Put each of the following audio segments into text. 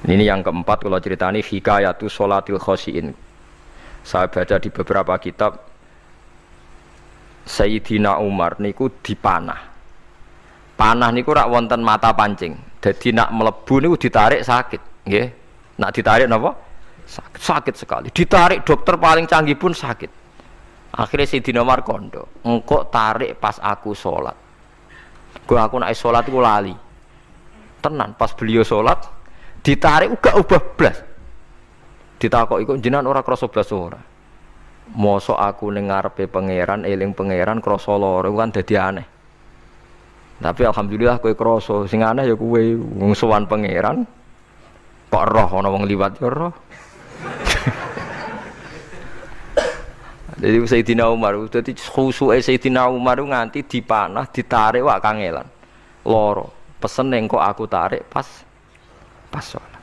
Ini yang keempat kalau ceritani hikayatu sholatil khosyiin. Saya baca di beberapa kitab Sayyidina Umar niku dipanah. Panah niku rak wonten mata pancing. Jadi nak melebu niku ditarik sakit, nggih. Nak ditarik napa? Sakit, sakit sekali. Ditarik dokter paling canggih pun sakit. Akhirnya Sayyidina Umar kondo, engkau tarik pas aku sholat. Aku nak sholat iku lali. Tenan pas beliau sholat ditarik uga ubah blas. Ditakok iku jenengan ora krasa blas ora. Mosok aku ning ngarepe pangeran eling pangeran krasa lara kan dadi aneh. Tapi alhamdulillah kowe krasa sing aneh ya kowe wong sowan pangeran kok roh ana wong liwat ya roh. Jadi Sayyidina Umar dadi khusuke Sayyidina Umar nganti dipanah ditarik wak kangelan. Lara. Pesen ning kok aku tarik pas sholat.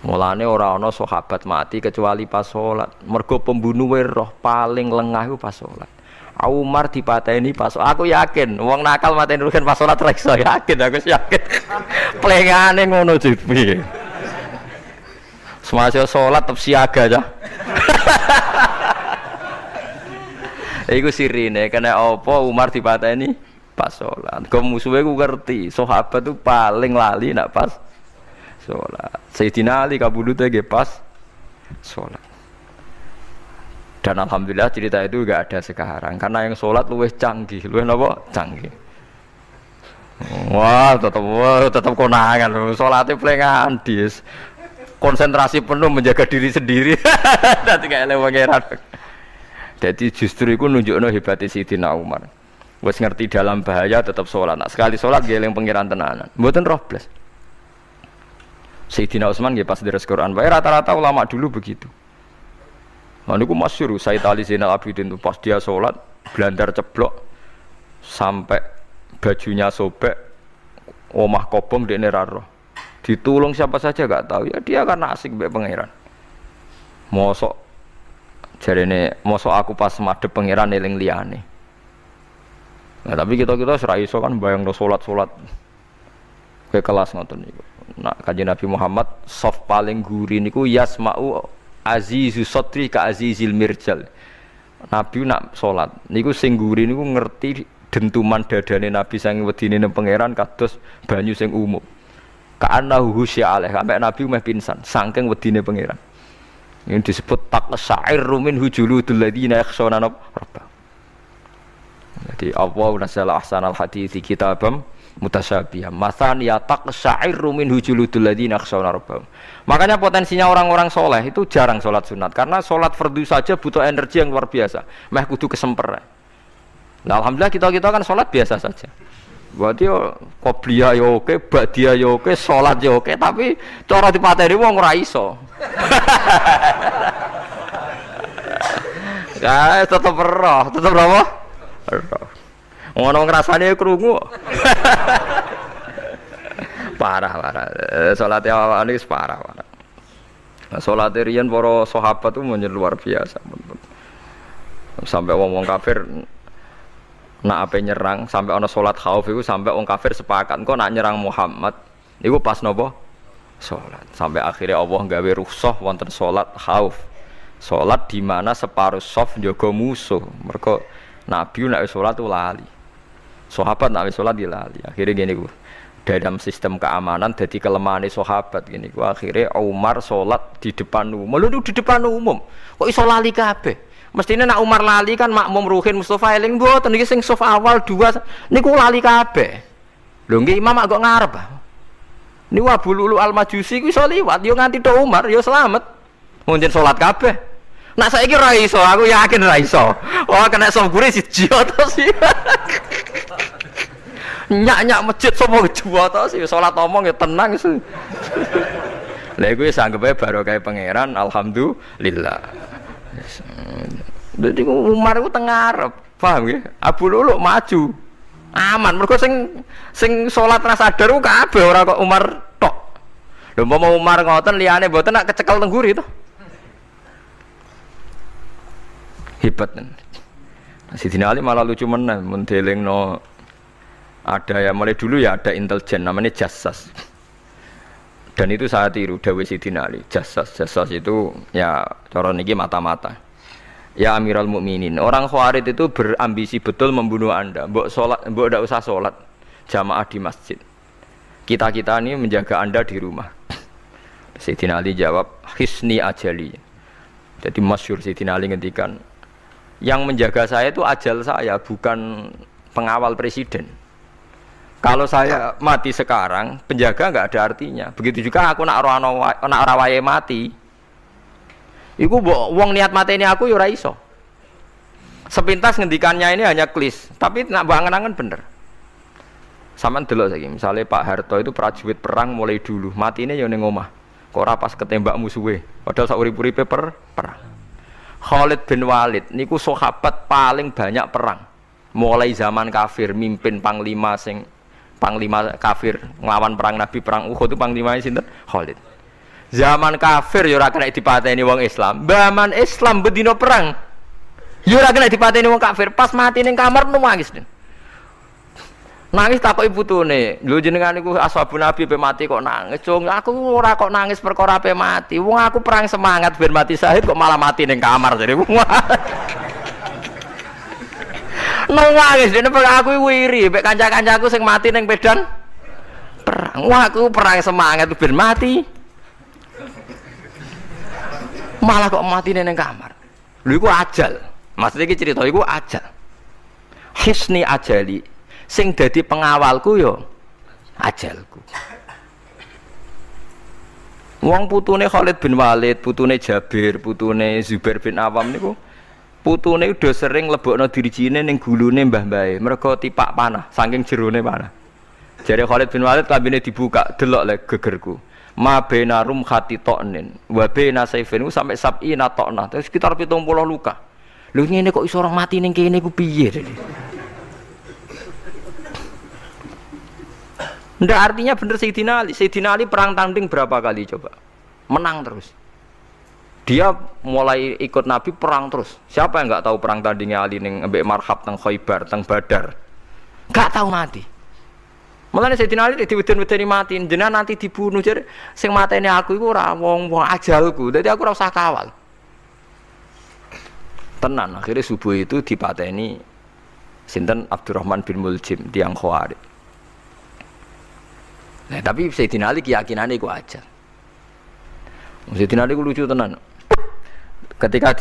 Mulane ora ana sahabat mati kecuali pas sholat. Mergo pembunuhe roh paling lengah iku pas sholat. Umar dipateni pas aku yakin wong nakal mateni rugen pas sholat ra iso yakin aku yakin. Plengane ngono piye. Semasa sholat tetep siaga aja. Iku sirine kena apa Umar dipateni pas sholat. Kau musuhnya ku ngerti sahabat tu paling lali nak pas sholat. Sayyidina Ali kabudutnya ge pas sholat. Dan alhamdulillah cerita itu enggak ada sekarang karena yang sholat luwih canggih, luwih napa? Canggih. Wah, tetap konangan sholatnya pelengan dis. Konsentrasi penuh menjaga diri sendiri. Nanti kayak pangeran. Jadi justru itu nunjukno hebatnya Sayyidina Umar. Wes ngerti dalam bahaya tetap sholat. Nah, sekali sholat dia eling pangeran tenanan. Mboten roh blas. Sayyidina Utsman nggih pas deres Quran. Bae rata-rata ulama dulu begitu. Nah niku masyhur Sayyid Ali Zainal Abidin itu pas dia sholat blandar ceblok sampai bajunya sobek, omah kobong dekne ra roh. Ditulung siapa saja enggak tahu. Ya dia karena asik mbek pangeran. Mosok jarene mosok aku pas madhep pangeran eling liyane. Nah, tapi kita ora iso kan bayangno salat ke kelas ngoten niku. Nah, Kanjeng Nabi Muhammad soft paling guri niku yasma'u azizu sotri ka azizil mirjal. Nabi nak salat niku sing guri niku ngerti dentuman dadane Nabi saking wedine nang pangeran kados banyu sing umum. Ka'annahu husya alaih sampai Nabi meh pingsan saking wedine pangeran. Ini disebut taqsa'ir min hujuludul ladina yakhshawna rabbah. Jadi Allah nazzala ahsanal hadithi kitabam mutasyabihah. Matsan ya taqsa'ir min hujuludul ladina yakhshawna rabbah. Makanya potensinya orang-orang soleh itu jarang sholat sunat karena sholat fardu saja butuh energi yang luar biasa. Meh kudu kesemper. Nah, alhamdulillah kita kan sholat biasa saja. Berarti yo qobliyah yo oke, ba'diyah yo oke, sholat yo oke, tapi cara dipateni wong ora iso. Ya, tetep roh, tetep apa? Ngono ngrasane krungu. Parah. Salat awake wis parah. Salat riyen para sahabat itu luar biasa. Sampai wong kafir nak ape nyerang sampai ana salat khauf iku sampai wong kafir sepakat engko nak nyerang Muhammad iku pas napa? Salat. Sampai akhirnya Allah gawe rukhsah wonten salat khauf. Salat di mana separuh shaf njaga musuh. Mergo Nabi nek salat tu lali. Sahabat nek salat dia lali. Akhirnya gini ku. Dalam sistem keamanan jadi kelemahan sahabat gini ku. Akhirnya Umar salat di depan umum. Lho di depan umum. Kok iso lali kabeh? Mestine nak Umar lali kan makmum Ruhin Mustofa eling mboten iki sing shaf awal 2 niku lali kabeh. Lho nggih imam kok ngarep. Niku Abu Lulu Al-Majusi ku iso liwat yo nganti tok Umar yo slamet. Munjen salat kabeh. Nak saiki ra iso, aku yakin ra iso. Wah kena sopure siji to sih. Nyak-nyak masjid sapa kedua to sih salat omong ya tenang sih. Lha iku wis anggepe barokah pangeran alhamdulillah. Jadi Umar itu tengah arep, paham nggih? Abu Lulu maju. Aman, mergo sing salat ra sadar ku kabeh ora kok Umar tok. Lho mau Umar ngoten liyane mboten nak kecekel teng guri to. Hebat. Sidina Ali malah lucu menan mendelingno ada ya mulai dulu ya ada intelijen namanya jassas. Dan itu saya tiru dawuh Sidina Ali. Jasas itu ya cara niki mata-mata. Ya Amirul Mukminin, orang Khawarij itu berambisi betul membunuh Anda. Mbok ndak usah sholat jamaah di masjid. Kita ini menjaga Anda di rumah. Sayyidina Ali jawab, hisni ajali. Jadi masyhur Sayyidina Ali ngendikan, yang menjaga saya itu ajal saya, bukan pengawal presiden. Kalau saya mati sekarang, penjaga nggak ada artinya. Begitu juga aku nak ora wayahe mati. Iku wong niat mateni aku ya ora iso. Sepintas ngendikannya ini hanya klis, tapi nak bangen-angen bener. Sampeyan delok saiki, misale Pak Harto itu prajurit perang mulai dulu, matine ya ning omah. Kok ora pas ketembak musuhe, padahal sak urip-uripe perang. Khalid bin Walid niku sahabat paling banyak perang. Mulai zaman kafir mimpin panglima kafir nglawan perang Nabi perang Uhud itu panglimane sinten? Khalid. Zaman kafir ya ora kena dipateni wong Islam. Zaman Islam bedino perang. Ya ora kena dipateni wong kafir, pas mati ning kamar nangis. Nangis takoki putune, lho jenengan niku ashabun Nabi pe mati kok nangis. Cung, aku ora kok nangis perkara pe mati. Wong aku perang semangat ben mati syahid kok malah mati ning kamar jare. Nangis dene aku wiri mek kanca-kancaku sing mati ning medan perang. Wah, aku perang semangat ben mati. Malah kok mati ning kamar. Lho iku ajal. Maksudnya iki cerita iku ajal. Hisni ajali. Sing dadi pengawalku yo ajalku. Wong putune Khalid bin Walid, putune Jabir, putune Zubair bin Awam niku putune udah sering lebokno dirijine ning gulune mbah-mbahe, mergo tipak panah, saking jerone panah. Jare Khalid bin Walid kambine dibuka, delok le gegerku. Ma baina rum khati to'nin wa baina saifin sampai sab'ina to'nah, terus sekitar 70 luka. Lho ngene kok iso orang mati ning kene ku piye? Ndak artinya bener Sayyidina Ali. Sayyidina Ali perang tanding berapa kali coba? Menang terus. Dia mulai ikut Nabi perang terus. Siapa yang nggak tahu perang tandingnya Ali ning ambek Marhab teng Khaibar, teng Badar? Nggak tahu mati. Mulane Sayyidina Ali diweden-wedeni mati, jenengan nanti dibunuh jare sing mateni aku iku ora wong ajalku. Dadi aku ora usah kawal. Tenan akhirnya subuh itu dipateni sinten Abdurrahman bin Muljim tiang Khawarij. Nah, tapi Sayyidina Ali keyakinannya itu aja. Sayyidina Ali itu lucu tenan. Ketika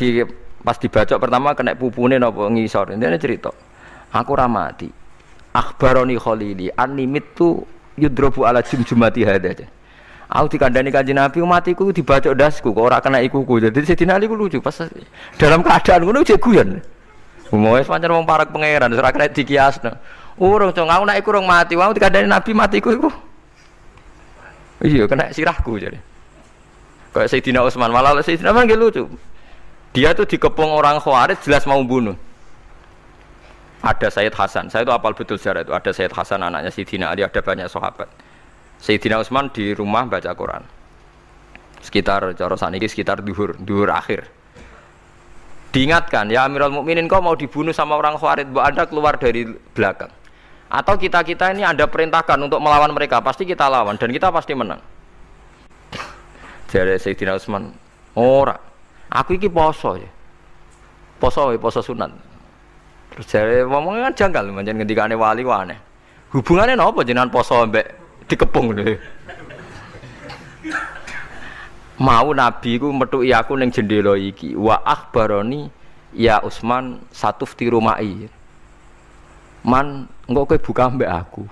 pas dibacok pertama kena pupune napa ngisor. Intine cerita. Aku ora mati. Akhbaroni Khalili animit tu yudrobu ala jumjumati hada. Aku dikandani Kanjeng Nabi matiku dibacok dasku kok ora kena ikuku. Jadi Sayyidina Ali itu lucu pas dalam keadaan ngono jek guyon. Wis pancen wong parek pangeran ora kena dikiasno. Urung cong aku nek iku urung mati, wong dikandani Nabi matiku iku. Iya, kena sirahku jadi. Kayak Sayyidina Utsman malah Sayyidina Utsman lucu. Dia tuh dikepung orang Khawarij jelas mau bunuh. Ada Sayyid Hasan, saya itu apal betul sejarah itu. Ada Sayyid Hasan anaknya Sayyidina Ali, ada banyak sahabat. Sayyidina Utsman di rumah baca Quran. Sekitar cara saniki sekitar duhur akhir. Diingatkan, ya Amirul Mukminin kau mau dibunuh sama orang Khawarij, mbok Anda keluar dari belakang. Atau kita ini Anda perintahkan untuk melawan mereka, pasti kita lawan dan kita pasti menang. Jadi Sayyidina Utsman, ora, aku iki poso ya, poso sunat. Terus jadi ngomongnya kan janggal, macam ngendikane wali ku aneh. Hubungannya apa jenengan poso mbek dikepung lho. Mau Nabi ku metuki aku ning jendela iki, wa akhbaroni ya Utsman satufti rumai. Man, engkau kowe buka mbak aku.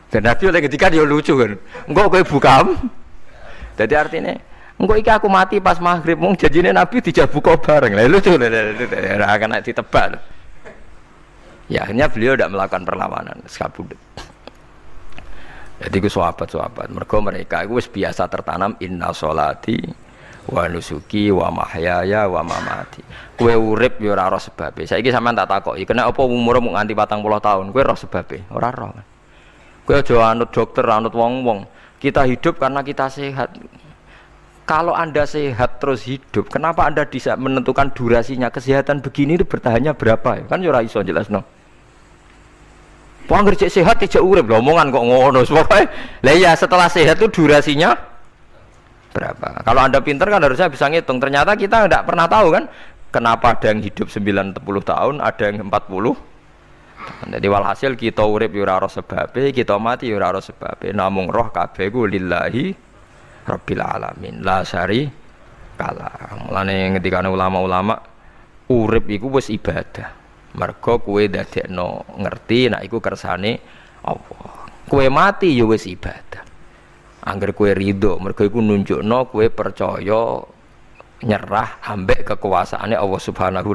Dan Nabi oleh ketika dia lucu kan, engkau kowe buka. Jadi artinya, engkau iki aku mati pas maghrib, mung janjine Nabi dijak buka bareng. Lah lucu, ora kena ditebak. Ya akhirnya beliau tidak melakukan perlawanan, sekabudut. Jadi ku sahabat-sahabat, mereka itu biasa tertanam inna sholati wa nusuki wa mahyaya wa mamati. Kowe urip ya ora roh sebabe. Saiki sampean tak takoki, kena apa umurmu nganti 40 tahun? Kowe roh sebabe? Ora roh. Kowe aja anut dokter, anut wong-wong. Kita hidup karena kita sehat. Kalau Anda sehat terus hidup, kenapa Anda bisa menentukan durasinya? Kesehatan begini itu bertahannya berapa? Kan ya ora iso jelasno. Wong ngerjek sehat tidak urip lho, omongan kok ngono. Pokoke lah ya setelah sehat itu durasinya berapa. Kalau Anda pinter kan harusnya bisa ngitung. Ternyata kita tidak pernah tahu kan kenapa ada yang hidup 90 tahun, ada yang 40. Jadi walhasil kita urip yo ora ora sebabe, kita mati yo ora ora sebabe. Namung roh kabeh ku lillahi rabbil alamin. La syari kala. Mulane ngendikane ulama-ulama urip iku wis ibadah. Mergo kowe dadekno ngerti nek iku kersane Allah. Kowe mati yo wis ibadah. Angger kowe ridho, mergo iku nunjukno kowe percaya nyerah ambek kekuasaane Allah Subhanahu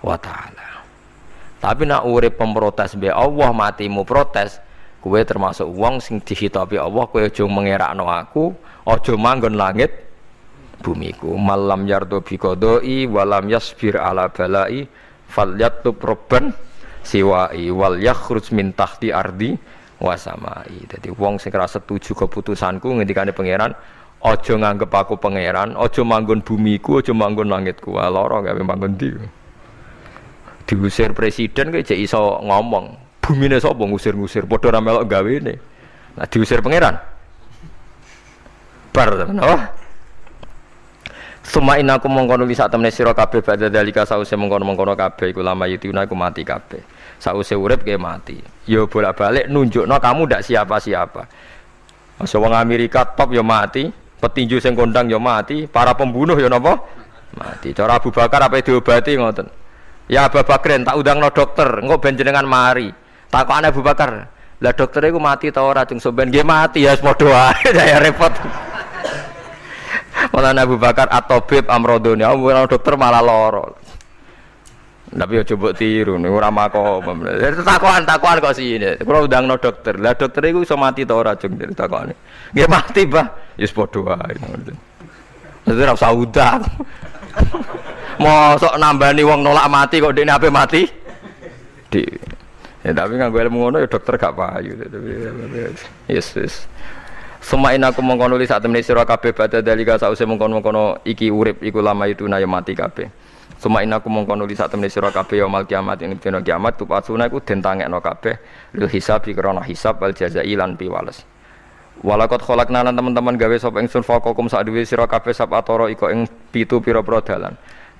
wa taala. Tapi nak urip pemprotes be Allah matimu protes, kowe termasuk wong sing dihitabi Allah, kowe aja mengerakno aku, aja manggon langit bumiku. Malam yardo bi qadai walam yasbir ala balai falyatub robban siwai wal yakhruj min tahti ardi wasamai. Jadi wong sing ora setuju keputusanku ngendikane pangeran, aja nganggep aku pangeran, aja manggon bumiku, aja manggon langitku. Lara gawe manggon ndi. Diusir presiden kok jek iso ngomong. Bumine sapa ngusir-ngusir padha ra melok gawene. Nah diusir pangeran. Bar tenan. Oh. Suma inaku mongkono li sak temne sira kabeh badha dalika sause mongkono-mongkono kabeh iku lama yutuna iku mati kabeh. Sause urip ke mati. Ya bolak-balik nunjukno kamu ndak siapa-siapa. Masa wong Amerika top ya mati, petinju sing kondang ya mati, para pembunuh ya napa? Mati. Cara Abu Bakar apa diobati ngoten. Ya Abu Bakrin tak undangno dokter, engko ben jenengan mari. Takokane Abu Bakar, lah dokter iku mati ta ora cung sampean nggih mati ya padha wae saya repot. Malah Abu Bakar at-tabib amrodone, ora dokter malah lara. Tapi yo coba tiru ning ora makom. Takokan kok sine. Kula undangno dokter. Lah dokter iku iso mati ta ora cung takokane. Nggih mati, Mbah. Ya padha wae ngono. Dadi ora usah udang. Mosok nambani wong nolak mati kok dekne ape mati? Ya tapi nganggo ilmu ngono ya dokter gak payu. Yes. Suma inaku mongkon nulis sak temene sira kabeh badha dalika sause mongkon-mongkon iki urip iku lama itu na ya mati kabeh. Suma inaku mongkon nulis sak temene sira kabeh ya mal kiamat ing dina kiamat tupasuna iku den tangekno kabeh lil hisab krana hisab wal jazai lan piwales. Walakot kholakna lan teman-teman gawe sapa ingsun faqakum sak dhewe sira kabeh sab atoro iko ing 7 pira-pira dalan.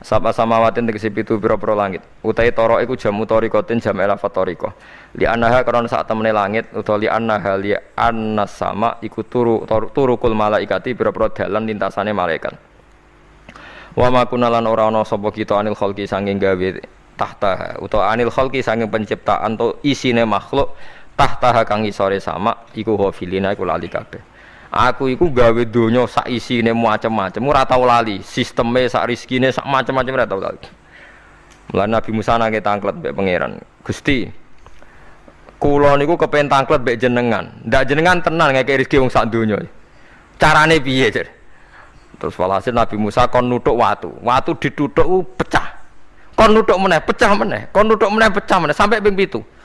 Sapa samawatin tegese 7 pira-pira langit. Utahe tara iku jam utarikotin jam elafat tariko. Li annaha karena sak temene langit utawa li annaha li annas sama iku turukul malaikati pira-pira dalan lintasane malaikat. Wa ma kunalan ora ana sapa kita anil khalqi sanging gawe tahta utawa anil khalqi sanging penciptaan to isine makhluk tahta kang isore sama iku hafilina iku lali kabeh. Aku iku gawe donya sak isine macam-macam ora tau lali, sisteme sak rezekine sak macam-macam ora tau lali. Mulane Nabi Musa nangke tangklet mbek pangeran. Gusti, kula niku kepen tangklet mbek jenengan. Ndak jenengan tenan ngeke rezeki wong sak donya. Carane piye, Jar? Terus walhasil Nabi Musa kon nuthuk watu. Watu dituthuk pecah. Kon nuthuk meneh, pecah meneh. Kon nuthuk meneh, pecah meneh sampai ping 7.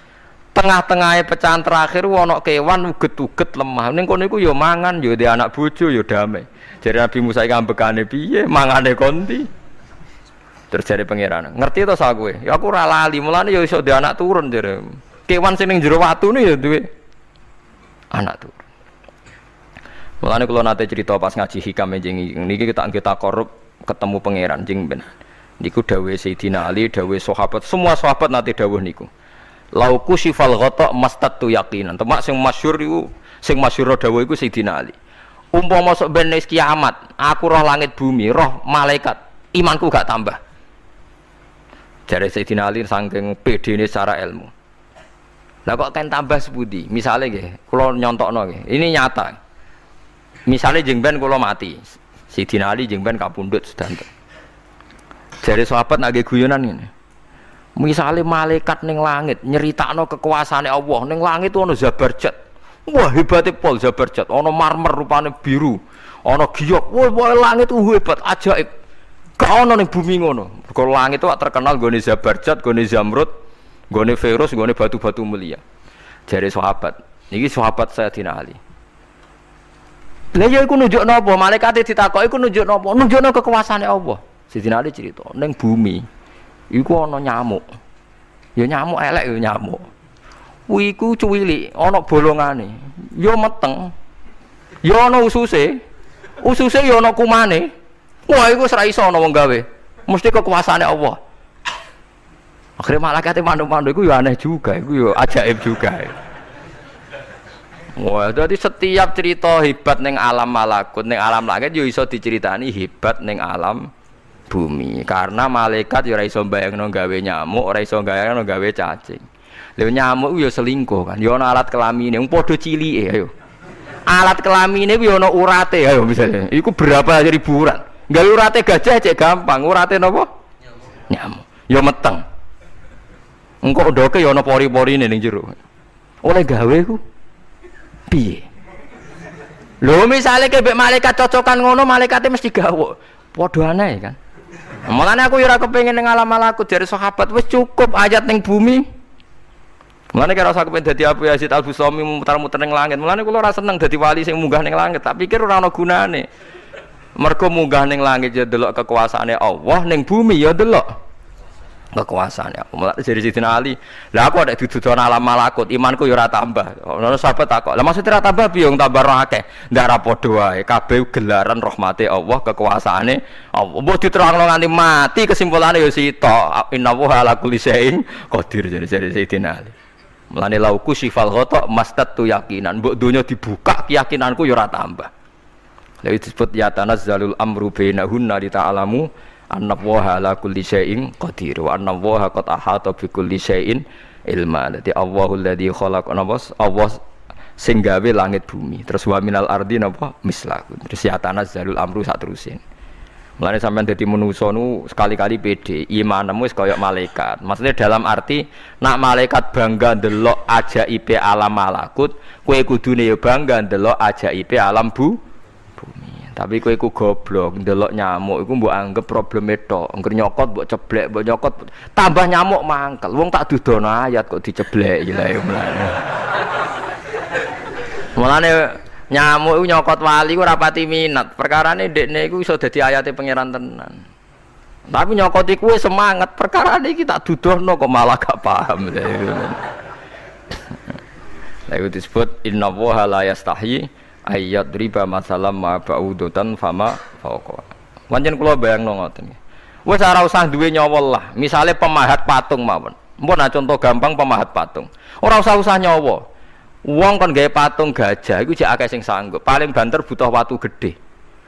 Tengah-tengahnya pecahan terakhir ana kewan uget-uget lemah. Ning kono iku ya mangan, ya di anak bojo ya damai. Jadi Nabi Musa iki ambekane piye? Mangane konti. Terus jare pangeran, "Ngerti to sak kowe? Ya aku ora lali, mulane ya iso di anak turun jare. Kewan sing ning jero watune ya duwe anak turun." Mulane kula nate cerita pas ngaji hikam njing niki kita korup ketemu pangeran njing ben. Niku dawuhe Sayyidina Ali, dawuhe sahabat, semua sahabat nate dawuh niku. Lauku sifal ghata mastatu yaqinan. Temak sing masyhur iku sing masyhur dawuh iku Sayyidina Ali. Umpama masuk ben kiamat, aku roh langit bumi, roh malaikat, imanku gak tambah. Jare Sayyidina Ali saking pedene secara ilmu. Lah kok kan tambah sepundi? Misale nggih, kula nyontokno nggih. Ini nyata. Misale jeng ben kula mati. Sayyidina Ali jeng ben kapundhut sedanten. Jare sahabat nggih guyonan ngene. Misalnya malaikat ning langit nyeritakno kekuasaane Allah ning langit ana Zabarjat. Wah hebate pol Zabarjat, ana marmer rupane biru, ana giok. Wah langit hebat ajaib. Gak ana ning bumi ngono. Mergo langit itu terkenal nggone Zabarjat, nggone Zamrud, nggone Firus, nggone batu-batu mulia. Jare sahabat, niki sahabat Sayyidina Ali. Lah ya iku nunjukno apa? Malaikate ditakoki iku nunjukno apa? Nunjukno kekuasaane Allah. Sayyidina Ali cerita ning bumi iku ana nyamuk. Ya nyamuk elek ya nyamuk. Kuwi iku cuwilik, ana bolongane. Ya meteng. Ya ana ususe. Ususe ya ana kumane. Wah iku wis ra iso ana wong gawe. Mesti kekuasaane Allah. Akhirnya malaikate mandu-mandu iku ya aneh juga, iku ya ajaib juga. Wah, jadi setiap cerita hebat ning alam malakut, ning alam langit yo iso diceritani hebat ning alam bumi. Karena malaikat yo ora iso mbayangno gawe nyamuk, ora iso mbayangno gawe cacing. Lha nyamuk yo selingkuh kan, yo ana alat kelamine, wong padha cilike ayo. Alat kelamine kuwi ana urate ayo misalnya. Iku berapa ribuan. Gawe urate gajah cek gampang, urate napa? Nyamuk. Yo meteng. Engko ndoke yo ana pori-porine ning jero. Oleh gawe ku piye? Lho misale kebek malaikat cocokan ngono, malaikate mesti gawe. Padha aneh kan. Mulane aku yo ora kepengin ning alam malakut dari sahabat wis cukup ayat ning bumi. Mulane kira usah kepengin dadi Abu Yazid Al-Bustami muter-muter ning langit. Mulane kula ora seneng dadi wali sing munggah ning langit, tak pikir ora ana gunane. Mergo munggah ning langit ya delok kekuasaane Allah, ning bumi ya delok kekuasaannya. Mulai dari Sidina Ali, lah aku ada dudukan alam malakut, imanku yo ora tambah. Ono sahabat takok, lah maksudnya ora tambah piye wong tambah ora akeh. Ndak ra padha wae, kabeh gelaran rahmate Allah, kekuasaane Allah. Mbok diterangno nganti mati kesimpulane yo sitok. Innallaha ala kulli syai'in qadir dari Sidina Ali. Mulane lauku sifal ghata mastatu yakinan. Mbok donya dibuka keyakinanku yo ora tambah. Lha disebut ya tanazzalul amru bainahunna li ta'lamu annallaha ala kulli syai'in qadir wa annallaha qad ahata bi kulli syai'in ilma. Dadi Allahul ladzi khalaqa nabas Allah sing gawe langit bumi. Terus wa minal ardi napa mislahun. Terus ya tanazzalul amru sak terusin. Mulane sampean dadi manusa nu sekali-kali pede, imanmu wis kaya malaikat. Maksudnya dalam arti nak malaikat bangga ndelok ajaibe alam malakut, kowe kudune ya bangga ndelok ajaibe alam bumi. Tapi kowe iku goblok, ndelok nyamuk iku mbok anggap probleme tok. Engger nyokot mbok ceblek, mbok nyokot tambah nyamuk mangkel. Wong tak dudono ayat kok diceblek iki lha mulane. Mulane nyamuk iku nyokot wali ku ora pati minat. Perkarane ndekne iku iso dadi ayate pangeran tenan. Tapi nyokot iku semangat, perkarane iki tak dudono kok malah gak paham. Lha iku disebut innallaha la yastahi ayat riba masalah ma ba'udutan fama fauqa. Pancen kula bayangno ngoten. Wis ora usah duwe nyawa lah. Misale pemahat patung mawon. Mpun contoh gampang pemahat patung. Ora usah nyawa. Wong kon gawe patung gajah iku jek akeh sing sanggup. Paling banter butuh watu gede.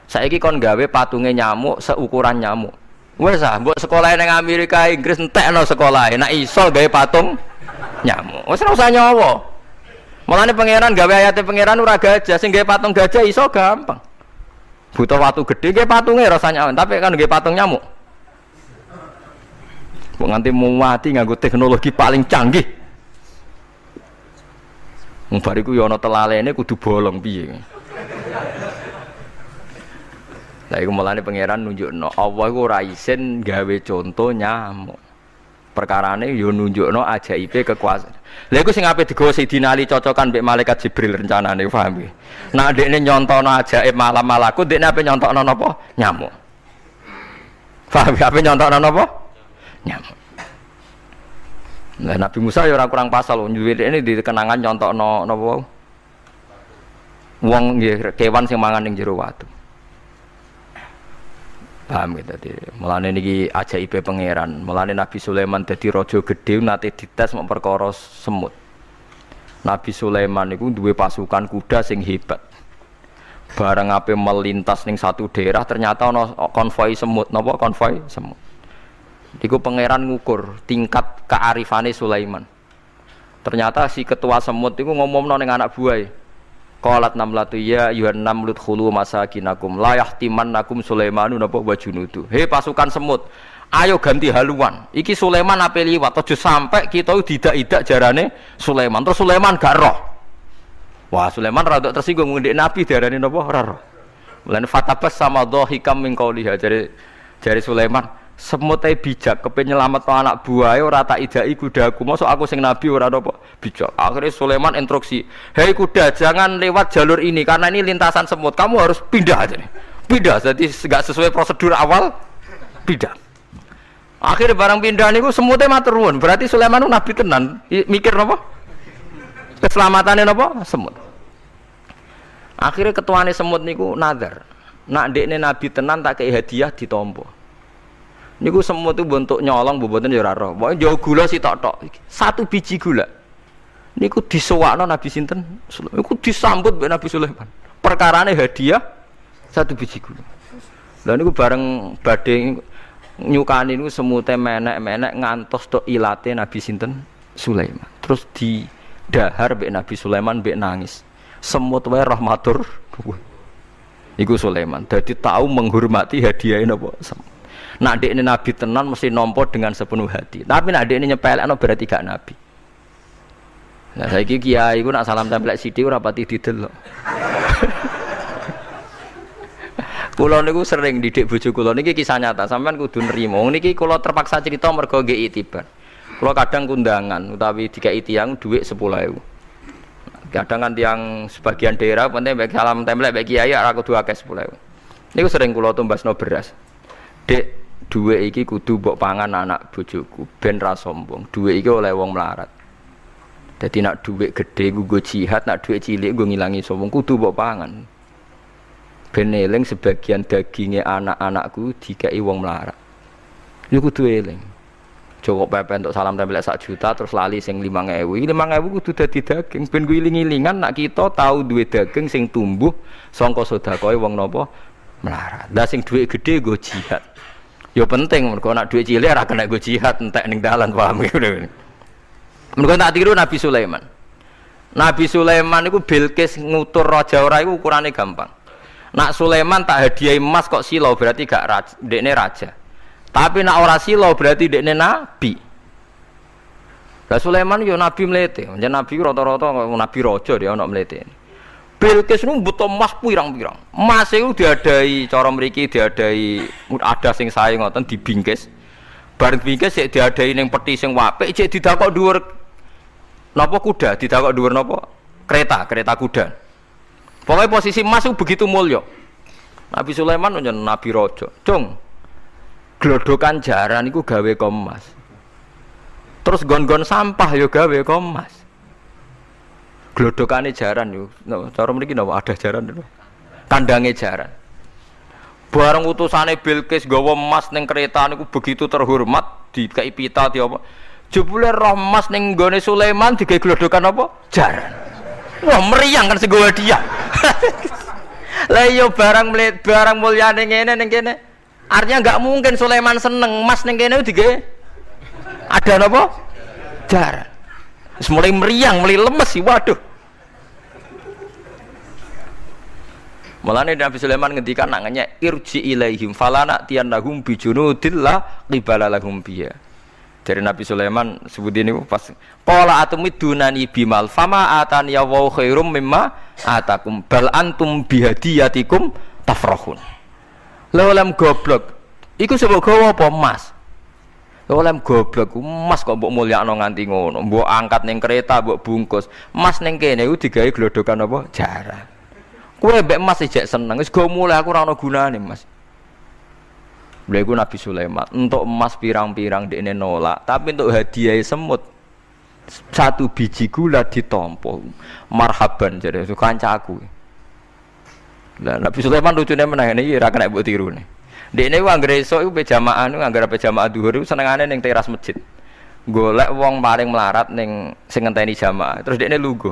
Saiki kon gawe patunge nyamuk seukuran nyamuk. Wis mbok sekolah ning Amerika Inggris entekno sekolahe. Nek iso gawe patung nyamuk. Wis ora usah nyawa. Mulane pangeran gawe ayate pangeran ora gajah, sing gawe patung gajah iso gampang. Butuh watu gede gawe patunge rasanya, tapi kan gawe patung nyamuk. Kok nganti mau mati nganggo teknologi paling canggih. Wong bariku ya ana telalene kudu bolong piye. Lah iku mulane pangeran nunjukno Allah iku ora isin gawe contoh nyamuk. Perkarane yo nunjukno ajaibe kekuasaan. Lha iku sing ape digawa Sidina Ali cocokan mbek malaikat Jibril rencanane paham iki. Nek ndekne nyontono ajaib malam malakut, ndekne ape nyontokno napa? Nyamuk. Paham ape nyontokno napa? Nyamuk. Lah Nabi Musa ya ora kurang pasal ndekne di kenangan nyontokno napa? Wong nggih kewan sing mangan ning jero watu. Paham gitu tadi. Mulane niki ajaibe pangeran. Mulane Nabi Sulaiman dadi raja gedhe nate dites mok perkara semut. Nabi Sulaiman niku duwe pasukan kuda sing hebat. Bareng ape melintas ning satu daerah ternyata ana konvoi semut. Napa konvoi semut? Iku pangeran ngukur tingkat kearifane Sulaiman. Ternyata si ketua semut iku ngomongno ning anak buahe. Qalat namlatu ya ayyuhan namlut khulu masakinakum la yahtimannakum Sulaimanu napa wa junudu. He pasukan semut, ayo ganti haluan. Iki Sulaiman ape liwat aja sampai kita didak-idak jarane Sulaiman. Terus Sulaiman gak roh. Wah, Sulaiman rada tersinggung ngendek Nabi diarani napa ora roh. Mulane fatabas sama dhahikam min qauliha jare Sulaiman semut ae bijak kepen nyelametno anak buahe ora tak idaki kudaku mosok aku sing nabi ora napa bijak. Akhirnya Sulaiman instruksi, hei kuda jangan lewat jalur ini karena ini lintasan semut, kamu harus pindah aja nih, pindah jadi nggak sesuai prosedur awal pindah. Akhirnya barang pindah niku semutnya matur nuwun, berarti Sulaiman nabi tenan mikir napa keselamatannya napa semut. Akhirnya ketuane semut niku nazar, nak ndekne nabi tenan tak kei hadiah ditampa. Niku semut itu bentuk nyolong mboten ya ora roh. Pokoke njawa gula sitok-tok. Satu biji gula. Niku disewakno Nabi sinten? Niku disambut mbek Nabi Sulaiman. Perkarane hadiah satu biji gula. Lah niku bareng badhe nyukani niku semute menek-menek ngantos tok ilate Nabi sinten? Sulaiman. Terus didahar mbek Nabi Sulaiman mbek nangis. Semut wae rahmatur. Iku Sulaiman. Dadi tahu menghormati hadiahe napa? Nak dekne nabi tenan mesti nampa dengan sepenuh hati. Tapi nak dekne nyepelekno berarti gak nabi. Nah saiki kiai iku nak salam tempel sithik ora pati didelok. Kula niku sering didik bojo kula niki kisah nyata, sampean kudu nrimo. Niki kula terpaksa cerita mergo nggih itibar. Kula kadang kundangan utawi dikai tiyang dhuwit 10.000. Kadang kan tiyang sebagian daerah penting baik salam tempel baik kiai ora kudu akeh 10.000. Niku sering kula tumbasno beras. Dek dhuwit iki kudu mbok pangan anak bojoku ben ra sombong. Dhuwit iki oleh wong melarat. Dadi nak dhuwit gedhe nggo jihad, nak dhuwit cilik nggo ngilangi sombong kudu mbok pangan. Ben eling sebagian daginge anak-anakku dikai wong melarat. Iku kudu eling. Cukup pepe untuk salam tempel 1 juta terus lali sing 5.000. 5.000 kudu dadi daging ben kuwi iling-ilingan nak kita tahu duwe daging sing tumbuh saka sedekahe wong napa melarat. Lah sing dhuwit gedhe nggo jihad. Ya penting mergo nek dhuwit cilik ora kena nggo jihad entek ning dalan paham ngene. Mergo tak tiru Nabi Sulaiman. Nabi Sulaiman iku Bilqis ngutur raja ora iku ukurane gampang. Nak Sulaiman tak hadiah emas kok silo berarti gak raja, dekne raja. Tapi nak ora silo berarti dekne nabi. Lah Sulaiman yo nabi mlete. Yen nabi rata-rata nabi raja dia ana mlete. Bilqis nu mbutuh emas pirang-pirang. Emas iku diadai cara mriki diadai ada sing sae ngoten dibingkis. Bar bingkis sik diadai ning peti sing apik cek didakok dhuwur napa kuda, didakok dhuwur napa kereta kuda. Pokoknya posisi emas itu begitu mulya. Nabi Sulaiman njen nabi raja. Cung. Glodokan jaran iku gawe emas. Terus gon-gon sampah yo gawe emas. Glodokane jaran yo. Cara mriki napa ada jaran lho. Kandange jaran. Bareng utusane Bilqis gawa emas ning kereta niku begitu terhormat dikai pita di apa. Jebule roh emas ning gone Sulaiman digawe glodokan apa? Jaran. Wah meriang kan sing gawe dia. Lah yo barang mulyane ngene ning kene. Artinya enggak mungkin Sulaiman seneng emas ning kene digawe ada napa? Jaran. Wis mulai meriang, mulai lemes sih, waduh. Mulane Nabi Sulaiman ngendikan nanganya irji ilaihim falana tiyanahum bijunudil la qibala lahum biya. Dari Nabi Sulaiman sebut ini pas qala atumidunani bimal fama atani ya wa khairum mimma atakum bal antum bihadiyatikum tafrahun. Lha goblok. Iku sebab gawa apa emas? Oleh goblok emas kok mbok mulyakno nganti ngono, mbok angkat ning kereta, mbok bungkus. Emas ning kene iku digawe glodokan apa? Jaran. Kowe mbek emas ijek seneng, wis go mulih aku ora ana gunane, Mas. Lha iku Nabi Sulaiman, entuk emas pirang-pirang dekne nolak, tapi untuk hadiah semut. 1 biji gula ditampa. Marhaban jare kancaku. Lah Nabi Sulaiman lucune meneh iki ora kena mbok tirune. Dekne ku anggere esuk iku pe jamaah niku anggere pe jamaah dhuwur iku senengane ning teras masjid. Golek wong paling melarat ning sing ngenteni jamaah. Terus dekne lungguh.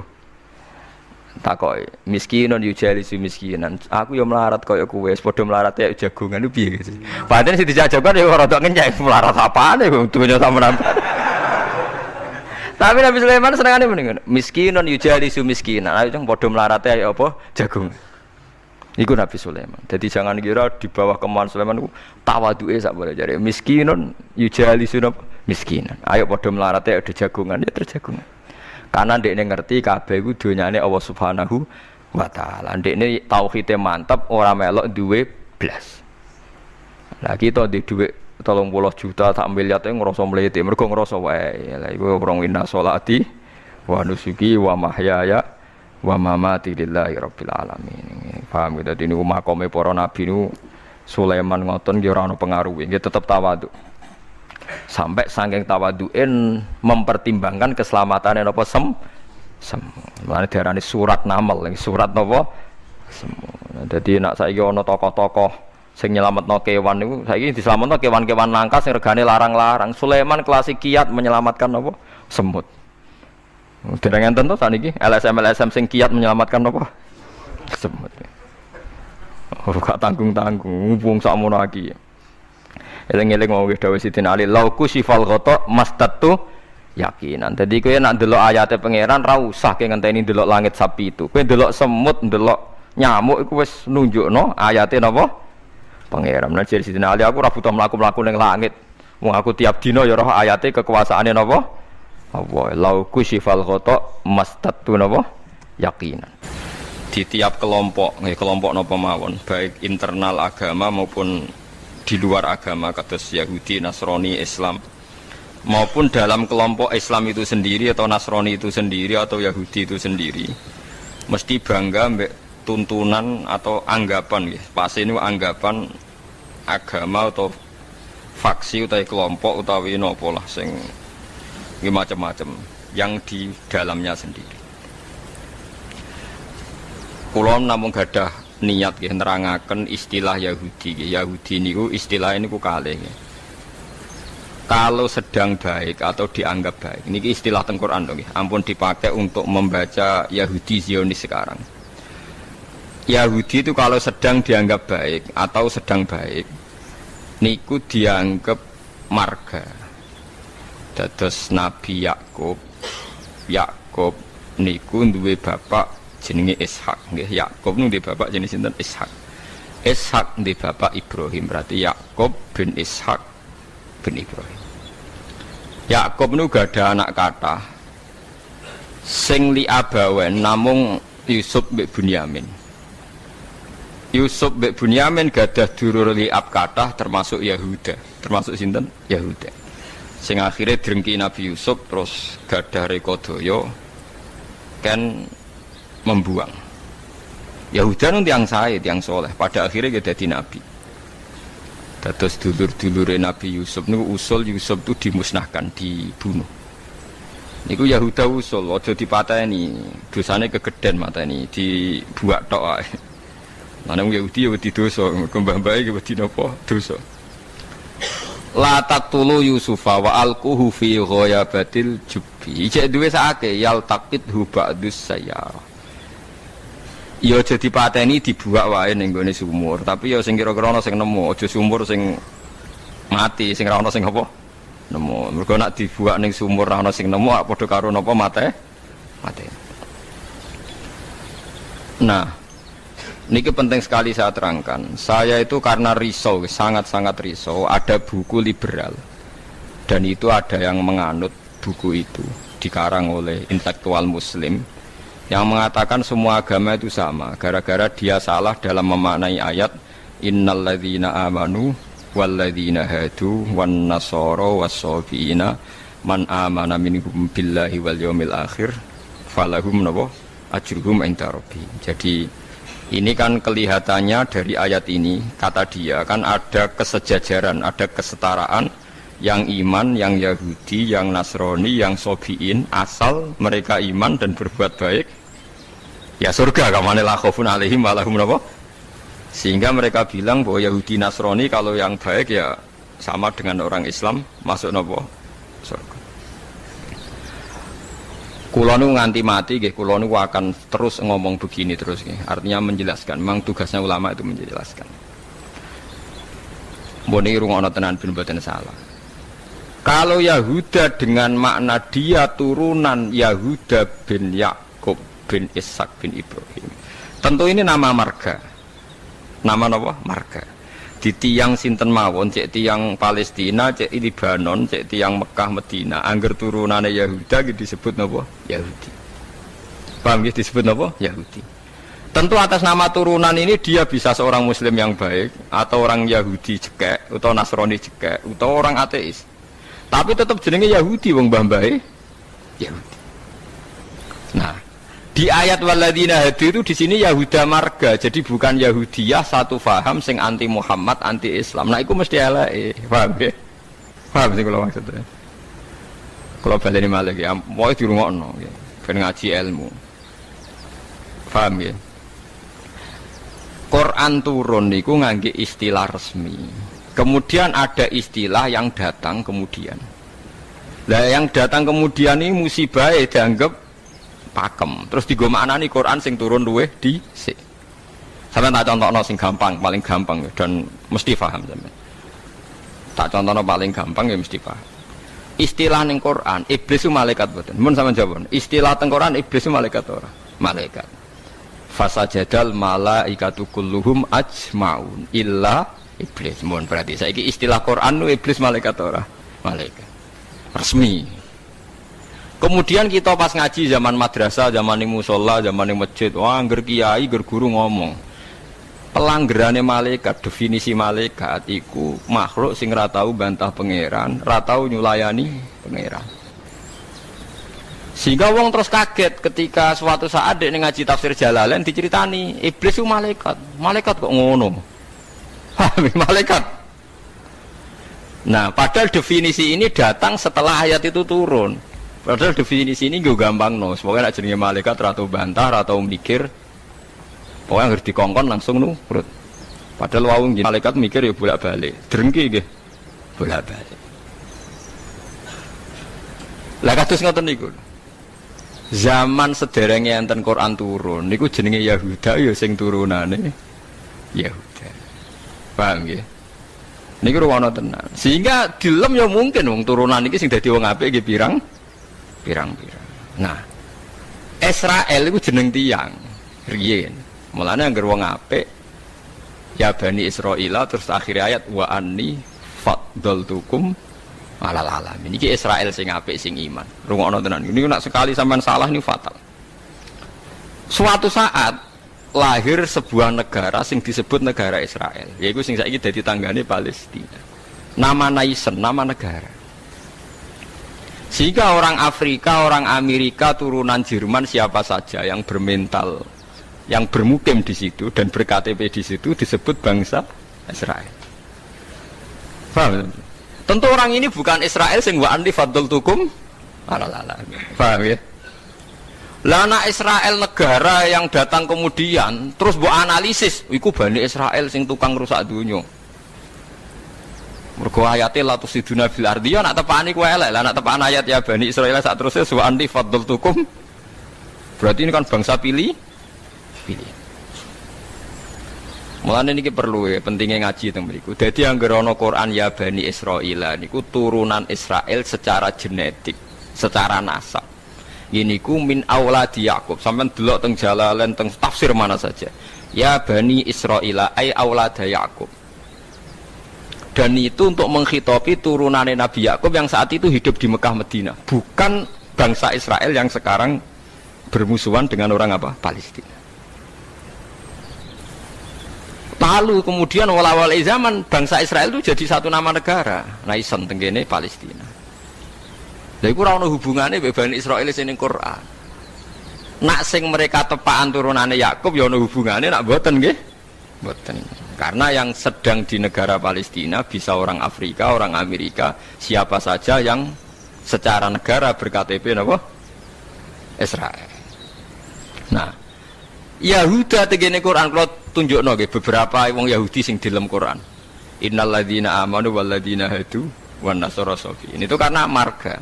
Takoki, miskinun yujalisu miskinan. Aku ya melarat kaya kowe, wis padha melarat ya jagongan ku piye gitu. Padahal sing dijajakan ya rada ngenyek melarat apane kok dunya sampean. Tapi Nabi Sulaiman senengane mendingan. Miskinun yujalisu miskinan. Ayo padha melarat ya apa jagongan. Iku Nabi Sulaiman. Jadi jangan kira di bawah kemauan Sulaiman itu tawaduke sak boleh jare. Miskinun yujalisun miskinan. Ayo padha mlarate ada jagongan ya terjagongan. Karena ndekne ngerti kabeh iku donyane Allah Subhanahu wa taala. Ndekne tauhide mantep ora melok duwe blas. Lah kita di duwe 30 juta sak miliar e ngrasa mlete mergo ngrasa wae. Lah iku wong inna sholati wa nusuki wa mahyaya wa mamati lillahi rabbil alamin. Paham gitu. Dadi niku makome para nabi niku Sulaiman ngoten nggih ora ana pengaruhe, nggih tetep tawadhu. Sampai saking tawadhuin mempertimbangkan keselamatan napa sem. Mulane diarani surat namal, surat napa? Semu. Dadi nak saiki ana tokoh-tokoh sing nyelametno kewan niku saiki dislametno kewan-kewan langka sing regane larang-larang. Sulaiman klasik kiat menyelamatkan apa? Semut. Dereng enten to sakniki LSM sing kiat menyelamatkan apa? Semut. Oh, gak tanggung-tanggung wong sakmono iki. Eling-eling mau dawuh Sidina Ali, lauku sifal ghata mastatu yakinan. Dadi kowe nak ndelok ayate pangeran ra usah ke ngenteni ndelok langit sapi itu. Kowe ndelok semut, ndelok nyamuk iku wis nunjukno ayate napa? Pangeran. Nah jadi Sidina Ali aku ora butuh mlaku-mlaku ning langit. Wong aku tiap dina ya roh ayate kekuasaane napa? Allah, lauku sifal ghata mastatu napa? Yakinan. Di tiap kelompok, kelompok napa mawon, baik internal agama maupun di luar agama kados Yahudi, Nasrani, Islam, maupun dalam kelompok Islam itu sendiri atau Nasrani itu sendiri atau Yahudi itu sendiri, mesti bangga mbek tuntunan atau anggapan, pasti ini anggapan agama atau faksi atau kelompok utawi napa lah sing macam-macam yang di dalamnya sendiri. Kula namung gadah niat nggih nerangaken istilah Yahudi. Yahudi niku istilah niku kalih. Kalau sedang baik atau dianggap baik. Niki istilah teng Quran to nggih. Ampun dipakai untuk membaca Yahudi Zionis sekarang. Yahudi itu kalau sedang dianggap baik atau sedang baik niku dianggap marga. Dados Nabi Yakub niku duwe bapak jenenge Ishak nggih. Yakub niku duwe bapak jenenge sinten? Ishak. Ishak duwe bapak Ibrahim, berarti Yakub bin Ishak bin Ibrahim. Yakub niku gadah anak kathah sing li abawen namung Yusuf mbek Bunyamin. Yusuf mbek Bunyamin gadah dulur liab kathah termasuk Yahuda. Termasuk sinten? Yahuda. Sing akhirnya drengki Nabi Yusuf terus gadah rekodaya kan membuang. Yahuda nun tiang sae, tiang soleh. Pada akhirnya dia jadi nabi. Dados dulur-dulure Nabi Yusuf niku usul Yusuf itu dimusnahkan, dibunuh. Niku Yahuda usul, aja dipateni, dosane kegeden mateni, dibuak tok ae. Lan Yahudi ya wedi dosa, mbah-mbahe ya wedi napa? Dosa. La taqtulu Yusufa wa alquhu fi ghayabatil jubbi. Ijek duwe sakake yal taqithu ba'dus sayyar. Ya aja dipateni dibuak wae ning gone sumur, tapi ya sing kira-kira ana sing nemu, aja sumur sing mati, sing ra ana sing apa? Nemu. Mergo nek dibuak ning sumur ra ana sing nemu, padha karo napa mate? Mate. Nah, niki penting sekali saya terangkan. Saya itu karena risau, sangat-sangat risau. Ada buku liberal dan itu ada yang menganut buku itu, dikarang oleh intelektual Muslim yang mengatakan semua agama itu sama. Gara-gara dia salah dalam memaknai ayat innalladzina amanu walladzina hadu wan nasara was-sabiina man amana minhum billahi wal yaumil akhir falahum nawa ajruhum inda rabbihim. Jadi ini kan kelihatannya dari ayat ini, kata dia kan ada kesejajaran, ada kesetaraan yang iman, yang Yahudi, yang Nasrani, yang Sobiin, asal mereka iman dan berbuat baik ya surga, kamane la khaufun alaihim wa lahum napa. Sehingga mereka bilang bahwa Yahudi Nasrani kalau yang baik ya sama dengan orang Islam masuk napa? Surga. Kulo nu nganti mati nggih, kulo nu akan terus ngomong begini terus nggih. Artinya menjelaskan, memang tugasnya ulama itu menjelaskan. Mbone rungokno tenan ben mboten salah. Kalau Yahuda dengan makna dia turunan Yahuda bin Yakub bin Ishak bin Ibrahim. Tentu ini nama marga. Nama apa? Marga. Di tiang sinten mawon, cek tiang Palestina, cek Libanon, cek tiang Mekah Medina, angger turunane Yahuda disebut napa? Yahudi. Paham nggih disebut napa? Yahudi. Tentu atas nama turunan ini dia bisa seorang Muslim yang baik atau orang Yahudi cekek atau Nasrani cekek atau orang ateis. Tapi tetap jenenge Yahudi wong mbah-mbahe Yahudi. Nah, di ayat waladina hadu itu di sini Yahuda marga, jadi bukan Yahudiyah satu faham sing anti Muhammad, anti Islam. Nah, itu mesti eleke, paham ya? Paham sih kalau maksudnya. Kalau baleni malih ya, mau dirungokno ya, ben ngaji ilmu. Paham ya? Quran turun niku ngangge istilah resmi. Kemudian ada istilah yang datang kemudian. Lah yang datang kemudian ini musibah dianggap pakem. Terus digo maknani Quran sing turun luweh dhisik. Sampeyan tak contohno sing gampang, paling gampang dan mesti paham sampeyan. Tak contohno paling gampang ya mesti paham. Istilah ning Quran, iblis itu malaikat mboten. Mun sampeyan jawab. Istilah teng Quran iblis itu malaikat ora? Malaikat. Fasajadal malaikatu kulluhum ajmaun illa iblis. Mun berarti saiki istilah Quran nu iblis malaikat ora? Malaikat. Resmi. Kemudian kita pas ngaji zaman madrasah, zaman ning musala, zaman ning masjid, wah ngger kiai, ngger guru ngomong. Pelanggerane malaikat, definisi malaikat iku makhluk sing ra tau bantah pangeran, ra tau nyulayani pangeran. Sehingga wong terus kaget ketika suatu saat dek ngaji tafsir Jalalain diceritani iblis itu malaikat. Malaikat kok ngono? Malaikat. Nah, padahal definisi ini datang setelah ayat itu turun. Padahal definisi ini gue gampang no. Semoga nak jenenge malaikat atau bantah atau mikir. Pokoknya harus dikongkon langsung nurut. Padahal wawung malaikat mikir ya bolak-balik. Drengki nggih. Bolak-balik. Lah kados ngoten niku. Zaman sederenge enten Quran turun niku jenenge Yahuda ya sing turunane Yahuda. Paham nggih? Niku ruwono tenan. Sehingga dilem ya mungkin wong turunan iki sing dadi wong apik nggih pirang-pirang. Nah, Israel iku jeneng tiyang riyen. Mulane anggere wong apik ya Bani Israil terus akhir ayat wa anni faddaltukum alal alamin. Iki Israel sing apik sing iman. Rungokno tenan. Ini nak sekali sampean salah ini fatal. Suatu saat lahir sebuah negara sing disebut negara Israel. Yaiku sing saiki dadi tanggane Palestina. Nama naisen, nama negara. Sehingga orang Afrika, orang Amerika, turunan Jerman siapa saja yang bermental, yang bermukim di situ dan berKTP di situ disebut bangsa Israel. Paham? Tentu orang ini bukan Israel sing wa anni faddaltukum alal alamin. Paham ya? Lah anak Israel negara yang datang kemudian terus mbok analisis, iku Bani Israel sing tukang rusak dunya. Mergo ayate la tusiduna fil ardi ya nak tepani kowe elek. Lah nak tepan ayat ya Bani Israil sak terusé wa anni faddaltukum. Berarti ini kan bangsa pilih. Mulane niki perlu ya pentingnya ngaji teng mriku. Dadi anggere ana Quran ya Bani Israil niku turunan Israel secara genetik, secara nasab. Ini ku min auladi Yakub. Sampeyan delok teng Jalalain teng tafsir mana saja. Ya Bani Israil ai aulada Yakub. Dan itu untuk menghitopi turunannya Nabi Yakub yang saat itu hidup di Mekah Medina, bukan bangsa Israel yang sekarang bermusuhan dengan orang apa? Palestina. Lalu kemudian awal-awal zaman bangsa Israel itu jadi satu nama negara, naisen tenggene Palestina. Lha iku ora ono hubungane mbek Bani Israil sing ning Quran. Nak sing mereka tepaan turunane Yakub ya ono hubungane, nak mboten nggih? Mboten. Karena yang sedang di negara Palestina bisa orang Afrika, orang Amerika, siapa saja yang secara negara berKTP napa? Israel. Nah, Yahuda tegene Quran kalau tunjukno nggih beberapa wong Yahudi sing dilem Quran. Innalladzina amanu walladzina hadu wan nasara safi. Ini itu karena marga.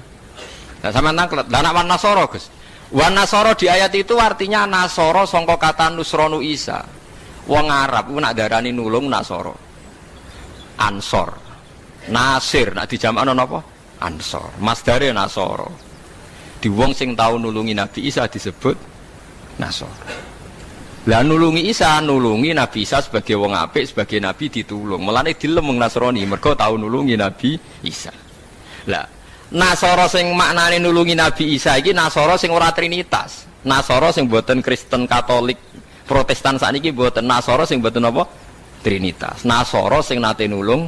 Nah, sampean tanglet, lah nek wan nasara, Gus. Wan nasara di ayat itu artinya nasara sangka kata nusronu Isa. Wong Arab ku nak darani nulung nasara. Ansor. Nasir nak dijamakno napa? Ansor. Masdare nasara. Di wong sing tau nulungi Nabi Isa disebut nasara. Lah nulungi Isa, nulungi Nabi Isa sebagai wong apik, sebagai nabi ditulung. Mulane dilem wong Nasrani mergo tau nulungi Nabi Isa. Lah Nasara sing maknane nulungi Nabi Isa iki Nasara sing ora trinitas. Nasara sing boten Kristen Katolik Protestan sakniki mboten. Nasara sing mboten apa? Trinitas. Nasara sing nate nulung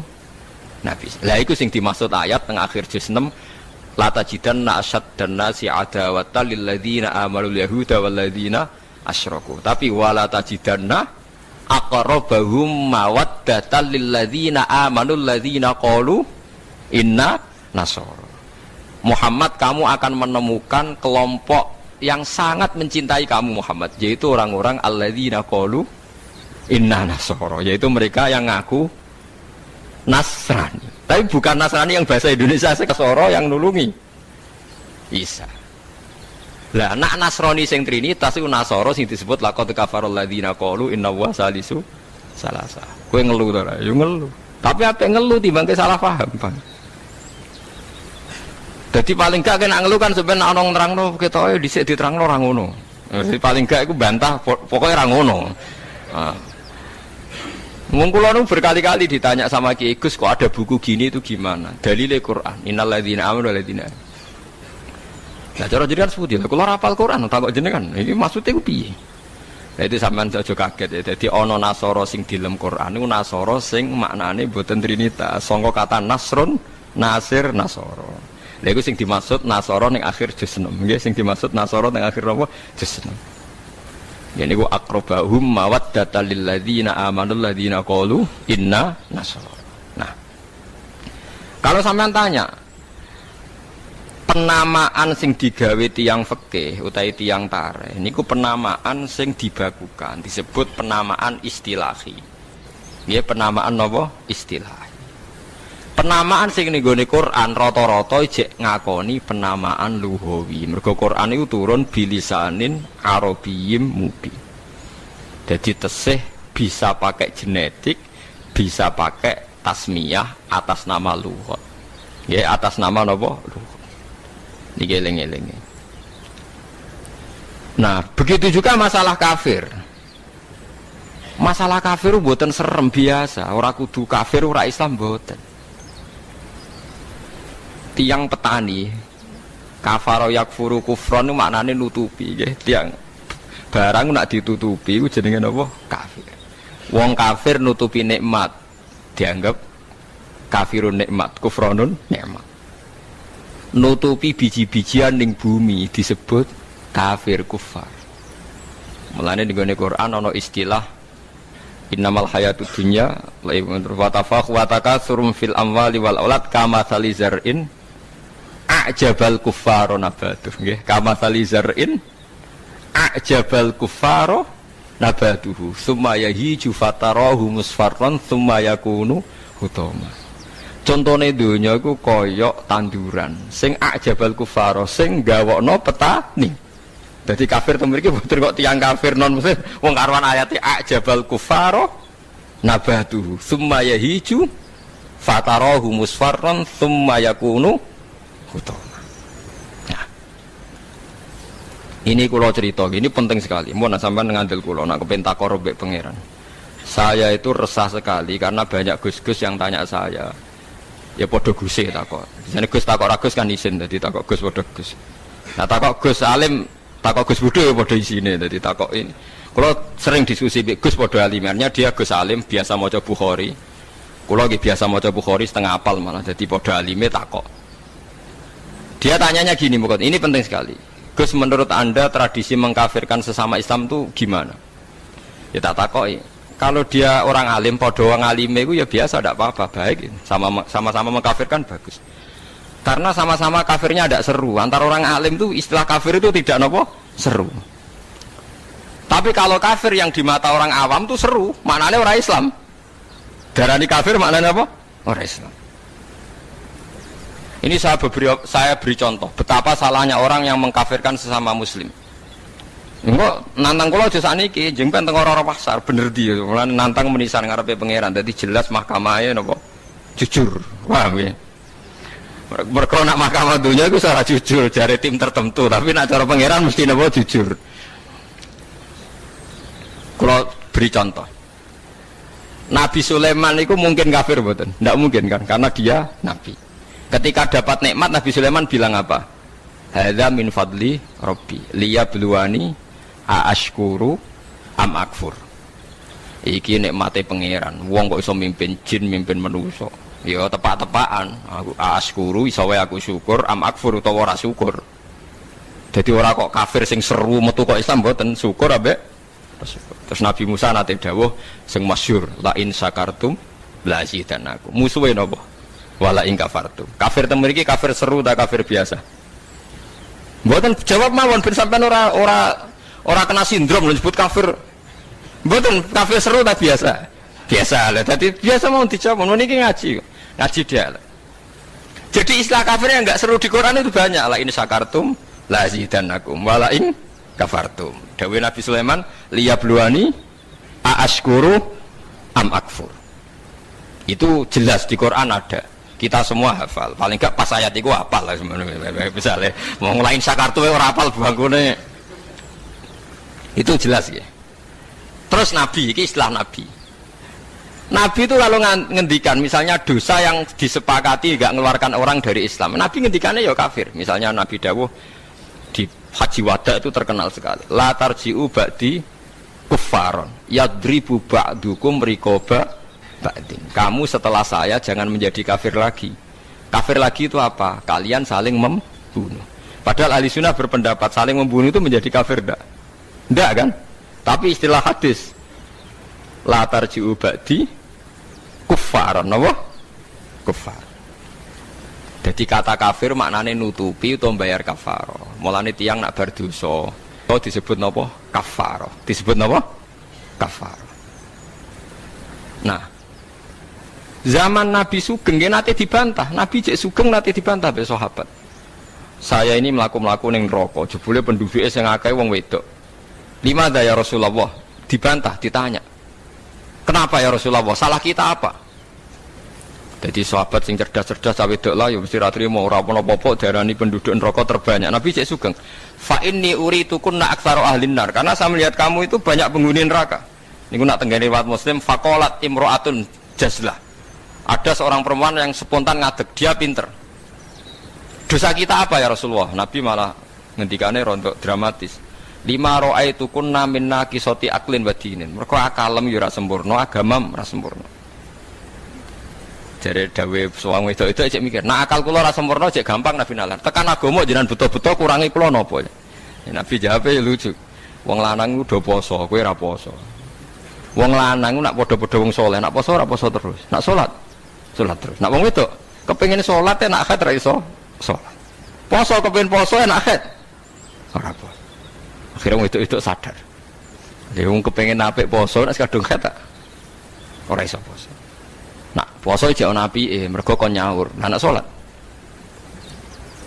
Nabi. Lah iku sing dimaksud ayat teng akhir juz 6 la tajidanna asyaddan nasi adawatan lil ladzina amalul yahuda wal ladzina asyraku. Tapi wala tajidanna aqrabahum mawaddatan lil ladzina amanul ladzina qalu inna nasara. Muhammad, kamu akan menemukan kelompok yang sangat mencintai kamu Muhammad, yaitu orang-orang alladzina qalu inna nasoro, yaitu mereka yang ngaku Nasrani. Tapi bukan Nasrani yang bahasa Indonesia, Nasoro yang nulungi Isa. Lah nak Nasrani sing Trinitas iku Nasoro sing disebut laqad kafarul ladzina qalu inna wa salisu salasa. Kowe ngelu to ora? Yo ngelu. Tapi apa ngelu timbang ke salah paham, Bang. Jadi paling gak kena ngelu kan sebenarnya ana nerangno ketoke dhisik diterangno ora ngono. Paling gak iku bantah pokoknya ora ngono. Mengkulo nu berkali-kali ditanya sama Ki Gus, kok ada buku gini itu gimana? Dalile Quran. Innal ladzina amanu wal ladzina. Nah, cara jenengan seputi lha kula hafal Quran takok jenengan. Iki maksudnya ku piye? Lah itu sampean aja kaget ya. Dadi ana Nasara sing dilem Quran niku Nasara sing maknane boten trinitas. Sangka kata Nasrun, Nasir, Nasara. Lha iku sing dimaksud Nasara ning akhir juz 6. Nggih sing dimaksud Nasara ning akhir napa? Juz 6. Ya niku aqrabahum mawaddatal lil ladzina amanu ladzina qalu inna nasara. Nah. Kalau sampean tanya penamaan sing digawe tiyang fikih utawi tiyang tarikh niku penamaan sing dibakukan disebut penamaan istilahi. Nggih penamaan napa? Istilahi. Penamaan sing ning gone Quran rata-rata jek ngakoni penamaan lughawi. Mergo Quran iku turun bilisanin arabiyyim mubin. Jadi tesih bisa pakai genetik, bisa pakai tasmiyah atas nama lughat. Nggih atas nama napa? Lughat. Niki eling-eling. Nah, begitu juga masalah kafir. Masalah kafir mboten serem biasa, ora kudu kafir ora Islam mboten. Tiang petani kafaro yakfuru kufron itu maknanya nutupi ya. Tiang barang nak ditutupi itu jenenge apa? Kafir. Wong kafir nutupi nikmat dianggap kafirun nikmat, kufronun nikmat. Nutupi biji-bijian ning bumi disebut kafir kufar. Mulane ning Quran ana istilah innamal hayatud dunya wa tafakhu wa takatsurum fil amwali wal aulad kama salizar'in a'jabal kuffaro nabatuh nggih kama salizar'in a'jabal kuffaro nabatuhu summa yahiju fatarahu musfarran summa yakunu hutama. Contone donya iku kaya tanduran sing a'jabal kuffaro sing gawokno petani. Jadi kafir itu mriki boten kok tiyang kafir non muslim wong karuan ayate a'jabal kuffaro nabatuhu summa yahiju fatarahu musfarran summa yakunu hutama. Nah. Ini kula cerita, ini penting sekali. Mun sampean ngandel kula nak kepen takor mbek pangeran. Saya itu resah sekali karena banyak gus-gus yang tanya saya. Ya padha guse takok. Jane Gus takok ra Gus kan isin dadi takok Gus padha Gus. Nah takok Gus alim takok Gus Budhe ya padha isine dadi takok ini. Kula sering diskusi mbek Gus padha alimarnya dia Gus alim biasa maca Bukhari. Kula nggih biasa maca Bukhari setengah apal malah dadi padha alime takok. Dia tanyanya gini, bukan ini penting sekali. Gus, menurut Anda tradisi mengkafirkan sesama Islam itu gimana? Ya tak takoi. Kalau dia orang alim, podo orang alime itu ya biasa, tidak apa-apa, baik. Sama-sama mengkafirkan bagus. Karena sama-sama kafirnya tidak seru. Antara orang alim itu istilah kafir itu tidak nopo seru. Tapi kalau kafir yang di mata orang awam itu seru, maknanya orang Islam. Darani kafir maknanya apa? Orang Islam. Ini saya beri contoh betapa salahnya orang yang mengkafirkan sesama muslim. Engko nantang kula aja sakniki jeng ben teng ora-ora pasar bener di mulane nantang menisan ngarepe pangeran dadi jelas mahkamahe napa jujur. Paham ya? Mergo nak mahkamah dunia iku ora jujur jare tim tertentu tapi nak cara pangeran mesti napa jujur. Kula beri contoh. Nabi Sulaiman itu mungkin kafir mboten? Ndak mungkin kan karena dia nabi. Ketika dapat nikmat Nabi Sulaiman bilang apa? Hadza min fadli Rabbi liyabluwani aashkuru am akfur. Iki nikmate pangeran. Wong kok iso mimpin jin, mimpin manusa. Ya tepak-tepakan. Aku aashkuru iso wae aku syukur, am akfur utawa ora syukur. Jadi ora kok kafir sing seru metu kok Islam mboten syukur ambek terus Nabi Musa nate dawuh sing masyhur la in syakartum la zidanakum. Musuhe napa? Wala ing kafartum. Kafir teng mriki kafir seru ta kafir biasa? Mboten jawab mawon ben sampean ora kena sindrom disebut kafir. Mboten kafir seru ta biasa. Biasa lah. Dadi biasa mau dijawab ngono niki ngaji. Ngaji dia. Jadi istilah kafir yang enggak seru di Quran itu banyak. La in syakartum la azidannakum wa la in kafartum. Dawuh Nabi Sulaiman liyabluwani a ashkuru am akfur. Itu jelas di Quran ada. Kita semua hafal. Paling enggak pas ayat itu hafal lah sebenarnya. Misalnya mau ngelain syakartu ora hafal bangkune. Itu jelas ya. Terus Nabi, ini istilah Nabi. Nabi itu lalu ngendikan misalnya dosa yang disepakati enggak mengeluarkan orang dari Islam. Nabi ngendikannya ya kafir. Misalnya Nabi dawuh di Haji Wada itu terkenal sekali. La tarji'u ba'di kuffaron yadribu ba'dukum riqaba ba'din. Kamu setelah saya jangan menjadi kafir lagi. Kafir lagi itu apa? Kalian saling membunuh. Padahal ahli sunnah berpendapat saling membunuh itu menjadi kafir enggak? Enggak kan? Tapi istilah hadis la tarji'u ba'di kuffaron, apa? Kuffar. Jadi kata kafir maknanya nutupi atau bayar kafaroh. Mulane tiyang nak berdosa, itu disebut napa? Kafaroh. Disebut napa? Kafaroh. Nah, zaman Nabi Sugeng nanti dibantah. Nabi cek Sugeng nanti dibantah be sahabat. Saya ini melaku ning neraka, jebule penduduknya sing akeh wong wedok. Lima ya Rasulullah, dibantah, ditanya. Kenapa ya Rasulullah? Salah kita apa? Jadi sahabat sing cerdas-cerdas cawe wedok lah ya mesti ra trimo ora apa-apa diarani penduduk neraka terbanyak. Nabi cek Sugeng. Fa inni uritukunna aktsaru ahlin nar. Karena saya melihat kamu itu banyak penghuni neraka. Niku nak tenggene riwayat Muslim faqalat imra'atun jazlah. Ada seorang perempuan yang spontan ngadeg, dia pinter. Dosa kita apa ya Rasulullah? Nabi malah ngendikane rontok dramatis. Lima ro'aitu kunna minna kisoti aklin wa dinin. Mergo akalem yo ora sempurna, agamam ora sempurna. Jare dawe suwang wedok itu cek mikir, nah akal kula ora sempurna cek gampang Nabi nalar. Tekan agama jenengan betul-betul kurangi kula napa? Ya, Nabi jawab lucu. Wong lanang ku do poso, kowe ora poso. Wong lanang nak padha-padha wong saleh, nak poso ora poso terus. Nak salat terus. Nak wong wedok kepengin salat nak akad ra iso salat. Poso kepengin poso nak akad ora poso. Akhirnya itu sadar. Dia kepengen apik poso, nak kadung kata ora iso poso. Nak poso jek ana apike, mergo kon nyaur. Nah, nak salat.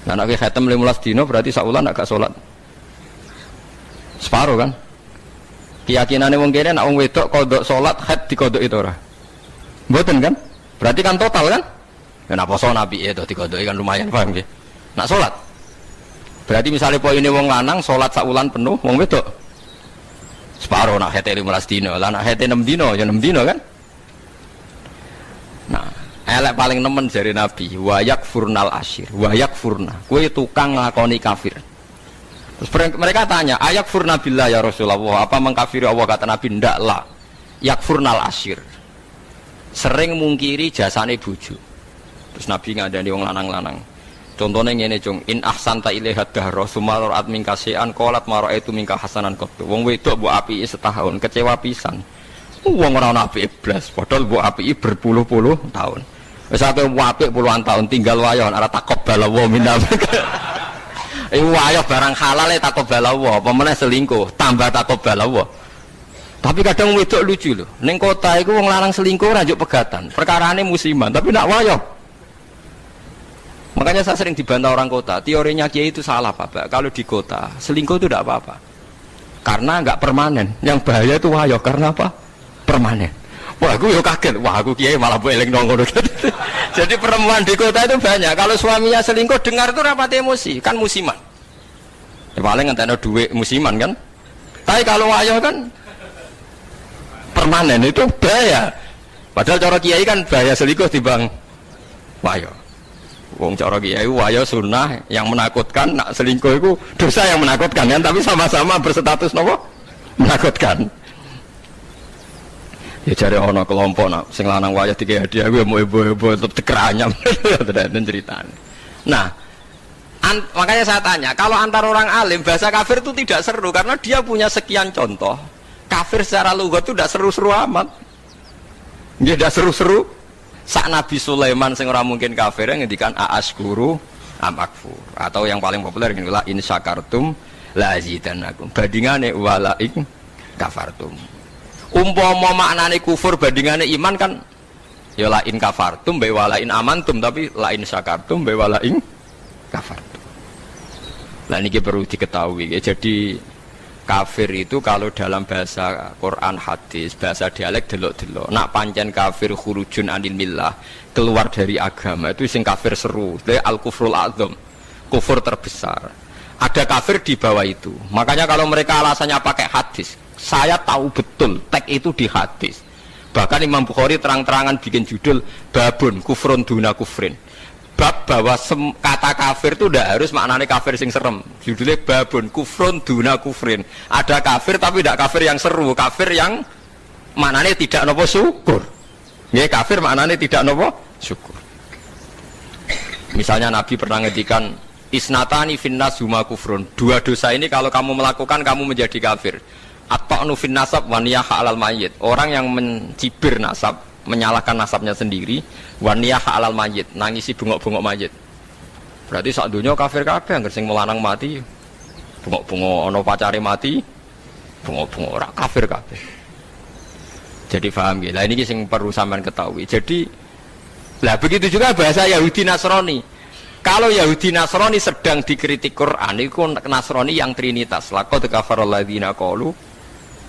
Nah, nak khatam 15 dino berarti sak wulan nak gak salat. Separo kan? Keyakinane wong kene nak wong wedok kodok salat haid dikodok itu ora. Mboten kan? Berarti kan total kan? Ya nak poso apike to dikodoki kan lumayan paham nggih. Nak salat berarti misalnya poinnya wong lanang sholat sakulan penuh, wong wedok separuh nak hete 15 dino, lah nak hete 6 dino, ya 6 dino kan. Nah, elek paling nemen dari Nabi, wayak furnal asyir, wayak furna, kue tukang ngelakoni kafir. Terus mereka tanya, ayak furna billah ya Rasulullah, apa mengkafiri Allah? Kata Nabi, ndak lah, yak furnal asyir, sering mungkiri jasane bojo. Terus Nabi ngadani wong lanang-lanang. Contohnya ngene cung, in ahsanta ilaihat dahra summa ra'at minka syai'an qalat ma ra'aitu minka hasanan qattu. Wong wedok mbok apiki setahun kecewa pisan. Wong ora ana apike blas, padahal mbok apiki berpuluh-puluh tahun. Wis akeh apik puluhan tahun tinggal wayo ora taqabbal wa minna. Wayo barang halal taqabbal wa, apa meneh selingkuh tambah taqabbal wa. Tapi kadang wedok lucu lho. Ning kota iku wong lanang selingkuh ora njuk pegatan. Perkarane musiman, tapi nak wayo. Makanya saya sering dibantah orang kota, teorinya Kiai itu salah Pak. Kalau di kota, selingkuh itu tidak apa-apa. Karena nggak permanen. Yang bahaya itu wayo, karena apa? Permanen. Wah, aku ya kaget. Wah, aku Kiai malah boleh nongol. Jadi perempuan di kota itu banyak. Kalau suaminya selingkuh, dengar itu rapat emosi. Kan musiman. Ya, paling nggak ada duit musiman kan. Tapi kalau wayo kan permanen, itu bahaya. Padahal cara Kiai kan bahaya selingkuh dibang wayo. Wong cara kiai wayo sunnah yang menakutkan, nak selingkuh itu dosa yang menakutkan kan, tapi sama-sama berstatus nopo menakutkan. Ya cari ono kelompok nak sing lanang wayo tiga hadiah gue mau ibu-ibu tetap tekeranyam dan ceritanya. Nah, makanya saya tanya, kalau antar orang alim bahasa kafir itu tidak seru karena dia punya sekian contoh. Kafir secara lughat itu tidak seru-seru amat. Dia tidak seru-seru. Sak Nabi Sulaiman sing ora mungkin kafir ngendikan aaskuru amakfur, atau yang paling populer ngene la in syakartum la azidannakum, bandingane wala in kafartum. Umpama maknane kufur bandingane iman kan ya lain kafartum bae walain amantum, tapi lain syakartum bae walain kafartum. Nah ini perlu diketahui ya. Jadi kafir itu kalau dalam bahasa Quran hadis, bahasa dialek delok-delok. Nak pancen kafir khurujun anil millah, keluar dari agama, itu sing kafir seru. Itu al-kufrul a'dzam, kufur terbesar. Ada kafir di bawah itu. Makanya kalau mereka alasannya pakai hadis, saya tahu betul teks itu di hadis. Bahkan Imam Bukhari terang-terangan bikin judul babun kufrun duna kufrin. Bab bahwa kata kafir itu tidak harus maknanya kafir sing serem. Judulnya babun kufrun duna kufrin. Ada kafir tapi tidak kafir yang seru, kafir yang maknanya tidak nopo syukur. Ya kafir maknanya tidak nopo syukur. Misalnya Nabi pernah ngedikan isnatani finnas huma kufrun. Dua dosa ini kalau kamu melakukan kamu menjadi kafir. At-ta'nu fin nasab wa niyah alal mayyit. Orang yang mencibir nasab, menyalahkan nasabnya sendiri, wa niyah alal mayyit, nangisi bengok-bengok mayit. Berarti sak donya kafir kabeh anggere sing melanang mati. Bengok-bengok ana pacare mati, bengok-bengok ora kafir kabeh. Jadi paham nggih. Lah ini sing perlu sampean ketahui. Jadi lah begitu juga bahasa Yahudi Nasrani. Kalau Yahudi Nasrani sedang dikritik Quran, itu Nasrani yang trinitas. Laqad kafaral ladzina qalu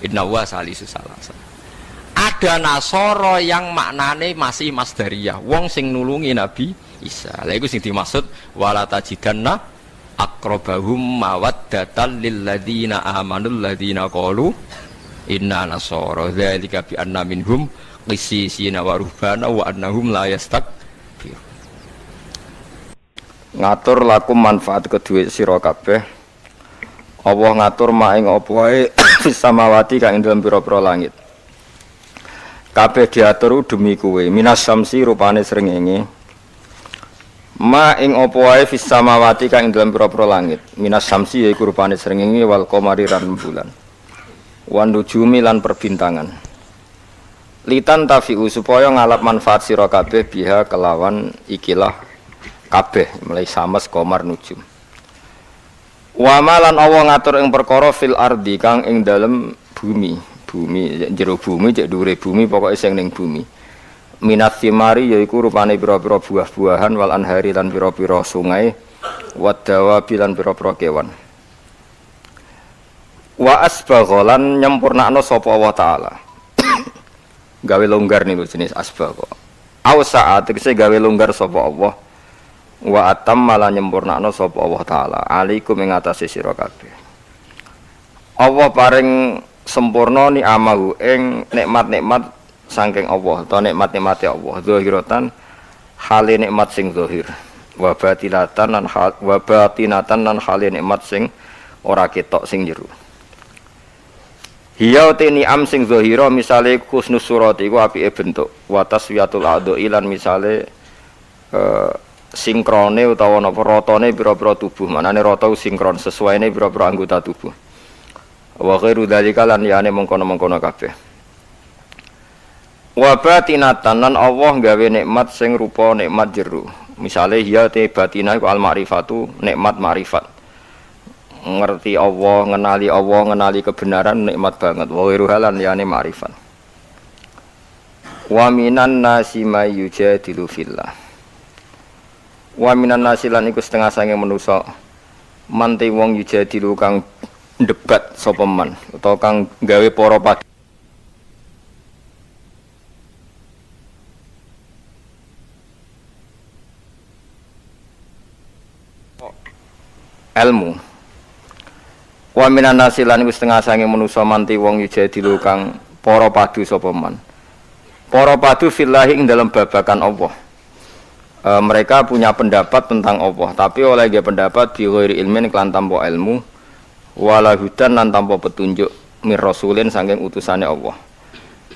inna wa salisu salasa. Ada Nasoro yang maknane masih masdariyah, wong sing nulungi Nabi Isa. Lha iku sing dimaksud wala tajidanna aqrabahum mawaddatan lil ladzina amanul ladzina qalu inna nasara dzalika bi anna minhum qissisina wa ruhbana wa annahum la yastakbir. Ngatur lakum manfaat kedue sira kabeh. Allah ngatur maing apa wae fis samawati kang ing dalem pira-pira langit. Kabeh diatur demi kowe. Minas syamsi rupane srengenge. Ma ing apa wae fis samawati kang ing dalem pira-pira langit. Minas syamsi yaiku rupane srengenge wal qamari lan bulan. Wan nujumi lan perbintangan. Litan tafiu supaya ngalap manfaat sira kabeh biha kelawan ikilah kabeh mulai samas qamar nujum. Wa malan Allah ngatur ing perkara fil ardi kang ing dalem bumi jero bumi cek dhuwure bumi pokoke sing ning bumi. Minat thimari yaiku rupane pira-pira buah-buahan wal anhari lan pira-pira sungai wadawa bilan pira-pira kewan. Wa asbaghalan nyempurnakno sapa Allah taala. Gawe longgar niku jenis asbagha. Au saat tegese gawe longgar sapa Allah. Wa atam malah nyempurnakno sapa Allah taala alaikum ing atase sira kabeh. Allah paring sempurna ni amahu ing nikmat-nikmat saking Allah atau nikmat-nikmate Allah zahiratan hale nikmat sing zahir wa batinatan lan hale nikmat sing ora ketok sing jero. Hiya te ni'am sing zahira misale husnus surat iku apike bentuk wa taswiyatul adhi lan misale sinkrone utawa napa ratane pira-pira tubuh. Manane rata sinkron sesuaine pira-pira anggota tubuh. Wa ghairu dzalika lan liyane mengkono-mengkono kabeh. Wa batinatan lan Allah gawe nikmat sing rupa nikmat jero. Misale hiya te batina iku al ma'rifatu nikmat ma'rifat. Ngerti Allah, ngenali kebenaran nikmat banget. Wa ghairu halan liyane ma'rifat. Wa minan nasi may yujadilu fillah. Wa minan nasilan iku setengah sange manusa manti wong yujadilu kang debat sapa man utawa kang gawe para padu ilmu. Wa minan nasilan iku setengah sange manusa manti wong yujadilu kang para padu sapa man. Para padu fillahi ing dalam babakan Allah. Mereka punya pendapat tentang Allah, tapi oleh dia pendapat bi ghairi ilmin kelan tanpa ilmu, wala hudan lan tanpa petunjuk mir rasulin saking utusane Allah.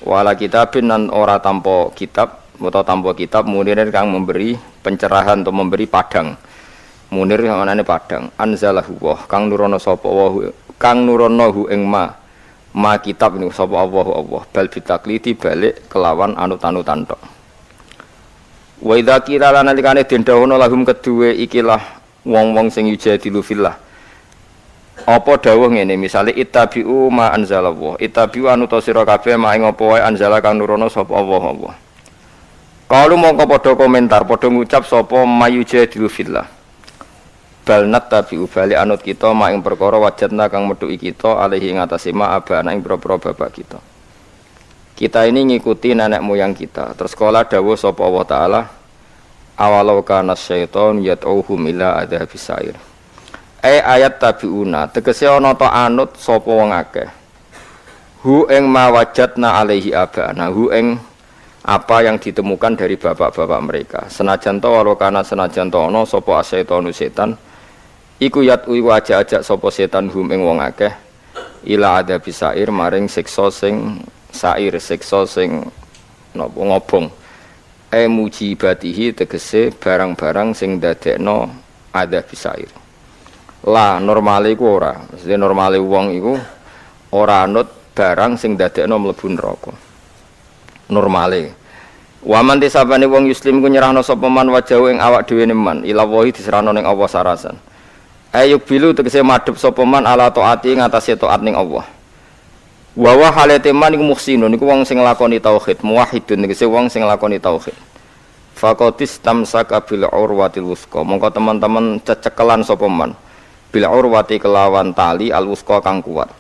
Wala kitabin lan ora tanpa kitab, utawa tanpa kitab munirin kang memberi pencerahan atau memberi padang. Munir manane padang. Anzalahu wa kang nurono sapa wa kang nurono ing ma kitab niku sapa Allah bal bitakliti balik kelawan anut-anutan tok. Wa idza qila lana likane den dawono lahum kedue ikilah wong-wong sing yujadilu fillah Apa dawuh ngene misale ittabi'u ma anzalallah ittabi'u anu ta sira kabeh ma ing apa wae anzala kang nurono sapa Allah. Kalau mongko padha komentar padha ngucap sapa mayujadilu fillah bal nattabi'u bali anut kita ma ing perkara wajadna kang metuki kita alaihi ing atase ma abana ing propro bapak kita. Kita ini ngikuti nenek moyang kita. Terus kala dawuh sapa Allah taala awalau kana syaiton yad'uhum ila adzabis sa'ir. Ayat tabiuna tegese ana ta anut sapa wong akeh hu ing mawajadna alaihi abana hu ing apa yang ditemukan dari bapak-bapak mereka senajan to walau kana senajan to ana sapa asyaitonu setan iku yatui wajah-ajak sapa setan hum ing wong akeh ila adzabis sair maring siksa sing sair siksa sing napa ngobong mujibatihi tegese barang-barang sing dadekno adzabis sair. Lah normale iku ora, mesti normale wong iku ora anut barang sing dadekno mlebu neraka. Normale. Waman disabane wong muslim ku nyerahno sapa man wajahu ing awak dhewe man, ila wahi diserahno ning Allah sarasan. Ayub bilu tegese madhep sapa man ala taati ngatasé taat ning Allah. Wa wa halate man iku muhsinun iku wong sing nglakoni tauhid, muwahhidun tegese wong sing nglakoni tauhid. Faqatis tamsaka bil urwatil wuthqa. Mongko teman-teman cecekelan sapa man. Bil urwati kelawan tali al wusqa kang kuat.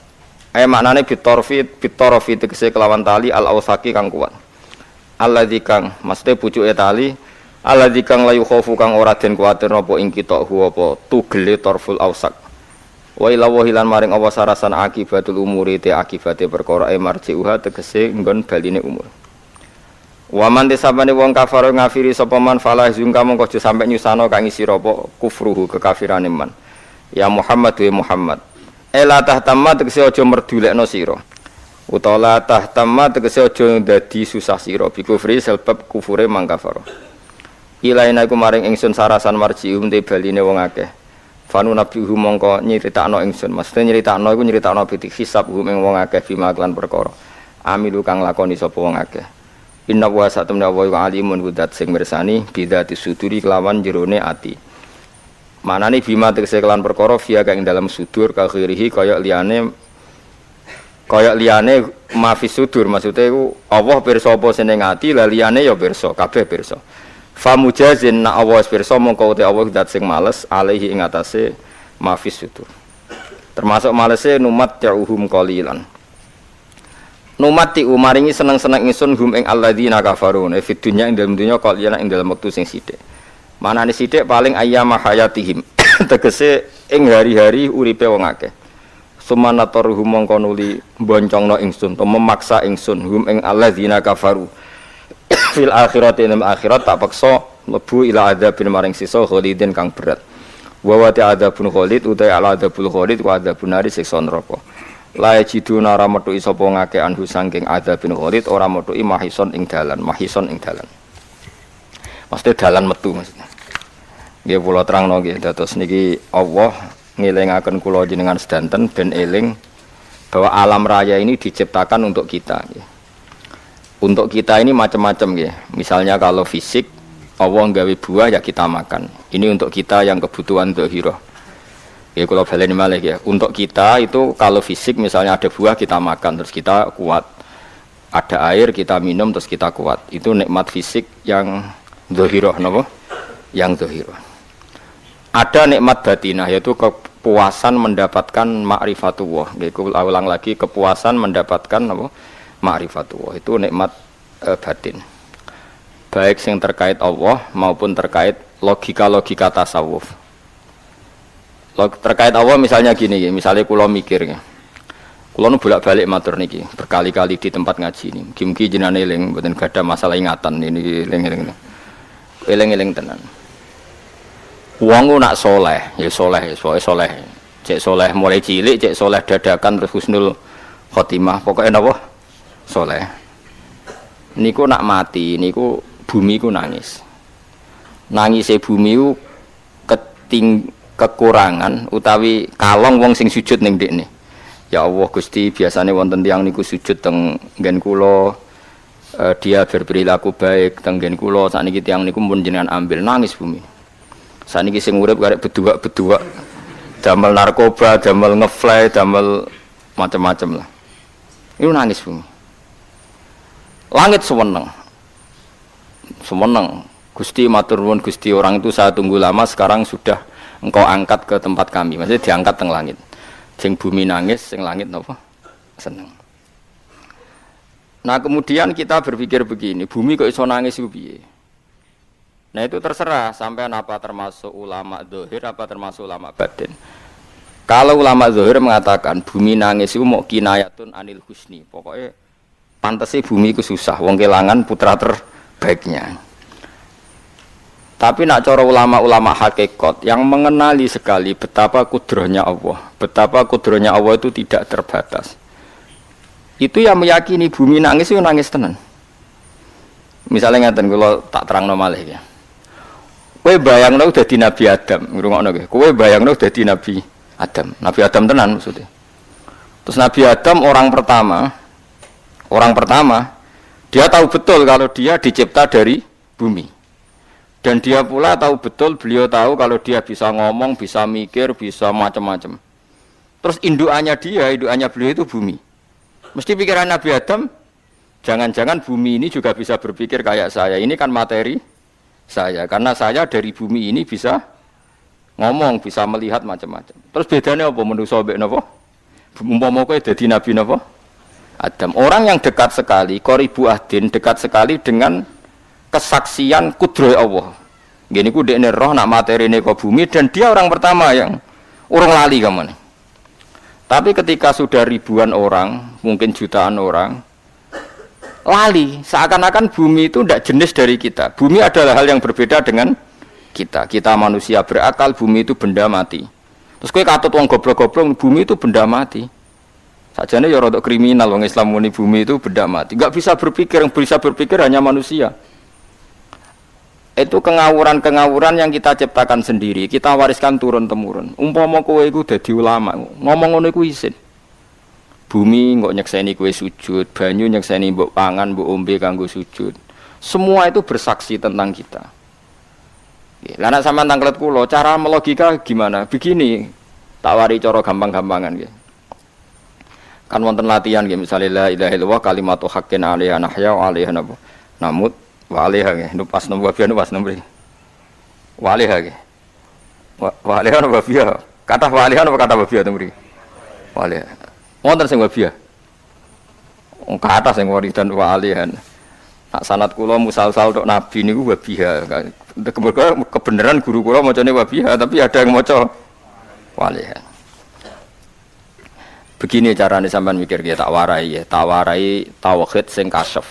Maknane bitorofi tegese kelawan tali al ausaki kang kuat. Alladzi kang maksudé pucuke tali alladzi kang layu khofu kang ora den kuwatir napa ing kita apa tugele torful ausak. Wa ila wahilan maring apa sarasan akibatul umuri te akibate perkara marji'uha tegese nggon baline umur. Wa man disabane wong kafir ngafiri sapa man falah zungka mongko aja sampe nyusano kang isi apa kufruhu kekafirane man. Ya Muhammad wa Muhammad. La tahtamma tegese aja merdulekno sira. Utawa tahtamma tegese aja dadi susah sira bi kufri sebab kufure mangkafara. Ilaina iku maring ingsun sarasan marjium te baline wong akeh. Fanu nabihu mongko nyritakno ingsun. Maksudnya nyritakno iku nyritakno biti hisab ing wong akeh bima lan perkara. Amilu kang lakoni sapa wong akeh. Inna wa satamna wa alimun hudat sing mirsani bidzati suduri kelawan jerone ati. Manane bima tegese kelan perkara via kang dalam sudur ka khirihi kaya liyane mafis sudur maksude iku Allah pirsa apa seneng ati la liyane ya pirsa kabeh pirsa fa mujazin na Allah pirsa mongko te Allah zat sing males alaihi ing atase mafis sudur termasuk malese numat ta'uhum qalilan numati umaringi seneng-seneng ingsun hum ing alladzina kafarun fi dunya ing dalem dunya qalilan ing dalem wektu sing sithik. Manane sithik paling ayyama hayatihim tegese ing hari-hari uripe wong akeh. Sumanatorhum mongko nuli boncongno ingsun to memaksa ingsun hum ing alladzina kafaru. Fil akhirati ing akhirat tak paksa mlebu ila adzabin maring sisa khalidin kang berat. Wa wa ta'adzabun khalid uta ala adzabul khalid wa adzabun nari siksa neraka. La yajiduna rametu sapa ngake anhu saking adzabin khalid ora metuki mahison ing dalan. Maksudnya dalan metu maksudnya. Nggih kula terangno nggih dados niki Allah ngelingaken kula jenengan sedanten ben eling bahwa alam raya ini diciptakan untuk kita nggih. Untuk kita ini macam-macam nggih. Misalnya kalau fisik Allah nggawe buah ya kita makan. Ini untuk kita yang kebutuhan dzahirah. Nggih kula baleni malih ya. Untuk kita itu kalau fisik misalnya ada buah kita makan terus kita kuat. Ada air kita minum terus kita kuat. Itu nikmat fisik yang dzahirah napa? Yang dzahirah. Ada nikmat batinah yaitu kepuasan mendapatkan ma'rifatullah. Iku ulang lagi kepuasan mendapatkan napa? Ma'rifatullah. Itu nikmat batin. Baik yang terkait Allah maupun terkait logika-logika tasawuf. Terkait Allah misalnya gini, misalnya kula mikir ya. Kula nu bolak-balik matur niki berkali-kali di tempat ngaji ini. Mugi-mugi jenengan eling mboten gadah masalah ingatan ini eling-eling. Eling-eling tenan. Wong nak soleh, ya soleh, soleh. Cek soleh mulai cilik, cek soleh dadakan terus husnul khotimah. Pokoknya napa? Soleh. Niku nak mati, niku bumi ku nangis. Nangise bumi ku kekurangan utawi kalong wong sing sujud ning ndekne. Ya Allah Gusti, biasane wonten tiyang niku sujud teng nggen kula dia berperilaku baik teng nggen kula sakniki tiyang niku pun jenengan ambil nangis bumi. Saniki sing urip karek bedua-bedua. damel narkoba, damel ngefly, damel macam-macam lah. Itu nangis bumi. Langit sewenang. Gusti matur nuwun Gusti, orang itu saya tunggu lama, sekarang sudah engkau angkat ke tempat kami. Maksudnya diangkat teng langit. Sing bumi nangis, sing langit napa? Seneng. Nah kemudian kita berpikir begini, bumi kok iso nangis ku piye? Nah itu terserah sampean apa termasuk ulama zahir apa termasuk ulama batin. Kalau ulama zahir mengatakan bumi nangis itu mau kinayatun anil husni, pokoknya pantese bumi itu susah, wong kelangan putra terbaiknya. Tapi nak cara ulama-ulama hakikat yang mengenali sekali betapa kudrohnya Allah, betapa kudrohnya Allah itu tidak terbatas. Itu yang meyakini bumi nangis itu nangis tenan. Misalnya ngaten kula tak terangno malih ya. Kowe bayangno dadi Nabi Adam, ngrungokno nggih. Kowe bayangno dadi Nabi Adam. Nabi Adam tenan maksudnya. Terus Nabi Adam orang pertama dia tahu betul kalau dia dicipta dari bumi. Dan dia pula tahu betul, beliau tahu kalau dia bisa ngomong, bisa mikir, bisa macam-macam. Terus indukannya beliau itu bumi. Mesti pikiran Nabi Adam, jangan-jangan bumi ini juga bisa berpikir kayak saya. Ini kan materi saya, karena saya dari bumi ini bisa ngomong, bisa melihat macam-macam. Terus bedanya apa manusa mbek napa? Umpama kowe dadi nabi napa? Adam. Orang yang dekat sekali, qoribu ahdin, dekat sekali dengan kesaksian kudroh Allah. Gini ku dekne roh nak materine ke bumi dan dia orang pertama yang urung lali kamu nih. Tapi ketika sudah ribuan orang, mungkin jutaan orang lali, seakan-akan bumi itu tidak jenis dari kita. Bumi adalah hal yang berbeda dengan kita. Kita manusia berakal, bumi itu benda mati. Terus kowe katut wong goblok-goblok, bumi itu benda mati. Sajane ya rada kriminal wong Islam muni bumi itu benda mati. Enggak bisa berpikir, yang bisa berpikir hanya manusia. Itu kengawuran-kengawuran yang kita ciptakan sendiri, kita wariskan turun-temurun. Umpama kowe iku dadi ulama, ngomong ngono iku isin. Bumi kok nyekseni kowe sujud, banyu nyekseni mbok pangan, mbok ombe kanggo sujud. Semua itu bersaksi tentang kita. Lah nek sampean tanglet kula, cara melogika gimana? Begini, tak wari cara gampang-gampangan nggih. Kan wonten latihan nggih, misale la ilaha illallah kalimatu haqqin 'alaiha nahya wa 'alaiha namut wa 'alaiha nggih, nupas nomor wabiya nupas nomor. Wa 'alaiha nggih. Wa 'alaiha wabiya. Kata wa 'alaiha apa kata wabiya to mriki? Wa 'alaiha. Wonten sing wabiya. Wong kata sing waridan wa 'alaiha. Nak sanad kula musal-sal tok nabi niku wabiha. Kebenaran guru kula macane wabiha, tapi ada yang maca wa 'alaiha. Begini caranya sampean mikir ya, tak warai tauhid sing kasyaf.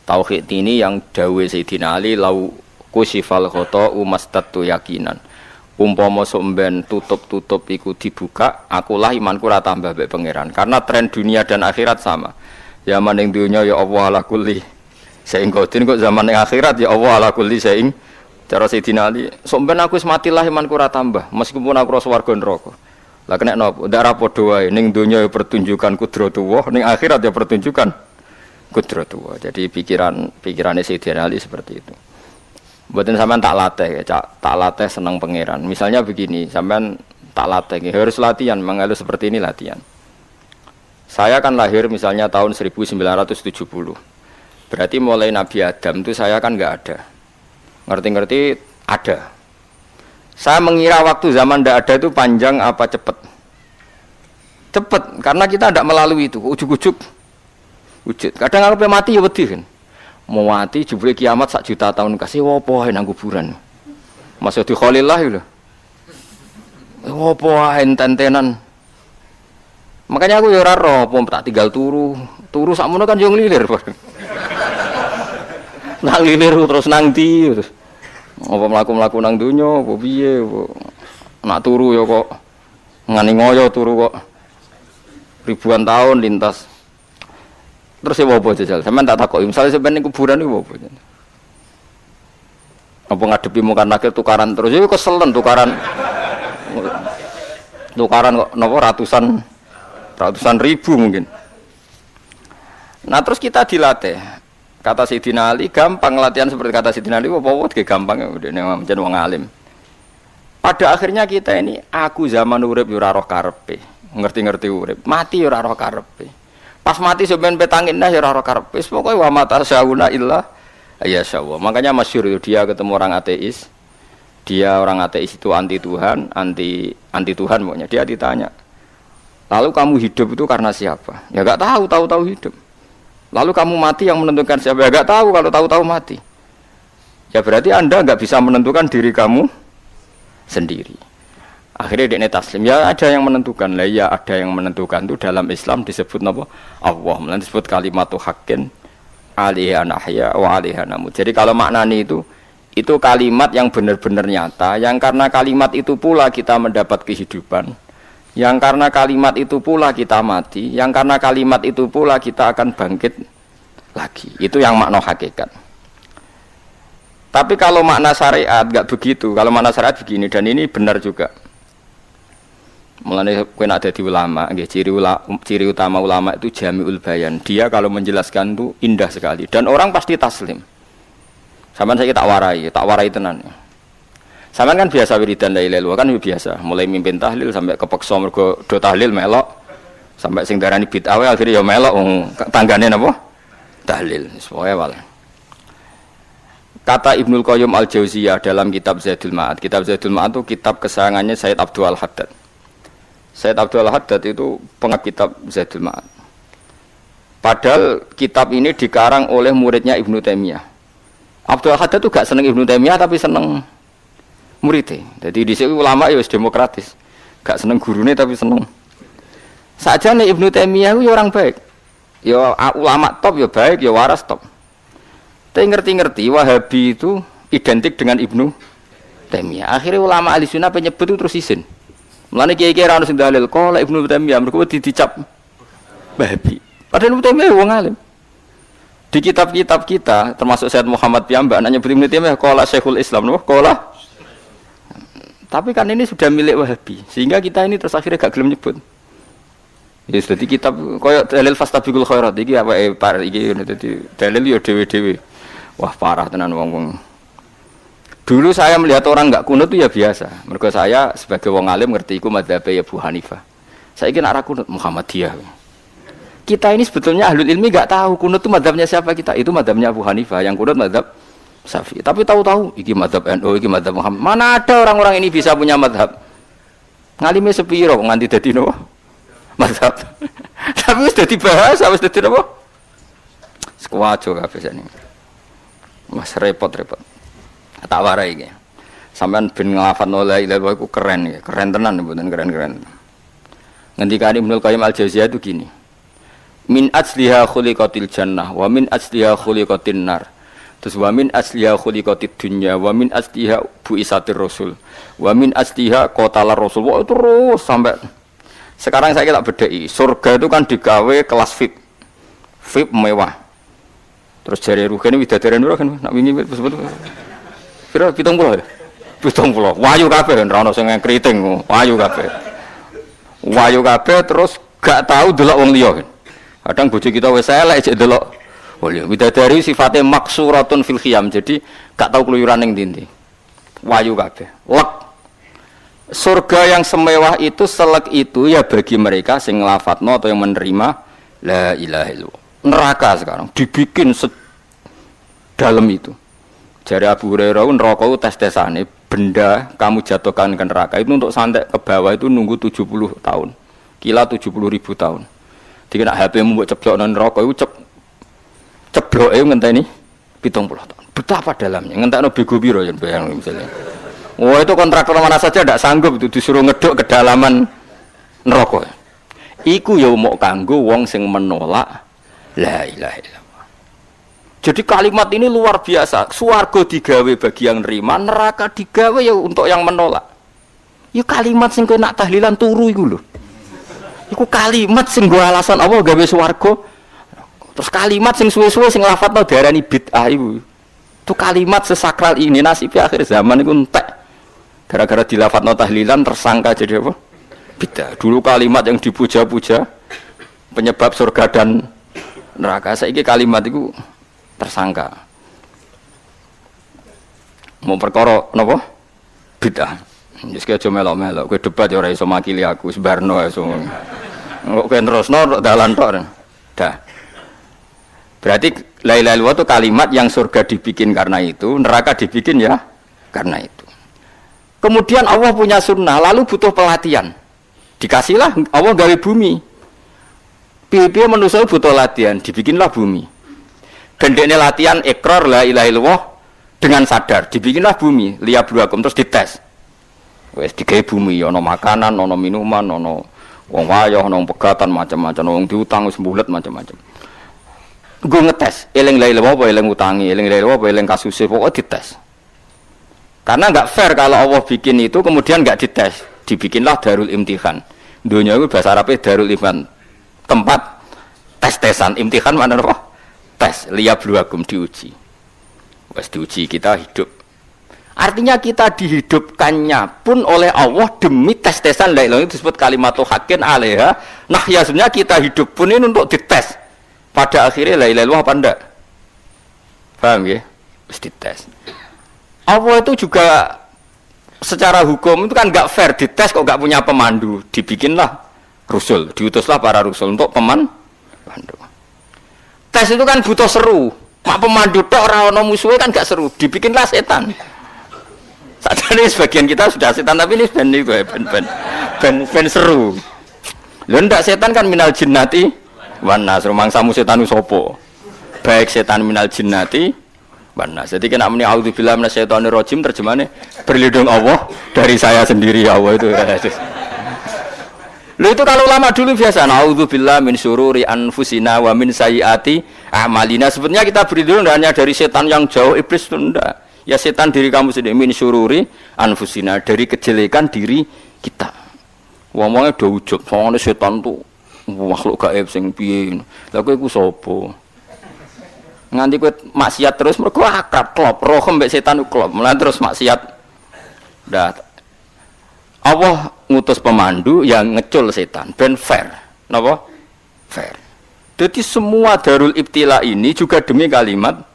Tauhid ini yang dawuh Sayyidina Ali lau kusifal khata'u mastatu yakinan. Umpama somben tutup-tutup iku dibuka, akulah imanku ora tambah mbek pangeran. Karena tren dunia dan akhirat sama. Zaman ning dunya ya Allah ala kulli saing kodin, kok zaman ning akhirat ya Allah ala kulli saing. Cara Sayyidina Ali, somben aku wis matilah imanku ora tambah, meskipun aku ora swarga neraka. Lah kena napa? Ndak ra padha wae, ning donya ya pertunjukan kudratullah, ning akhirat ya pertunjukan kudratullah. Jadi pikirannya Sayyidina Ali seperti itu. Mboten sampean tak latih ya, tak latih seneng pangeran. Misalnya begini, sampean tak latih, harus latihan, mengalu seperti ini latihan. Saya kan lahir misalnya tahun 1970. Berarti mulai Nabi Adam itu saya kan enggak ada. Ngerti-ngerti ada. Saya mengira waktu zaman tidak ada itu panjang apa cepat? Cepat, karena kita tidak melalui itu, ujuk-ujuk wujud. Kadang aku mati ya wedi kan. Mau mati jebule kiamat 1 juta tahun kasih opo ae nang kuburan. Masuk di Khalillah lho. Opo ae enten-tenan. Makanya aku ya ora ro, tak tinggal turu sakmono kan yo nglilir. Nang nglilir terus nang ndi terus. Apa mlaku-mlaku nang donya apa piye nak turu ya kok ngani ngoyo turu kok ribuan tahun lintas. Terus ya apa jajal sampean tak takoki misale sampean ning kuburan iku apa apa ngadepi muka nakil tukaran terus ya keselen tukaran kok napa ratusan ribu mungkin. Nah terus kita dilatih. Kata Sayyidina Ali gampang latihan seperti kata Sayyidina Ali, apa-apa gampang ya udah nek wong alim. Pada akhirnya kita ini aku zaman urip yo ora roh karepe, ngerti-ngerti urip, mati yo ora roh karepe. Pas mati sampean petangin dah yo ora roh karepe. Pokoke wa mata sauna illa ya Allah. Makanya masyhur itu dia ketemu orang ateis. Dia orang ateis itu anti Tuhan, anti Tuhan pokoknya. Dia ditanya, "Lalu kamu hidup itu karena siapa?" Ya enggak tahu, tahu-tahu hidup. "Lalu kamu mati yang menentukan siapa?" Ya enggak tahu, kalau tahu-tahu mati. Ya berarti Anda enggak bisa menentukan diri kamu sendiri. Akhirnya dia taslim. Ya ada yang menentukan lah. Ya ada yang menentukan itu dalam Islam disebut apa? Allah. Malah disebut kalimatu haqqin alaiha nahya wa alaiha namut. Jadi kalau maknanya itu kalimat yang benar-benar nyata. Yang karena kalimat itu pula kita mendapat kehidupan. Yang karena kalimat itu pula kita mati. Yang karena kalimat itu pula kita akan bangkit lagi. Itu yang makna hakikat. Tapi kalau makna syariat enggak begitu. Kalau makna syariat begini, dan ini benar juga. Mulane kowe nek dadi ulama, nggih ciri utama ulama itu jami'ul bayan. Dia kalau menjelaskan itu indah sekali dan orang pasti taslim. Sampeyan saya tak warai tenan. Sampeyan kan biasa wiridan la ilaha illallah kan biasa, mulai mimpin tahlil sampai kepeksa mergo do tahlil melok. Sampai sing darani bid'ah akhirnya ya melok tanggane napa? Tahlil. Pokoke wae. Kata Ibnul Qayyim Al-Jauziyah dalam kitab Zadul Ma'ad. Kitab Zadul Ma'ad itu kitab kesayangannya Sayyid Abdul Al-Haddad. Sayyid Abdul Al-Haddad itu pengarang kitab Zadul Ma'ad. Padahal kitab ini dikarang oleh muridnya Ibnu Taimiyah. Abdul Al-Haddad itu gak seneng Ibnu Taimiyah tapi seneng muridnya. Jadi di sini ulama ya demokratis. Gak seneng gurune tapi seneng. Saja nih Ibnu Taimiyah itu orang baik. Ya ulama top ya baik, ya waras top. Tapi ngerti-ngerti Wahabi itu identik dengan Ibnu Taimiyah. Akhirnya ulama ahli sunnah penyebut itu terus izin. Mulane kiai-kiai ra ono sing dalil kok Ibnu Taimiyah mergo dicap Wahabi. Padahal Ibnu Taimiyah wong alim. Di kitab-kitab kita termasuk Sayyid Muhammad piyambak nanya Ibnu Taimiyah qala Syekhul Islam no qala. Tapi kan ini sudah milik Wahabi sehingga kita ini terus akhirnya gak gelem nyebut. Ya dadi kitab koyo dalil fastabiqul khairat iki apa iki dadi dalil yo dhewe-dhewe. Wah parah tenan wong-wong. Dulu saya melihat orang enggak kunut itu ya biasa. Mergo saya sebagai wong alim ngerti iku madzhabe Abu Hanifah. Saiki nek ora kunut Muhammadiyah. Kita ini sebetulnya ahlul ilmi enggak tahu kunut itu madzhabnya siapa kita. Itu madzhabnya Abu Hanifah, yang kunut madzhab Syafi'i. Tapi tahu-tahu iki madzhab NU, iki madzhab Muhammad. Mana ada orang-orang ini bisa punya madzhab? Ngalime sepiro nganti dadi no? Madzhab. Tapi wis dadi bahasa, wis dadi apa? Sekuwajo kabeh sene. Mas repot-repot. Tak warai iki. Sampeyan ben nglafadzno la ilaha illallah iku keren ya, keren tenan mboten keren-keren. Ngendikane Ibnu Qayyim Al-Jauziyah itu gini. Min asliha khuliqatil jannah wa min asliha khuliqatin nar. Terus wa min asliha khuliqatid dunya wa min asliha buisatir rasul. Wa min asliha qatalar rasul. Wah, itu terus sampai sekarang saya tak bedai. Surga itu kan digawe kelas VIP. VIP mewah. Terus jari rugane widadari ora kan nak wingi sebut. Pira 70 ya? 70. Wayu kabeh ora ono sing kriting, wayu kabeh. Wayu kabeh terus gak tahu delok wong liya. Kadang bojo kita wis elek jek delok. Oh iya, widadari sifatnya maksuratun fil khiyam. Jadi gak tahu keluyuran ning ndi. Wayu kabeh. Lek. Surga yang semewah itu selek itu ya bagi mereka sing nglafatno atau yang menerima la ilaha illallah. Neraka sekarang dibikin dalam itu. Jari Abu Hurairah neraka itu tes-tesane benda kamu jatuhkan ke neraka itu untuk santai ke bawah itu nunggu 70 tahun. Kila 70.000 tahun. Dikira HP-mu mbok ceblok nang neraka itu cebloke ngenteni 70 tahun. Betapa dalamnya ngentekno bego piro yen bayang misalnya. Oh itu kontraktor mana saja tidak sanggup itu disuruh ngeduk kedalaman neraka. Iku ya mau kanggo wong sing menolak la ilaha illallah. Jadi kalimat ini luar biasa. Swarga digawe bagi yang nerima, neraka digawe ya untuk yang menolak. Ya kalimat sing kowe nak tahlilan turu iku lho. Iku kalimat sing go alasan apa gawe swarga. Terus kalimat sing suwe-suwe sing lafadzno diarani bid'ah iku. Itu kalimat sesakral ini nasib akhir zaman iku entek. Gara-gara dilafadzno tahlilan tersangka jadi apa? Bid'ah. Dulu kalimat yang dipuja-puja penyebab surga dan neraka, saiki kalimat itu tersangka. Mau perkara napa? Bid'ah. Wis aja melok-melok, kowe debat ya ora iso makili aku, sebarno iso. Kok kowe terusno dalan tok. Dah. Berarti la ilaha illallah itu kalimat yang surga dibikin karena itu, neraka dibikin ya karena itu. Kemudian Allah punya sunnah, lalu butuh pelatihan. Dikasihlah Allah gawe bumi. Piye-piye manusia butuh latihan, dibikinlah bumi. Gendekne latihan ikrar la ilaha illallah dengan sadar, dibikinlah bumi, liyabluwakum terus dites. Wes digawe bumi, ana makanan, ana minuman, ana wong wayah, ana pegatan macam-macam, wong diutang wis mbulet macam-macam. Gue ngetes, eling la ilaha illallah apa eling utangi, eling la ilaha illallah apa eling kasuse, pokoknya dites. Karena enggak fair kalau Allah bikin itu kemudian enggak dites. Dibikinlah darul imtihan. Dunia itu bahasa Arabnya darul imtihan. Tempat tes-tesan, imtihan mana apa? Tes, liyabluwakum diuji. Wes diuji kita hidup. Artinya kita dihidupkannya pun oleh Allah demi tes-tesan la ilaha itu disebut kalimatu haqqin 'alaiha. Nah, ya sebenarnya kita hidup pun ini untuk dites. Pada akhirnya la ilaha illallah apa enggak? Paham ya? Mesti dites. Allah itu juga secara hukum itu kan enggak fair, dites kok enggak punya pemandu. Dibikinlah rusul, diutuslah para rusul untuk pemandu. Tes itu kan butuh seru. Mak pemandu tok ora ana musuhe kan enggak seru. Dibikinlah setan. Sadane sebagian kita sudah setan tapi ini ben seru. Lho ndak setan kan minal jinnati wan nas, rumangsamu setan sapa? Baik setan minal jinnati wan nas. Jadi kena muni auzubillahi minasyaitonir rajim terjemahane berlindung Allah dari saya sendiri Allah itu. Lho itu kalau ulama dulu biasa auzubillahi min syururi anfusina wa min sayyiati a'malina. Sebenarnya kita berlindung hanya dari setan yang jauh, iblis itu enggak. Ya setan diri kamu sendiri, min syururi anfusina, dari kejelekan diri kita. Ngomongnya do ujug, soalnya setan tuh makhluk gaib sing piye. Lah kowe iku sapa? Nganti kowe maksiat terus mergo akrab klop, roh mbek setan klop. Mulane terus maksiat. Dah Allah ngutus pemandu yang ngecul setan ben fair. Napa? Fair. Jadi semua darul ibtila ini juga demi kalimat.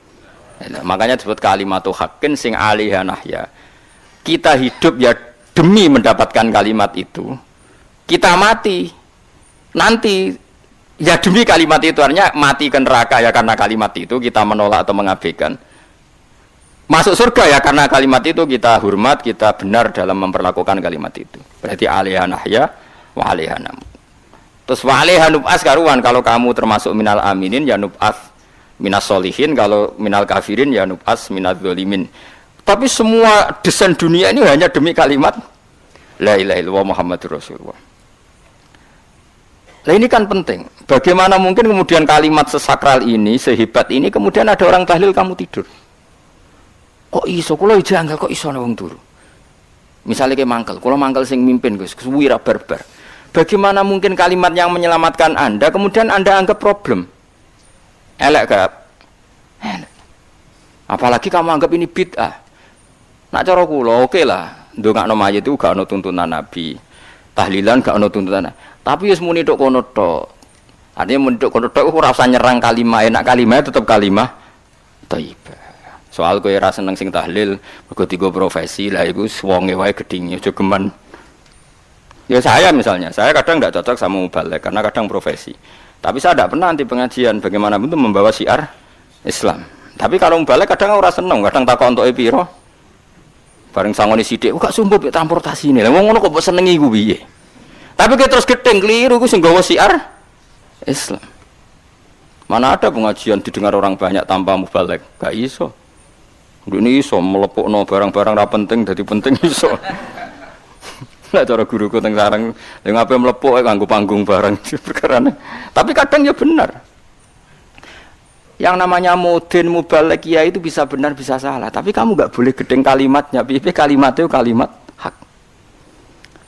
Nah, makanya disebut kalimatu haqqin sing 'alaiha nahya. Kita hidup ya demi mendapatkan kalimat itu. Kita mati nanti ya demi kalimat itu, artinya mati ke neraka ya karena kalimat itu kita menolak atau mengabaikan. Masuk surga ya karena kalimat itu kita hormat, kita benar dalam memperlakukan kalimat itu. Berarti 'alaiha nahya wa 'alaiha nam. Terus wa 'alaiha nub'as karuan, kalau kamu termasuk minal aminin ya nub'as minas solihin, kalau minal kafirin ya nub'as minaz zalimin. Tapi semua desain dunia ini hanya demi kalimat la ilaha illallah Muhammadur Rasulullah. Nah ini kan penting. Bagaimana mungkin kemudian kalimat sesakral ini, sehebat ini, kemudian ada orang tahlil kamu tidur. Kok iso? Kula janggal kok iso ana wong turu. Misalnya kayak mangkel, kula mangkel sing mimpin Gus, suwira barbar. Bagaimana mungkin kalimat yang menyelamatkan Anda kemudian Anda anggap problem? Elek gak? Elek. Apalagi kamu anggap ini bid'ah. Nak cara kula oke lah, ndongakno mayit itu gak ono tuntunan Nabi. Tahlilan gak ono tuntunan. Tapi wis muni tok kono tok. Artinya muni tok kono tok ora usah nyerang kalimah, enak kalimah tetap kalimah thayyibah. Soal kowe ra seneng sing tahlil, mergo tiga profesi lah iku wonge wae gedhinge aja geman. Ya saya misalnya, saya kadang enggak cocok sama mubalek karena kadang profesi. Tapi saya tidak pernah anti pengajian, bagaimanapun itu membawa syiar Islam. Tapi kalau balik kadang orang seneng, kadang takut untuk piro. Bareng sangoni sidik, kok sumpah transportasi ini. Lah wong ngono kok mbok senengi ku piye? Tapi kita terus gedeng keliru ku sing gawa syiar Islam. Mana ada pengajian didengar orang banyak tanpa mubalek? Gak iso. Ini iso melepukno barang-barang ra penting dadi penting iso. Lah cara guruku teng sareng lha ngape mlepuk kanggo panggung barang perkarane. Tapi kadang ya benar. Yang namanya mudin mubalek ya itu bisa benar bisa salah, tapi kamu enggak boleh gedeng kalimatnya. Piye kalimatnya kalimat hak.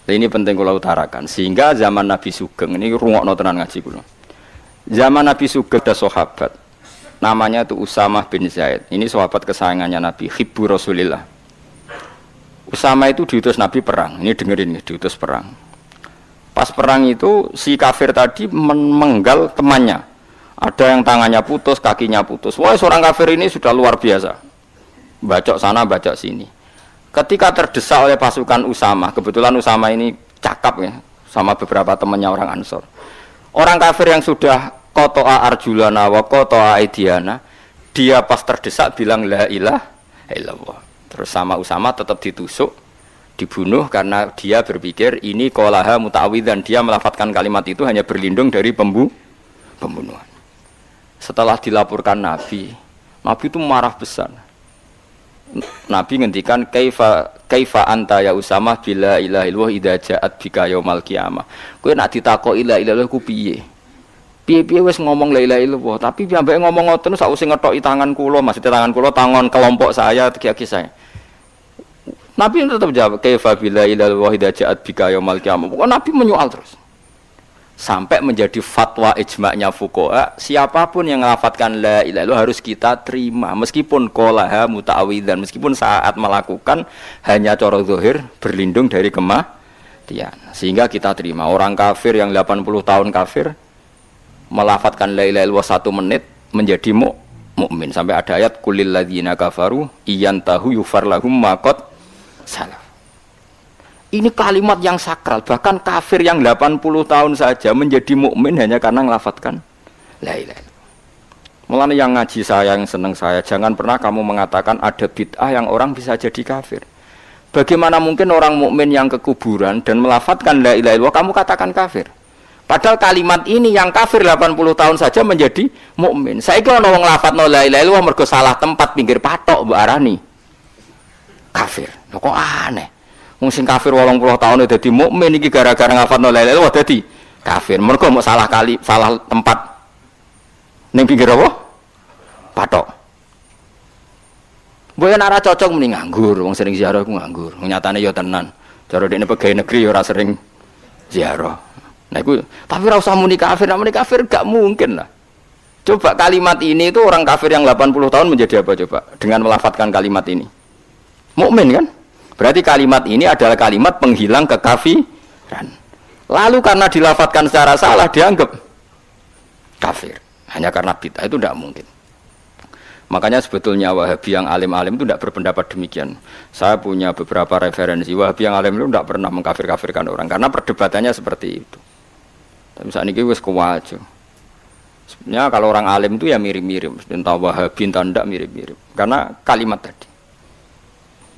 Nah, ini penting kula utarakan sehingga zaman Nabi Sugeng ini rungokno tenan ngaji kula. Zaman Nabi Sugeng ada sahabat namanya itu Usamah bin Zaid. Ini sahabat kesayangannya Nabi, hibbu Rasulillah. Usama itu diutus Nabi perang. Ini dengerin ya, diutus perang. Pas perang itu si kafir tadi menggal temannya. Ada yang tangannya putus, kakinya putus. Wah, seorang kafir ini sudah luar biasa. Bacok sana, bacok sini. Ketika terdesak oleh pasukan Usama, kebetulan Usama ini cakap ya, sama beberapa temannya orang Ansor. Orang kafir yang sudah qata'a arjulana wa qata'a aidiana, dia pas terdesak bilang la ilaha illallah. Terus sama Usama tetap ditusuk, dibunuh karena dia berpikir ini qolaha muta'awwidzan, dia melafadzkan kalimat itu hanya berlindung dari pembunuhan. Setelah dilaporkan Nabi itu marah besar. Nabi ngendikan kaifa anta ya Usama bila ilaha illallah idza ja'at bika yaumal qiyamah. Kowe nak ditakoki la ilaha illallah ku piye? Piye-piye wis ngomong la ilaha illallah, tapi ambek ngomong ngoten sakwise ngetoki tangan kula, maksudnya tangan kula tangan kelompok saya, tiga-tiga saya. Nabi tetap jawab kaifa bila ilaha illallah idza ja'at bika yaumal qiyamah. Pokoknya Nabi menyoal terus. Sampai menjadi fatwa ijma'nya fuqaha, siapapun yang melafadzkan la ilaha illallah harus kita terima meskipun qolaha muta'awwidzan, meskipun saat melakukan hanya cara zahir berlindung dari kematian, sehingga kita terima. Orang kafir yang 80 tahun kafir melafadzkan la ilaha illallah 1 menit menjadi mukmin. Sampai ada ayat kulil ladzina kafaru iyantahu yufar lahum ma qad salaf. Ini kalimat yang sakral, bahkan kafir yang 80 tahun saja menjadi mukmin hanya karena melafadzkan la ilaha illallah. Mulane yang ngaji saya, yang senang saya, jangan pernah kamu mengatakan ada bid'ah yang orang bisa jadi kafir. Bagaimana mungkin orang mukmin yang ke kuburan dan melafadzkan la ilaha illallah kamu katakan kafir? Padahal kalimat ini yang kafir 80 tahun saja menjadi mukmin. Saiki ana wong nglafadzno la ilaha illallah mergo salah tempat pinggir patok mbok arani kafir. Lho kok aneh. Wong sing kafir 80 tahun dadi mukmin iki gara-gara ngafalno la ilaha illallah dadi kafir. Mergo mau salah tempat ning pinggir apa? Patok. Boyo nek ora cocok muni nganggur, wong sering ziarah ku nganggur. Nyatane ya tenan. Cara dekne pegawai negeri ya ora sering ziarah. Nah iku tapi ora usah muni kafir, nek muni kafir gak mungkin lah. Coba kalimat ini itu orang kafir yang 80 tahun menjadi apa coba dengan melafadzkan kalimat ini? Mukmin kan? Berarti kalimat ini adalah kalimat penghilang kekafiran. Lalu karena dilafadzkan secara salah dianggap kafir. Hanya karena bid'ah itu tidak mungkin. Makanya sebetulnya Wahabi yang alim-alim itu tidak berpendapat demikian. Saya punya beberapa referensi. Wahabi yang alim itu tidak pernah mengkafir-kafirkan orang. Karena perdebatannya seperti itu. Tapi saat ini wis kuwajo. Sebenarnya kalau orang alim itu ya mirip-mirip. Entah Wahabi entah tidak mirip-mirip. Karena kalimat tadi.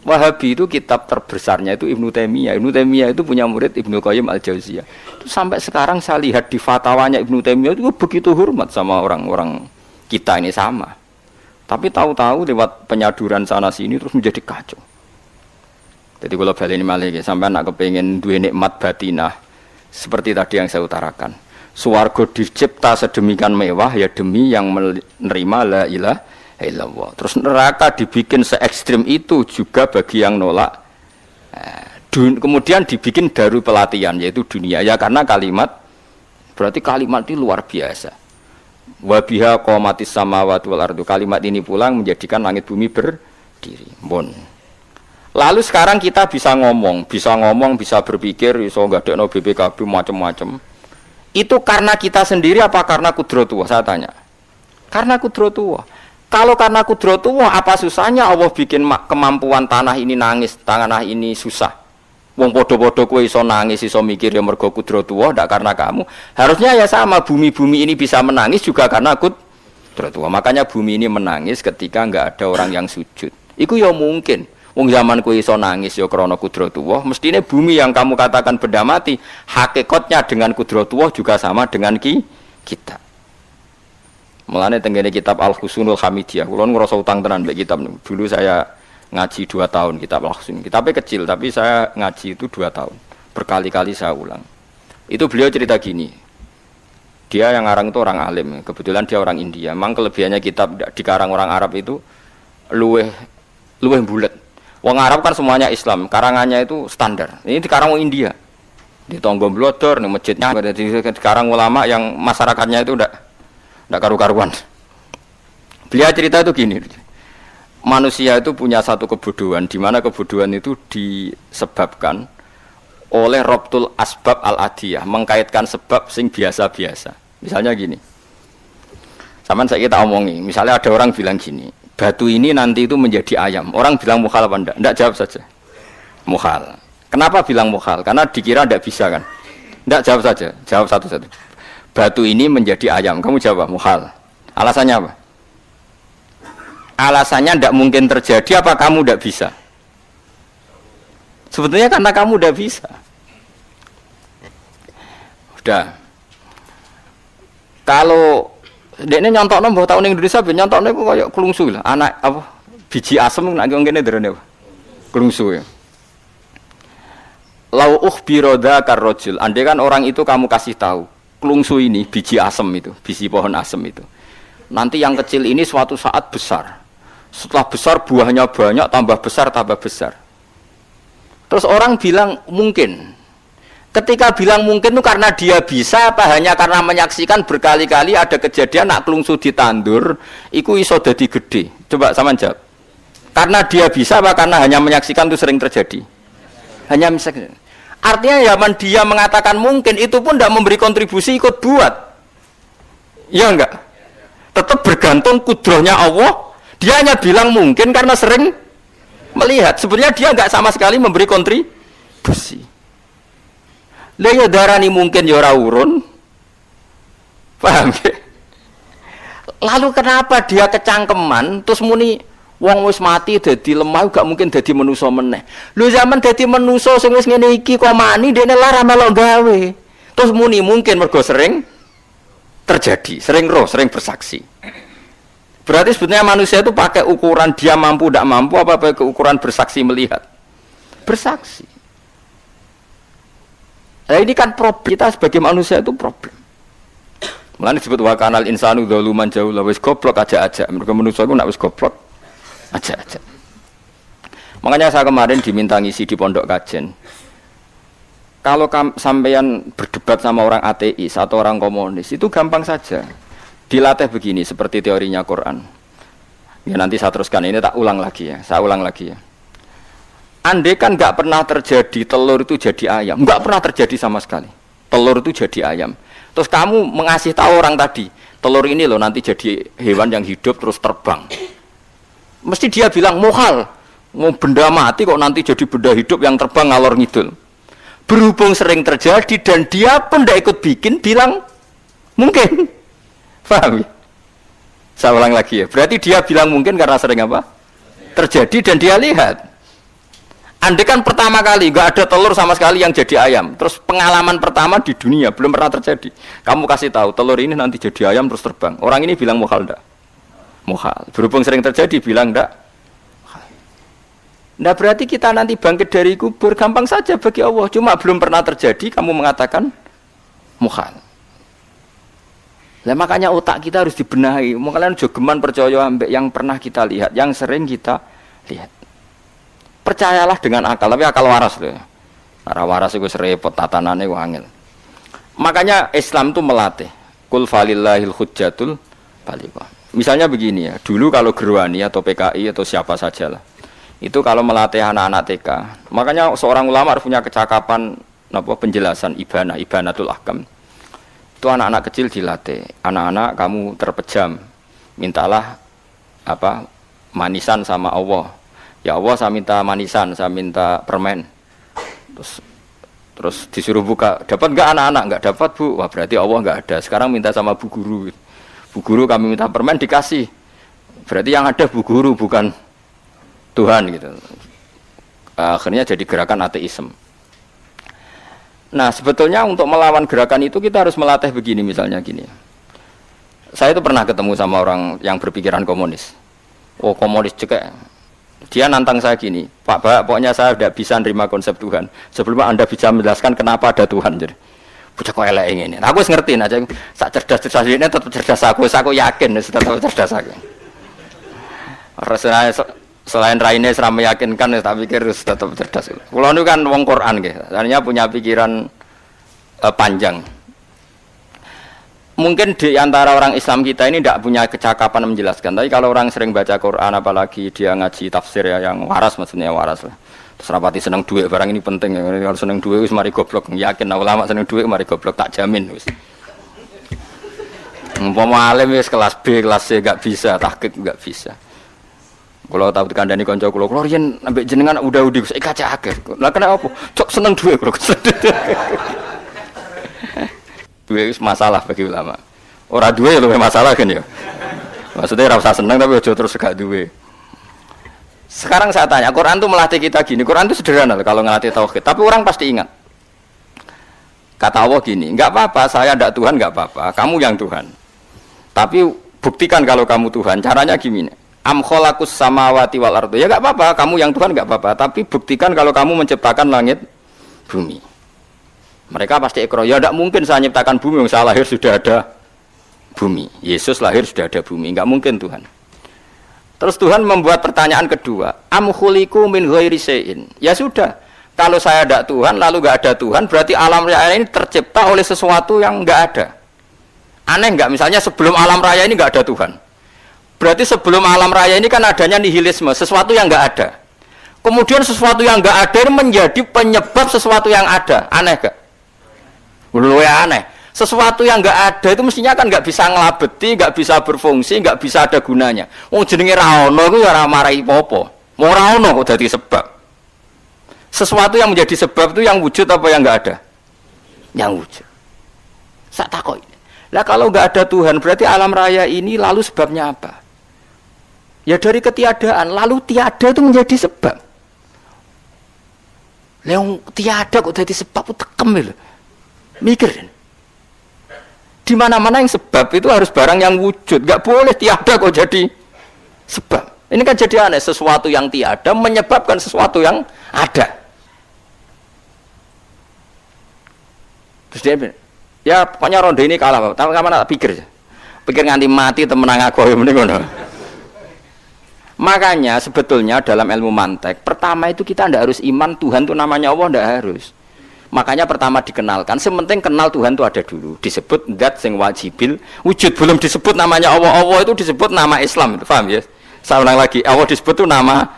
Wahabi itu kitab terbesarnya itu Ibnu Taimiyah. Ibnu Taimiyah itu punya murid Ibnu Qayyim Al-Jauziyah. Itu sampai sekarang saya lihat di fatwanya Ibnu Taimiyah itu begitu hormat sama orang-orang kita ini sama. Tapi tahu-tahu lewat penyaduran sana sini terus menjadi kacau. Jadi kalau baleni malih sampai anak kepengin duwe nikmat batinah seperti tadi yang saya utarakan. Swarga dicipta sedemikian mewah ya demi yang menerima la ilaha illallah. Terus neraka dibikin se ekstrim itu juga bagi yang nolak. Kemudian dibikin daru pelatihan yaitu dunia ya karena kalimat berarti kalimat ini luar biasa. Wa biha qamatis samawati wal ardu. Kalimat ini pulang menjadikan langit bumi berdiri. Bon. Lalu sekarang kita bisa ngomong, bisa berpikir, bisa ngadekno BPKB macam-macam. Itu karena kita sendiri apa karena kudratullah? Saya tanya. Karena kudratullah. Kalau karena kudratullah, apa susahnya Allah bikin kemampuan tanah ini nangis, tanah ini susah. Wong podo-podo kowe iso nangis, iso mikir ya mergo kudratullah, ndak karena kamu. Harusnya ya sama, bumi-bumi ini bisa menangis juga karena kudratullah. Makanya bumi ini menangis ketika enggak ada orang yang sujud. Iku ya mungkin. Wong zaman kowe iso nangis ya krana kudratullah, mestine bumi yang kamu katakan benda mati, hakikatnya dengan kudratullah juga sama dengan kita. Mulane tenggene kitab Al-Husunul Hamidiyah, kula ngrasa utang tenan mbek kitab niku. Dulu saya ngaji 2 tahun kitab Al-Husun. Kitabnya kecil tapi saya ngaji itu 2 tahun. Berkali-kali saya ulang. Itu beliau cerita gini. Dia yang ngarang itu orang alim, kebetulan dia orang India. Memang kelebihannya kitab dikarang orang Arab itu luweh bulet. Wong Arab kan semuanya Islam, karangannya itu standar. Ini dikarang wong India. Di Tonggo Blodor, di masjidnya, dikarang ulama yang masyarakatnya itu udah karu-karuan. Beliau cerita itu gini, manusia itu punya satu kebodohan, di mana kebodohan itu disebabkan oleh robtul asbab al-adiyah, mengkaitkan sebab sing biasa-biasa. Misalnya gini, sama saya kita omongi, misalnya ada orang bilang gini, batu ini nanti itu menjadi ayam. Orang bilang mukhalaf apa enggak? Enggak, jawab saja. Muhal. Kenapa bilang muhal? Karena dikira tidak bisa kan? Tidak, jawab saja. Jawab satu-satu. Batu ini menjadi ayam. Kamu jawab muhal. Alasannya apa? Alasannya tidak mungkin terjadi apa kamu tidak bisa? Sebetulnya karena kamu tidak bisa. Udah. Kalau dia ini nyontokno mbah tahun Indonesia ben nyontokno iku koyo klungsu lah. Anak apa biji asem nek ngene derene apa? Klungsu ya. Lau ukhbiro dzakar rajul. Andai kan orang itu kamu kasih tahu, klungsu ini biji asem itu, biji pohon asem itu. Nanti yang kecil ini suatu saat besar. Setelah besar buahnya banyak, tambah besar, tambah besar. Terus orang bilang mungkin. Ketika bilang mungkin itu karena dia bisa apa hanya karena menyaksikan berkali-kali ada kejadian nak klungsu ditandur, iku iso dadi gede. Coba sama jawab. Karena dia bisa apa karena hanya menyaksikan itu sering terjadi? Hanya menyaksikan. Artinya zaman dia mengatakan mungkin itu pun tidak memberi kontribusi ikut buat. Ya enggak? Tetap bergantung kudrohnya Allah. Dia hanya bilang mungkin karena sering melihat. Sebenarnya dia enggak sama sekali memberi kontribusi. Lah ya darani mungkin ya ora urun. Paham ya? Lalu kenapa dia kecangkeman terus muni wong wis mati dadi lemah gak mungkin dadi manusa meneh. Lho zaman dadi manusa sing wis ngene iki kok mani dene lara melok gawe. Terus muni mungkin mergo sering terjadi, sering roh, sering bersaksi. Berarti sebetulnya manusia itu pakai ukuran dia mampu tidak mampu apa pakai ukuran bersaksi melihat? Bersaksi. Nah ini kan problem kita sebagai manusia itu problem. Mulane disebut wa kanal insanu dzaluman jahula wis goblok aja-aja. Mergo manusia iku nek wis goblok aja-aja. Makanya saya kemarin diminta ngisi di pondok kajen. Kalau sampeyan berdebat sama orang ateis atau orang komunis itu gampang saja. Dilatih begini seperti teorinya Quran. Ya nanti saya teruskan ini tak ulang lagi ya. Saya ulang lagi ya. Andai kan nggak pernah terjadi telur itu jadi ayam, nggak pernah terjadi sama sekali. Telur itu jadi ayam. Terus kamu mengasih tahu orang tadi, telur ini loh nanti jadi hewan yang hidup terus terbang. Mesti dia bilang muhal, mau benda mati kok nanti jadi benda hidup yang terbang ngalor ngidul. Berhubung sering terjadi dan dia pun tidak ikut bikin, bilang mungkin. Paham ya? Saya ulang lagi ya. Berarti dia bilang mungkin karena sering apa? Terjadi dan dia lihat. Andai kan pertama kali nggak ada telur sama sekali yang jadi ayam, terus pengalaman pertama di dunia belum pernah terjadi. Kamu kasih tahu telur ini nanti jadi ayam terus terbang. Orang ini bilang muhal enggak? Muhal. Berhubung sering terjadi bilang enggak? Nah berarti kita nanti bangkit dari kubur gampang saja bagi Allah. Cuma belum pernah terjadi kamu mengatakan muhal. Nah makanya otak kita harus dibenahi. Makanya jogeman percaya ambek yang pernah kita lihat, yang sering kita lihat. Percayalah dengan akal, tapi akal waras loh. Arah waras itu serepot tatanannya wangil. Makanya Islam itu melatih. Kul falillahil hujjatul balighah. Misalnya begini ya, dulu kalau Gerwani atau PKI atau siapa sajalah, itu kalau melatih anak-anak TK, makanya seorang ulama harus punya kecakapan penjelasan ibanatul ahkam. Itu anak-anak kecil dilatih. Anak-anak kamu terpejam, mintalah manisan sama Allah. Ya Allah saya minta manisan, saya minta permen. Terus disuruh buka, dapat enggak anak-anak? Enggak dapat Bu. Wah berarti Allah enggak ada. Sekarang minta sama Bu Guru. Bu Guru kami minta permen dikasih. Berarti yang ada Bu Guru bukan Tuhan gitu. Akhirnya jadi gerakan ateisme. Nah sebetulnya untuk melawan gerakan itu kita harus melatih begini misalnya gini. Saya itu pernah ketemu sama orang yang berpikiran komunis. Oh komunis cekek. Dia nantang saya gini, Pak, pokoknya saya tidak bisa nerima konsep Tuhan. Sebelum Anda bisa menjelaskan kenapa ada Tuhan. Jadi, bocah kok elek ini. Aku ngerti aja, sak cerdas ini tetap cerdas aku yakin tetap cerdas aku. Rasanya selain raine seram meyakinkan, tak pikir tetap cerdas. Kalau itu kan wong Quran, artinya punya pikiran panjang. Mungkin di antara orang Islam kita ini tidak punya kecakapan menjelaskan. Tapi kalau orang sering baca Quran, apalagi dia ngaji tafsir ya, yang waras maksudnya waras lah. Terus rapati seneng duit, barang ini penting. Kalau seneng duit, mari goblok. Yakin ulama seneng duit, mari goblok tak jamin. Umpama alim kelas B, kelas C gak bisa, tahqiq gak bisa. Kalau tahu dikandani kanca kula riyen ambek jenengan udah-udi saya kaca akeh. Lah kena apa? Cok seneng duwe kula. Duwe masalah bagi ulama. Ora duwe luwih masalah kan ya. Maksudnya ora usah seneng tapi aja terus gak duwe. Sekarang saya tanya, Quran itu melatih kita gini. Quran itu sederhana kalau ngelatih tauhid, tapi orang pasti ingat. Kata Allah gini, enggak apa-apa, saya ndak Tuhan enggak apa-apa, kamu yang Tuhan. Tapi buktikan kalau kamu Tuhan. Caranya gini. Am khalaqus samawati wal ardi. Ya enggak apa-apa, kamu yang Tuhan enggak apa-apa, tapi buktikan kalau kamu menciptakan langit bumi. Mereka pasti ikrar, ya enggak mungkin saya menciptakan bumi, saya lahir sudah ada bumi. Yesus lahir sudah ada bumi, enggak mungkin Tuhan. Terus Tuhan membuat pertanyaan kedua, am khuliqu min ghairi syai'in. Ya sudah, kalau saya tidak Tuhan lalu enggak ada Tuhan, berarti alam raya ini tercipta oleh sesuatu yang enggak ada. Aneh enggak? Misalnya sebelum alam raya ini enggak ada Tuhan. Berarti sebelum alam raya ini kan adanya nihilisme, sesuatu yang enggak ada. Kemudian sesuatu yang enggak ada menjadi penyebab sesuatu yang ada. Aneh enggak? Luwih aneh. Sesuatu yang enggak ada itu mestinya kan enggak bisa ngelabeti, enggak bisa berfungsi, enggak bisa ada gunanya. Wong jenenge ra ono iku ya ora marai apa-apa. Mau ora ono kok dadi sebab. Sesuatu yang menjadi sebab itu yang wujud apa yang enggak ada? Yang wujud. Sak takoki. Lah kalau enggak ada Tuhan, berarti alam raya ini lalu sebabnya apa? Ya dari ketiadaan, lalu tiada itu menjadi sebab. Yang tiada kok jadi sebab, tekem lho. Mikir. Di mana-mana yang sebab itu harus barang yang wujud, nggak boleh tiada kok jadi sebab. Ini kan jadi aneh, sesuatu yang tiada menyebabkan sesuatu yang ada. Terus dia bilang, ya pokoknya ronde ini kalah, tapi kapan tak pikir nganti mati temenang aku ya mending ngono. Makanya sebetulnya dalam ilmu mantek, pertama itu kita tidak harus iman Tuhan itu namanya Allah, tidak harus. Makanya pertama dikenalkan, sementing kenal Tuhan itu ada dulu. Disebut zat sing wajibil wujud, belum disebut namanya Allah. Allah itu disebut nama Islam, paham ya? Saya ulang lagi, Allah disebut itu nama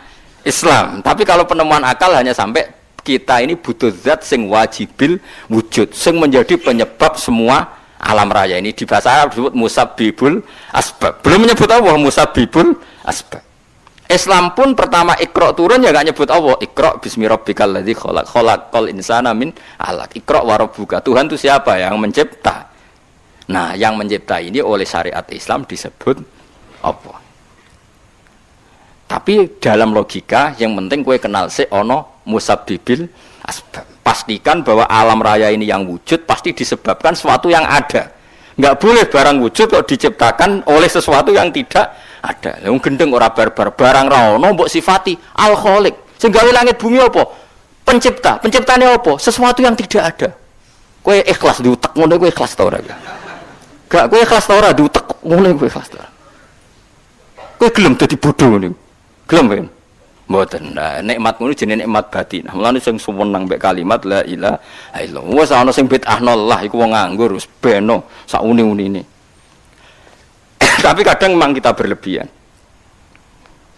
Islam. Tapi kalau penemuan akal hanya sampai kita ini butuh zat sing wajibil wujud, sing menjadi penyebab semua alam raya ini. Di bahasa Arab disebut musabbibul asbab. Belum menyebut Allah musabbibul asbab. Islam pun pertama Iqra turun ya gak nyebut Allah. Iqra bismi rabbikal ladzi khalaq, khalaqal insana min 'alaq. Iqra wa rabbuka. Tuhan itu siapa? Yang mencipta. Nah, yang mencipta ini oleh syariat Islam disebut Allah. Tapi dalam logika yang penting kowe kenal sik ana musabbibil asbab. Pastikan bahwa alam raya ini yang wujud pasti disebabkan sesuatu yang ada. Enggak boleh barang wujud kok diciptakan oleh sesuatu yang tidak ada. Wong gendeng ora barbar, barang ra ono mbok sifati al-khaliq. Sing gawe langit bumi apa? Pencipta. Penciptane apa? Sesuatu yang tidak ada. Kowe ikhlas diutek ngono kowe ikhlas ta ora? Gak kowe ikhlas ta ora diutek ngono kowe ikhlas ta. Kowe gelem dadi bodho ngono. Gelem kan? Mboten. Nah, nikmat ngono jenenge nikmat batin. Mulane sing suwenang mbek kalimat la ilaha illallah. Wes ana sing bid'ahno Allah iku wong nganggur wis beno sak uni-unine. Tapi kadang memang kita berlebihan.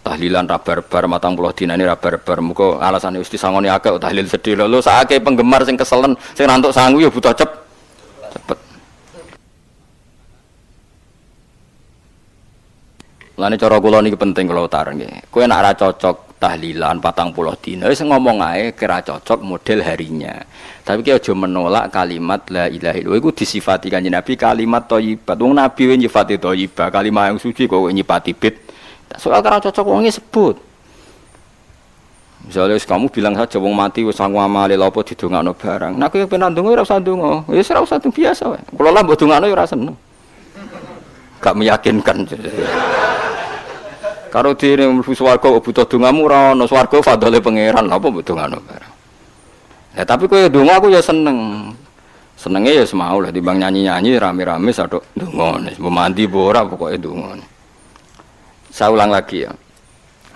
Tahlilan rabar-bar matang puluh dinane rabar-bar muga alasane wis disangoni akeh tahlil sedih lho sakake penggemar sing keselen sing rantuk sangu ya butuh cepet. Lane cara kula niki penting kula utar nggih. Kowe nek ora cocok tahlilan 40 dina wis ngomong ae kira cocok model harinya. Tapi ki aja menolak kalimat la ilaha illallah iku disifati Kanjeng Nabi kalimat thayyibat. Wong Nabi wis nyifati thayyibah, kalimat yang suci kok nyifati bid. Soal kira cocok wong sebut. Misalnya kamu bilang saja wong mati wis sangu amale lha apa didongakno barang. Nek kowe pengen ndonga ora usah ndonga. Wis ora usah biasa wae. Kula lah mbok dongakno ya ora seneng. Gak meyakinkan. Karo dene mlebu swarga butuh dongamu ora ono swarga fadhole pangeran lha apa mbok dongakno barang. Ya tapi kowe donga aku ya seneng. Senenge ya semau lah timbang nyanyi-nyanyi rame-rame sadok donga. Mbok mandi mbok ora pokoke donga. Saya ulang lagi ya.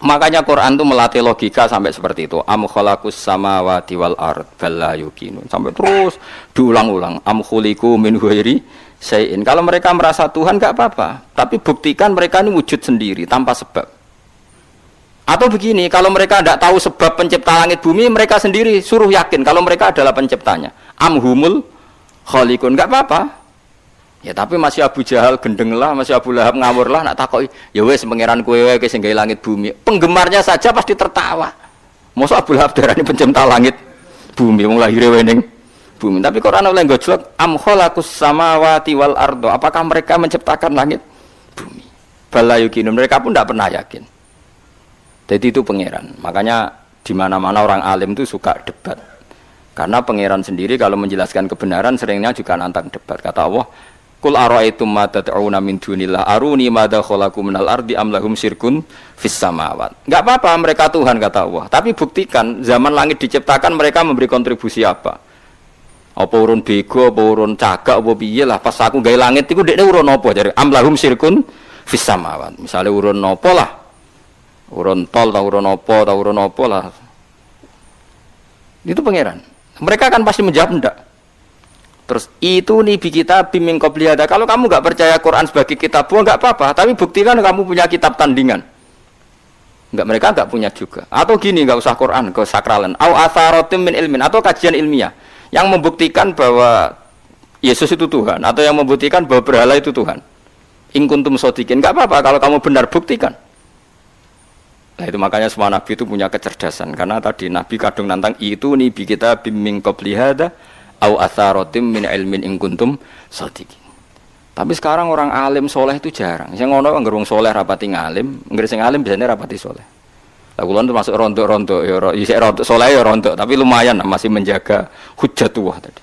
Makanya Quran itu melatih logika sampai seperti itu. Am khalaqus samawati wal ard bal la yuqinun. Sampai terus diulang-ulang. Am khuliqu min ghairi syai'in. Kalau mereka merasa Tuhan enggak apa-apa, tapi buktikan mereka ini wujud sendiri tanpa sebab. Atau begini, kalau mereka tidak tahu sebab pencipta langit bumi, mereka sendiri suruh yakin kalau mereka adalah penciptanya. Am humul khaliqun. Enggak apa-apa. Ya tapi masih Abu Jahal gendeng lah, masih Abu Lahab ngawur lah, nak takoki, ya wes pangeran kowe wae sing gawe langit bumi. Penggemarnya saja pasti tertawa. Mosok Abu Lahab darani pencipta langit bumi, wong lahire wae ning bumi. Tapi Quran oleh gojlok am khalaqus samawati wal ardo. Apakah mereka menciptakan langit bumi? Bala yuqinu, mereka pun tidak pernah yakin. Jadi itu pangeran. Makanya di mana-mana orang alim itu suka debat. Karena pangeran sendiri kalau menjelaskan kebenaran seringnya juga nantang debat. Kata Allah, Qul ara'aytum ma tad'una min dunillah aruni madza khalaqu minal ardi am lahum syirkun fis samawat. Enggak apa-apa mereka Tuhan kata Allah, tapi buktikan zaman langit diciptakan mereka memberi kontribusi apa? Apa urun bego, apa urun cagak, apa piye lah pas aku gawe langit iku dekne urun apa jare am lahum syirkun fis samawat. Misale urun apa lah? Urun tol ta urun apa lah. Itu pangeran. Mereka kan pasti menjawab enggak. Terus itu nih kita bimbing qobliyada. Kalau kamu nggak percaya Quran sebagai kitab buah nggak apa-apa, tapi buktikan kamu punya kitab tandingan. Nggak, mereka nggak punya juga. Atau gini, nggak usah Quran, ke sakralan. Au atharatim min ilmin, atau kajian ilmiah yang membuktikan bahwa Yesus itu Tuhan, atau yang membuktikan bahwa berhala itu Tuhan. In kuntum shodiqin, nggak apa-apa kalau kamu benar buktikan. Nah itu makanya semua nabi itu punya kecerdasan, karena tadi nabi kadung nantang itu nih kita bimbing qobliyada au atharatim min ilmin in kuntum shodiqin. Tapi sekarang orang alim soleh itu jarang. Sing ngono anggere wong soleh rapati ngalim, anggere sing alim biasanya rapati soleh. Lah kula termasuk rontok-rontok ya isih rontok soleh ya rontok, tapi lumayan masih menjaga hujjatullah tadi.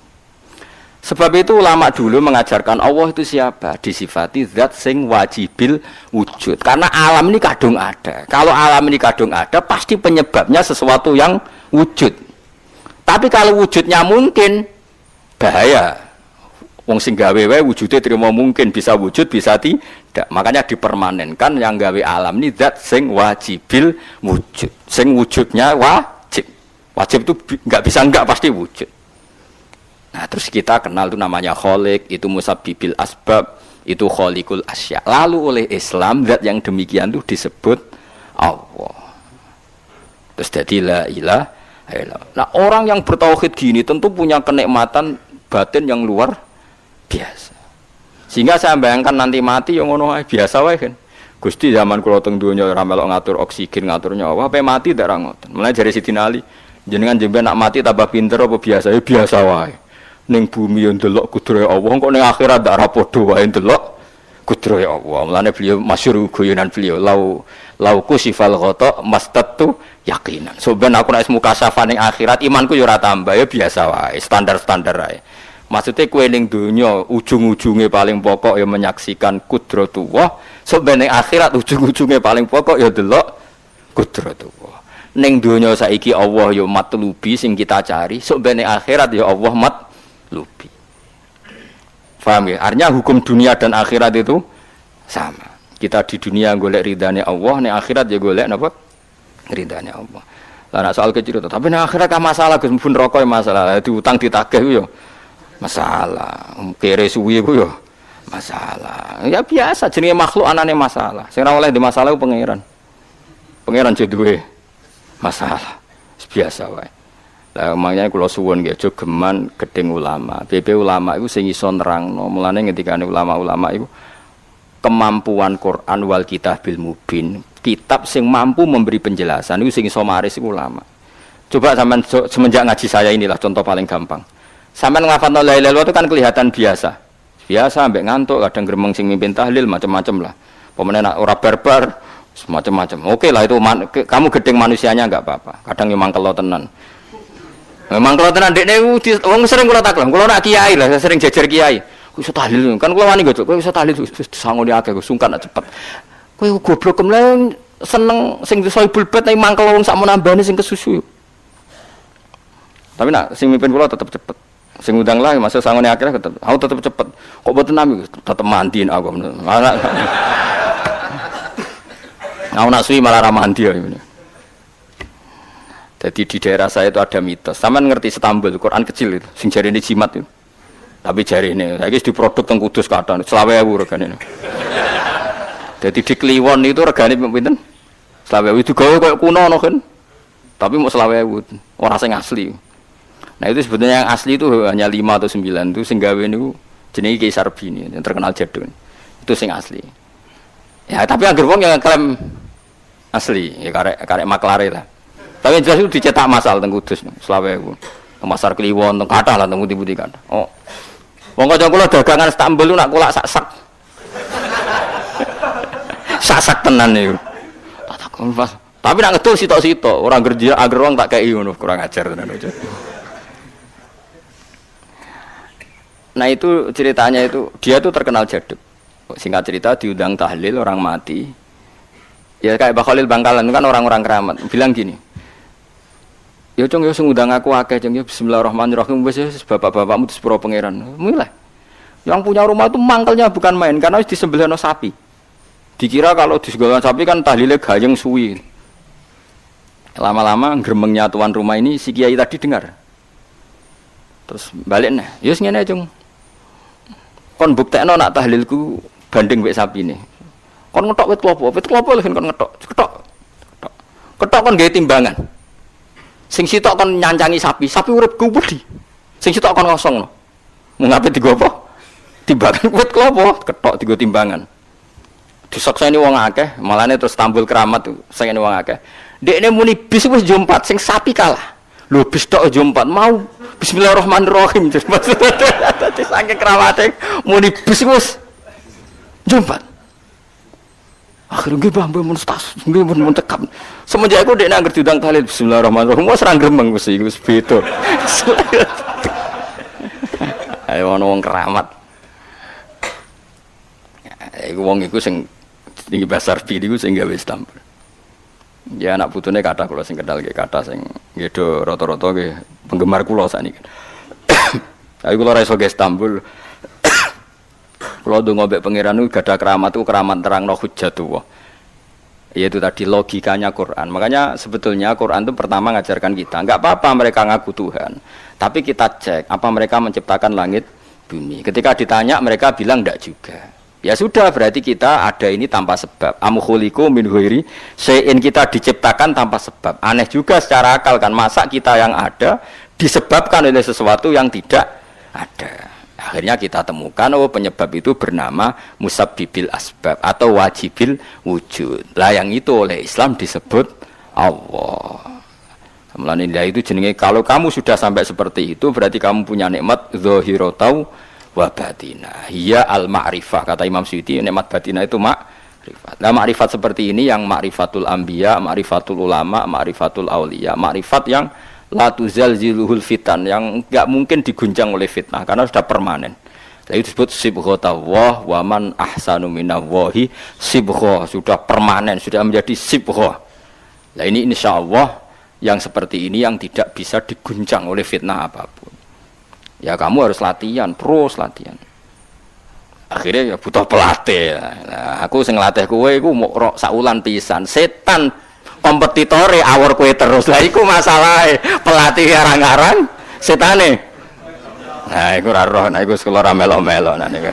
Sebab itu ulama dulu mengajarkan Allah itu siapa? Disifati zat sing wajibil wujud. Karena alam ini kadung ada. Kalau alam ini kadung ada, pasti penyebabnya sesuatu yang wujud. Tapi kalau wujudnya mungkin bahaya. Wong sing gawe wae wujude trimo mungkin bisa wujud bisa tidak. Makanya dipermanenkan yang gawe alam ini zat sing wajibil wujud. Sing wujudnya wajib. Wajib itu enggak bisa enggak pasti wujud. Nah, terus kita kenal itu namanya khaliq, itu musabbibil asbab, itu khaliqul asya. Lalu oleh Islam zat yang demikian itu disebut Allah. Terus jadi la ilaha illallah. Nah, orang yang bertauhid gini tentu punya kenikmatan batin yang luar biasa. Sehingga saya bayangkan nanti mati yang ngono biasa wae kan. Gusti zaman kula teng donya ora melok ngatur oksigen, ngatur nyawa, ape mati ndak ra ngoten. Mulane jare Sidina Ali, jenengan jemben nak mati tambah pinter apa biasa? Ya biasa wae. Ning bumi yo ndelok kudrahe Allah, kok ning akhirat ndak ra padha wae ndelok kudrahe Allah. Mulane beliau masyhur guyonan beliau, lau kusifal ghata mastatu yaqinan. So ben aku nek mukasafa ning akhirat imanku yo ora tambah, ya biasa wae, standar-standar wae. Maksudnya kowe ning donya ujung-ujunge paling pokok ya menyaksikan kudratullah, so ben ning akhirat ujung-ujunge paling pokok ya ndelok kudratullah. Ning donya saiki Allah ya matlubi sing kita cari, so ben ning akhirat ya Allah matlubi. Paham ya? Artinya hukum dunia dan akhirat itu sama. Kita di dunia golek ridhane Allah, ning akhirat ya golek napa? Ridhane Allah. Lah nek soal kecil itu, tapi ning akhirat ka masalah Gus mun rokok masalah, diutang ditagih yo masalah, kere suwi ku yo masalah. Ya biasa jenenge makhluk anane masalah. Sing ora oleh di masalah ku pangeran. Pangeran duwe masalah. Biasa wae. Lah makanya kula suwun nggih aja geman gedeng ulama. BP ulama iku sing iso nerangno. Mulane ngendikane ulama-ulama iku kemampuan Quran wal kitabil mubin. Kitab sing mampu memberi penjelasan iku sing iso maris iku ulama. Coba sampean semenjak ngaji saya inilah contoh paling gampang. Sampai ngafalno la ilaha illallah itu kan kelihatan biasa. Biasa ambek ngantuk, kadang gremeng sing mimpin tahlil macam-macam lah. Pemene nak ora barbar semacam-macam. Oke lah itu kamu gedeng manusianya enggak apa-apa. Kadang memang kalau tenan. Memang kalau tenan dekne wong sering kula takon. Kula nak kiai lah, sering jejer kiai. Ku iso tahlil. Kan kula wani gojok, kowe iso tahlil sangone akeh sungkan nak cepet. Kowe goblok kemlen seneng sing soibul bet nek mangkel wong sak menambane sing kesusu. Tapi nak sing mimpin kula tetep cepet. Sing udang lah masuk sangone akhirnya aku tetep cepet. Kok boten nami tetep mandiin aku. Aku nak suwi malah ra mandi ya. Jadi di daerah saya itu ada mitos. Sampeyan ngerti Istanbul, Quran kecil itu, sing jarine jimat itu. Tapi jarine saiki diproduk teng Kudus kathah 20.000 regane. Jadi di Kliwon itu regane pinten? 20.000 itu gawe koyo kuno no kan. Tapi mau 20.000, ora sing asli. Nah itu sebetulnya yang asli itu hanya 5 atau 9 itu sing gawe niku jenenge Kiai Sarbini yang terkenal jadul. Itu sing asli. Ya tapi agar wong yang klaim asli, ya karek maklare lah. Tapi jelas itu dicetak masal teng Kudus, selawe ku. Pasar Kliwon teng kathah lah teng pundi-pundi kathah. Oh. Wong kanca kula dagangan Istanbul lu nak kulak sak-sak. Sak-sak tenan niku. Tak takon pas. Tapi nak ngedul sitok-sitok, orang kerja agar wong tak kei ngono, kurang ajar tenan aja. Nah itu ceritanya itu, dia tuh terkenal jaduk. Singkat cerita diundang tahlil orang mati. Ya kayak Mbah Khalil Bangkalan kan orang-orang keramat. Bilang gini. Ya cung ya sing ngundang aku akeh cung ya bismillahirrahmanirrahim wis bapak-bapakmu di sepuro pangeran. Mulai. Yang punya rumah itu mangkelnya bukan main karena disembelihno sapi. Dikira kalau disembelihno sapi kan tahlile gayeng suwi. Lama-lama gremengnya tuan rumah ini si kiai tadi dengar. Terus balik nah, ya wis ngene cung. Kon buktekno nak tahlilku banding wek sapine. Kon ngetok wit klopo lho kon ngetok. Ketok kon gawe timbangan. Sing sitok kon nyancangi sapi urip kubudi. Sing sitok kon kosong no. Mung ape digo apa? Timbangan wit klopo, ketok digo timbangan. Disakseni wong akeh, malane terus tambul keramat tuh, sing wong akeh. Dekne muni bis wis jompat, sing sapi kalah. Lho bis tok jompat mau bismillahirrahmanirrahim. Dadi saking keramate muni bis wis jompat. Akhirnya nggih Mbah mun tas, nggih mun tekap. Semenjak aku dekne anggere diundang tahlil bismillahirrahmanirrahim wis ra gremeng wis iku wis beda. Ayo ono wong keramat. Iku wong iku sing tinggi besar niku sing gawe Istanbul. Ya anak putune kathah kula sing kenal nggih kathah sing nggih do rata-rata nggih penggemar kula sakniki. Ayo kula ra iso ge Istanbul. Kula ndonga mbek pangeran niku gadah keramat itu keramat terangno hujjatullah. Yaitu tadi logikanya Quran. Makanya sebetulnya Quran itu pertama ngajarkan kita, enggak apa-apa mereka ngaku Tuhan. Tapi kita cek apa mereka menciptakan langit bumi. Ketika ditanya mereka bilang enggak juga. Ya sudah berarti kita ada ini tanpa sebab. Am khuliqu min ghairi syai'in, kita diciptakan tanpa sebab. Aneh juga secara akal kan, masa kita yang ada disebabkan oleh sesuatu yang tidak ada. Akhirnya kita temukan penyebab itu bernama musabbibil asbab atau wajibil wujud. Lah yang itu oleh Islam disebut Allah. Mulane itu jenenge kalau kamu sudah sampai seperti itu berarti kamu punya nikmat zahiratau wa batinah. Hiya al-ma'rifah, kata Imam Suyuti, nikmat batinah itu ma'rifat. Nah, ma'rifat seperti ini yang ma'rifatul anbiya, ma'rifatul ulama, ma'rifatul auliya, ma'rifat yang la tuzalziluhul fitan, yang enggak mungkin diguncang oleh fitnah karena sudah permanen. Itu disebut sibghatullah wa man ahsanu minallahi sibghah, sudah permanen, sudah menjadi sibghah. Nah ini insyaallah yang seperti ini yang tidak bisa diguncang oleh fitnah apapun. Ya kamu harus latihan, terus latihan. Akhirnya ya butuh pelatih. Nah, aku sing nglatih kowe iku mok saulan pisan. Setan kompetitore awor kowe terus. Lah iku masalahe. Pelatih arang-arang setane. Nah, iku ora roh, nah iku sekolah ra melo-melo nah niku.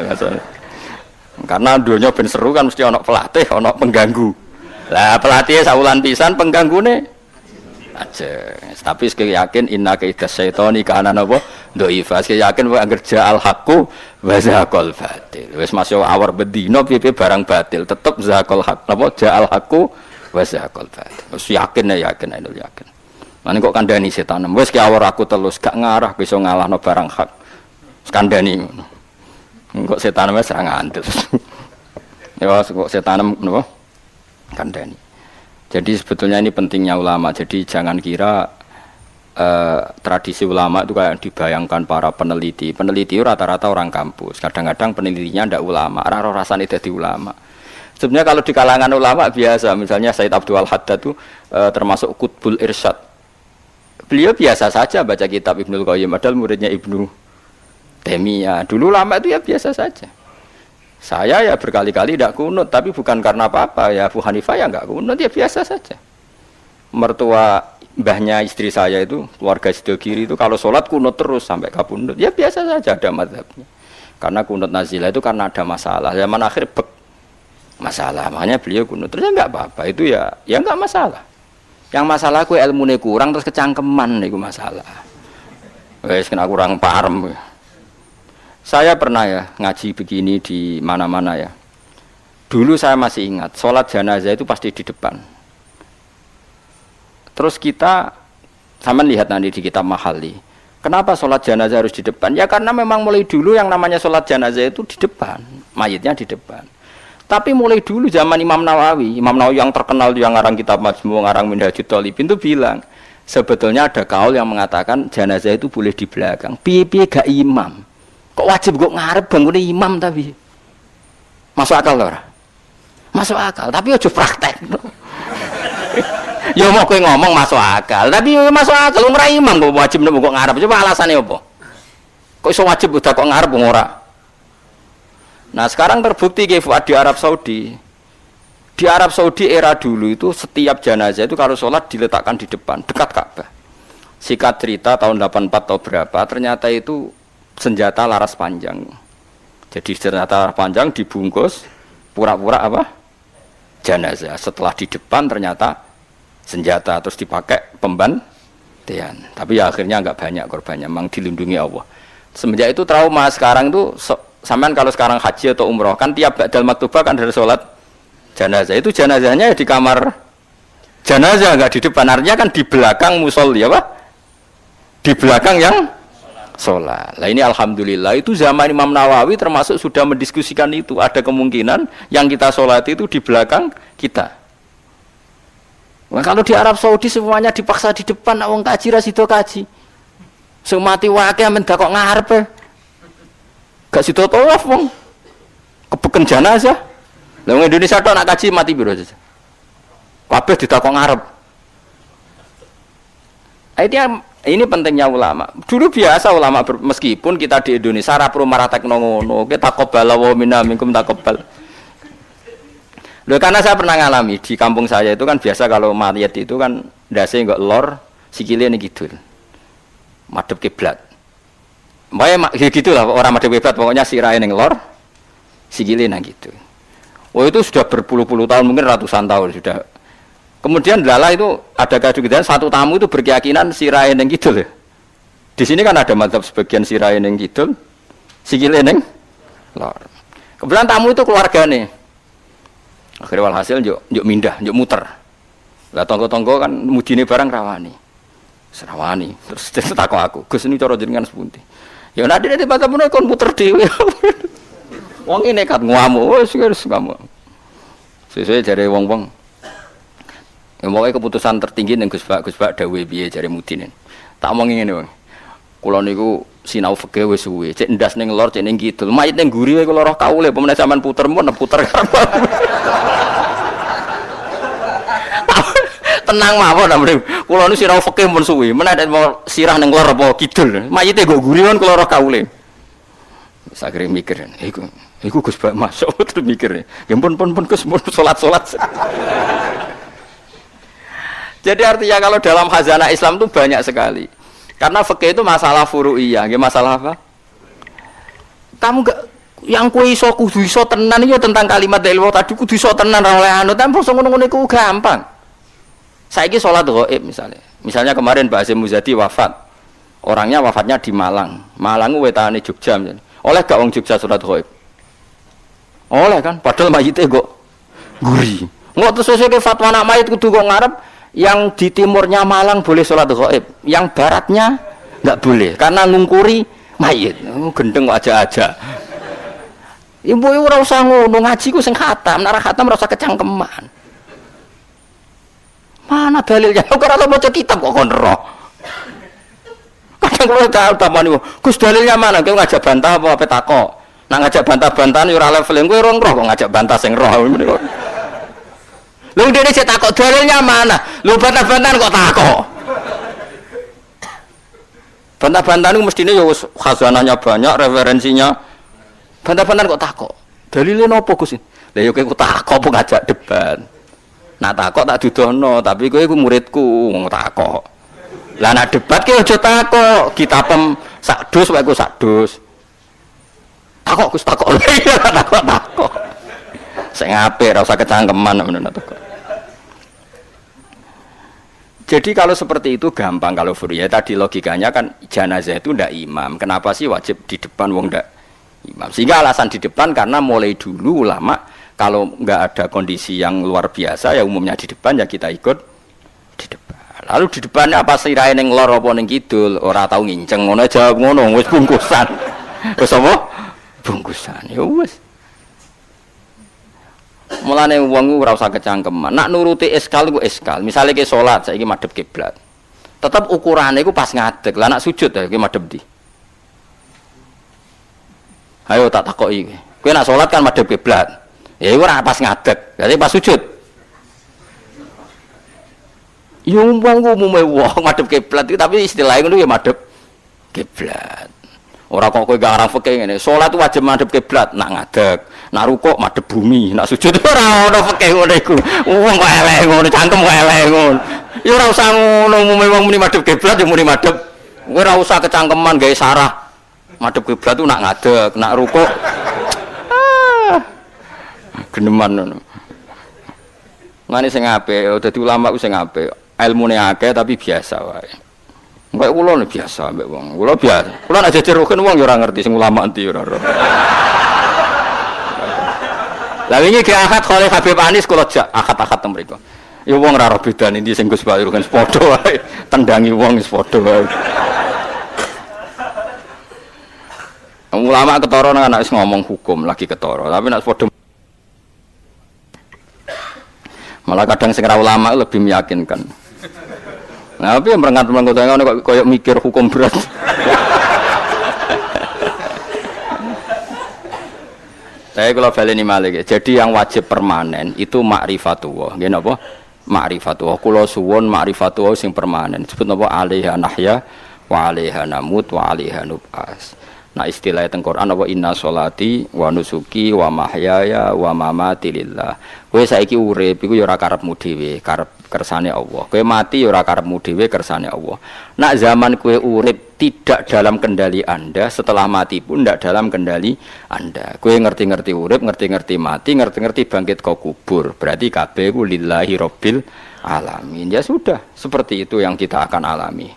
Karena dunia ben seru kan mesti ana pelatih, ana pengganggu. Lah pelatih saulan pisan penggangune aja. Tapi sekali yakin inna kaidas syaitani kana napa dhaifa. Sekali yakin wae anggere ja'al haqqu wa zaqal batil. Wis masuk awar bedino piye barang batil tetep zaqal haq. Napa ja'al haqqu wa zaqal batil. Wis yakin ya yakin itu yakin. Mane kok kandhani setan. Wis ki awar aku telus gak ngarah iso ngalahno barang hak. Kandhani ngono. Kok setan wis ra ngandel. Ya kok setan napa kandhani. Jadi sebetulnya ini pentingnya ulama. Jadi jangan kira tradisi ulama itu kayak dibayangkan para peneliti. Peneliti rata-rata orang kampus. Kadang-kadang penelitinya ndak ulama. Raro rasane dadi ulama. Sebenarnya kalau di kalangan ulama biasa. Misalnya Said Abdul Haddad itu termasuk Qutbul Irsyad. Beliau biasa saja baca kitab Ibnul Qayyim. Padahal muridnya Ibnu Taimiyah. Dulu ulama itu ya biasa saja. Saya ya berkali-kali tidak kunut, tapi bukan karena apa-apa. Ya Abu Hanifah ya enggak kunut, ya biasa saja. Mertua mbahnya istri saya itu, keluarga Sidogiri itu kalau sholat kunut terus sampai kabundut. Ya biasa saja ada mazhabnya. Karena kunut nazilah itu karena ada masalah. Zaman akhir masalah, makanya beliau kunut terus ya enggak apa-apa. Itu ya enggak masalah. Yang masalah aku ilmunya kurang terus kecangkeman itu masalah. Wes kena kurang paham. Saya pernah ya ngaji begini di mana-mana ya. Dulu saya masih ingat, sholat jenazah itu pasti di depan. Terus kita, sama lihat nanti di kitab Mahali, kenapa sholat jenazah harus di depan? Ya karena memang mulai dulu yang namanya sholat jenazah itu di depan, mayitnya di depan. Tapi mulai dulu zaman Imam Nawawi yang terkenal yang ngarang kitab Majmu', ngarang Minhajul Thalibin itu bilang, sebetulnya ada kaul yang mengatakan jenazah itu boleh di belakang. Piye-piye gak imam. Kok wajib kok ngarep bangunnya imam tapi? Masuk akal ora? Masuk akal, tapi aja praktek. Ya mau kowe ngomong masuk akal, tapi masuk akal ora imam kok wajib nek kok ngarep. Coba alasannya apa? Kok iso wajib udah kok ngarep ora? Nah, sekarang terbukti di Arab Saudi. Di Arab Saudi era dulu itu setiap jenazah itu kalau sholat diletakkan di depan, dekat Ka'bah. Sikat cerita tahun 84 atau berapa, ternyata itu senjata laras panjang. Jadi senjata laras panjang dibungkus pura-pura apa? Jenazah. Setelah di depan ternyata senjata, terus dipakai pembantian. Tapi ya akhirnya enggak banyak korbannya, memang dilindungi Allah. Semenjak itu trauma. Sekarang itu sampean kalau sekarang haji atau umroh kan tiap ba'dal maktubah kan ada sholat jenazah. Itu jenazahnya di kamar jenazah, enggak di depan. Artinya kan di belakang musolli apa? Di belakang yang sholat. Nah ini alhamdulillah itu zaman Imam Nawawi termasuk sudah mendiskusikan itu. Ada kemungkinan yang kita sholat itu di belakang kita. Nah, kalau di Arab Saudi semuanya dipaksa di depan, wong kaji ra sida kaji. Sing mati wae amen dak kok ngarepe. Gak sida tawaf wong. Kebeken jenazah. Lah wong Indonesia tok nak kaji mati piro aja. Kabeh ditakok ngarep. Ini pentingnya ulama. Dulu biasa ulama meskipun kita di Indonesia ra perlu maratekno ngono, kita taqabbal wa minna minkum taqabbal. Loh, karena saya pernah ngalami di kampung saya itu kan biasa kalau mayat itu kan ndase enggak lor, sikile ning kidul. Madhep kiblat. Mbaya gitulah orang madhep kiblat, pokoknya sirahe ning lor, sikile nang gitu. Oh itu sudah berpuluh-puluh tahun, mungkin ratusan tahun sudah. Kemudian lala itu ada kejadian satu tamu itu berkeyakinan sirahe ning kidul ya. Di sini kan ada mazhab sebagian sirahe ning kidul, sikile ning lor. Kebetulan tamu itu keluargane. Akhirnya walhasil yuk mindah, yuk muter. Lah tonggo-tonggo kan mudine barang rawani. Serawani. Terus takok aku, Gus ini cara jenengan sepundi. Ya nanti baca-baca kon muter dhewe. Wong iki nekat ngamuk, wis ngamuk. Sesuai jare wong-wong. Ya pokoke keputusan tertinggi ning Gus Pak dawuhe piye jare mudine. Tak omongi ngene wae. Kula niku sinau fikih wis suwe, cek ndas ning lor, cek ning kidul. Mayit ning guri wae kula roh kaule, pemene sampean puter mun puter. Tenang mawon amrih. Kula niku sinau fikih mun suwe, menawa mau sirah ning lor apa kidul. Mayite nggo guri kon kula roh kaule. Sakire mikir, iku Gus Pak masuk terus mikir. Ya pun Gus mun salat-salat. Jadi artinya kalau dalam khazanah Islam itu banyak sekali. Karena fikih itu masalah furu'iyah, nggih masalah apa? Kamu gak yang kowe iso kudu iso tenan iki tentang kalimat ilmu tadi kudu iso tenan ora oleh anu, tapi ngono-ngono iku gampang. Saiki salat ghaib misalnya. Misalnya kemarin Mbak Hasyim Muzadi wafat. Orangnya wafatnya di Malang. Malang wetane Jogja misalnya. Oleh gak wong Jogja salat ghaib? Oleh kan, padahal mayite kok guri. Ngok terus sesuk fatwa anak mayit kudu kok ngarep. Yang di timurnya Malang boleh sholat ghaib, yang baratnya nggak boleh karena ngungkuri mayit. Gendeng kok aja-aja. Ibu ora usah ngono, ngaji ku sing khatam, nek ora khatam ora usah kecangkeman. Mana dalilnya? Kok ora tau maca kitab kok kon roh. Kadang kula tak tamani, Gus dalilnya mana? Kowe ngajak bantah apa takok? Nak ngajak bantah-bantahan yo ora level kowe ora roh kok ngajak bantah sing roh. Lu dene cek takok dalilnya mana? Lu bantah-bantahan kok takok. Bantah-bantahan itu mestine ya wis khazanahnya banyak, referensinya. Bantah-bantahan kok takok. Dalile napa Gus? Lah ya kowe takok apa ngajak debat. Nak takok tak dudono, tapi kowe iku muridku wong takok. Lah nak debat ki aja takok, kitabem sak dus wae ku sak dus. Takok Gus takok. Takok. Sing apik ora usah kecangkeman menawa takok. Jadi kalau seperti itu gampang kalau furu'iyah tadi logikanya kan jenazah itu ndak imam. Kenapa sih wajib di depan wong ndak imam. Sehingga alasan di depan karena mulai dulu ulama kalau nggak ada kondisi yang luar biasa ya umumnya di depan ya kita ikut di depan. Lalu di depannya apa sirahe ning lor apa ning kidul, ora tau nginceng ngono jawab ngono wis bungkusan. Wis apa? Bungkusan. Ya wis. Mulane wong ora usah kecangkeman. Nak nuruti eskal ku eskal. Misale ke salat saiki madhep kiblat. Tetep ukurane iku pas ngadeg. Lah nak sujud ya iki madhep ndi? Ayo tak takoki. Kowe nak salat kan madhep kiblat. Ya iku ora pas ngadeg. Berarti pas sujud. Ya umume wong madhep kiblat tapi istilahnya ngono ya madhep kiblat. Ora kok kowe gak arang fikih ngene. Salat wajib madhep kiblat, nak ngadeg, nak rukuk madhep bumi, nak sujud ora ono fikih ngono iku. Wong kok elek ngono, cangkem kok elek ngono. Ya ora usah ngono, umume wong muni madhep kiblat ya muni madhep. Kowe ora usah kecangkeman gawe sarah. Madhep kiblat tu nak ngadeg, nak rukuk. Geneman ngono. Ngene sing apik, dadi ulama ku sing apik. Ilmune akeh tapi biasa wae. Enggak kula biasa mbek wong. Kula biasa. Kula nek jejer rukun wong ya ora ngerti sing ulama enti ora. Lah wingi ge akad Khalil Habib Anis kula jak akad-akad teng mriku. Ya wong ora ro bedane ndi sing Gus Bayu kan padha wae. Tendangi wong wis padha wae. Ulama ketara nek wis ngomong hukum lagi ketara, tapi nek padha malah kadang sing ora ulama lebih meyakinkan. Nah, tapi yang merengkat-merengkat ngono kok koyo mikir hukum berat. Saya kalau baleni malih. Jadi yang wajib permanen itu ma'rifatullah. Nggih napa? Ma'rifatullah. Kula suwun ma'rifatullah sing permanen. Disebut napa? Alaiha nahya wa alaiha namut wa alaiha nub'as. Nah istilah teng Quran apa inna sholati wa nusuki wa mahyaya wa mamati lillah. Kowe saiki urip iku ya ora karepmu dhewe, karep kersane Allah. Kowe mati ya ora karepmu dhewe, kersane Allah. Nak zaman kowe urip tidak dalam kendali Anda, setelah mati pun tidak dalam kendali Anda. Kowe ngerti-ngerti urip, ngerti-ngerti mati, ngerti-ngerti bangkit ke kubur. Berarti kabeh ku lillahi rabbil alamin. Ya sudah, seperti itu yang kita akan alami.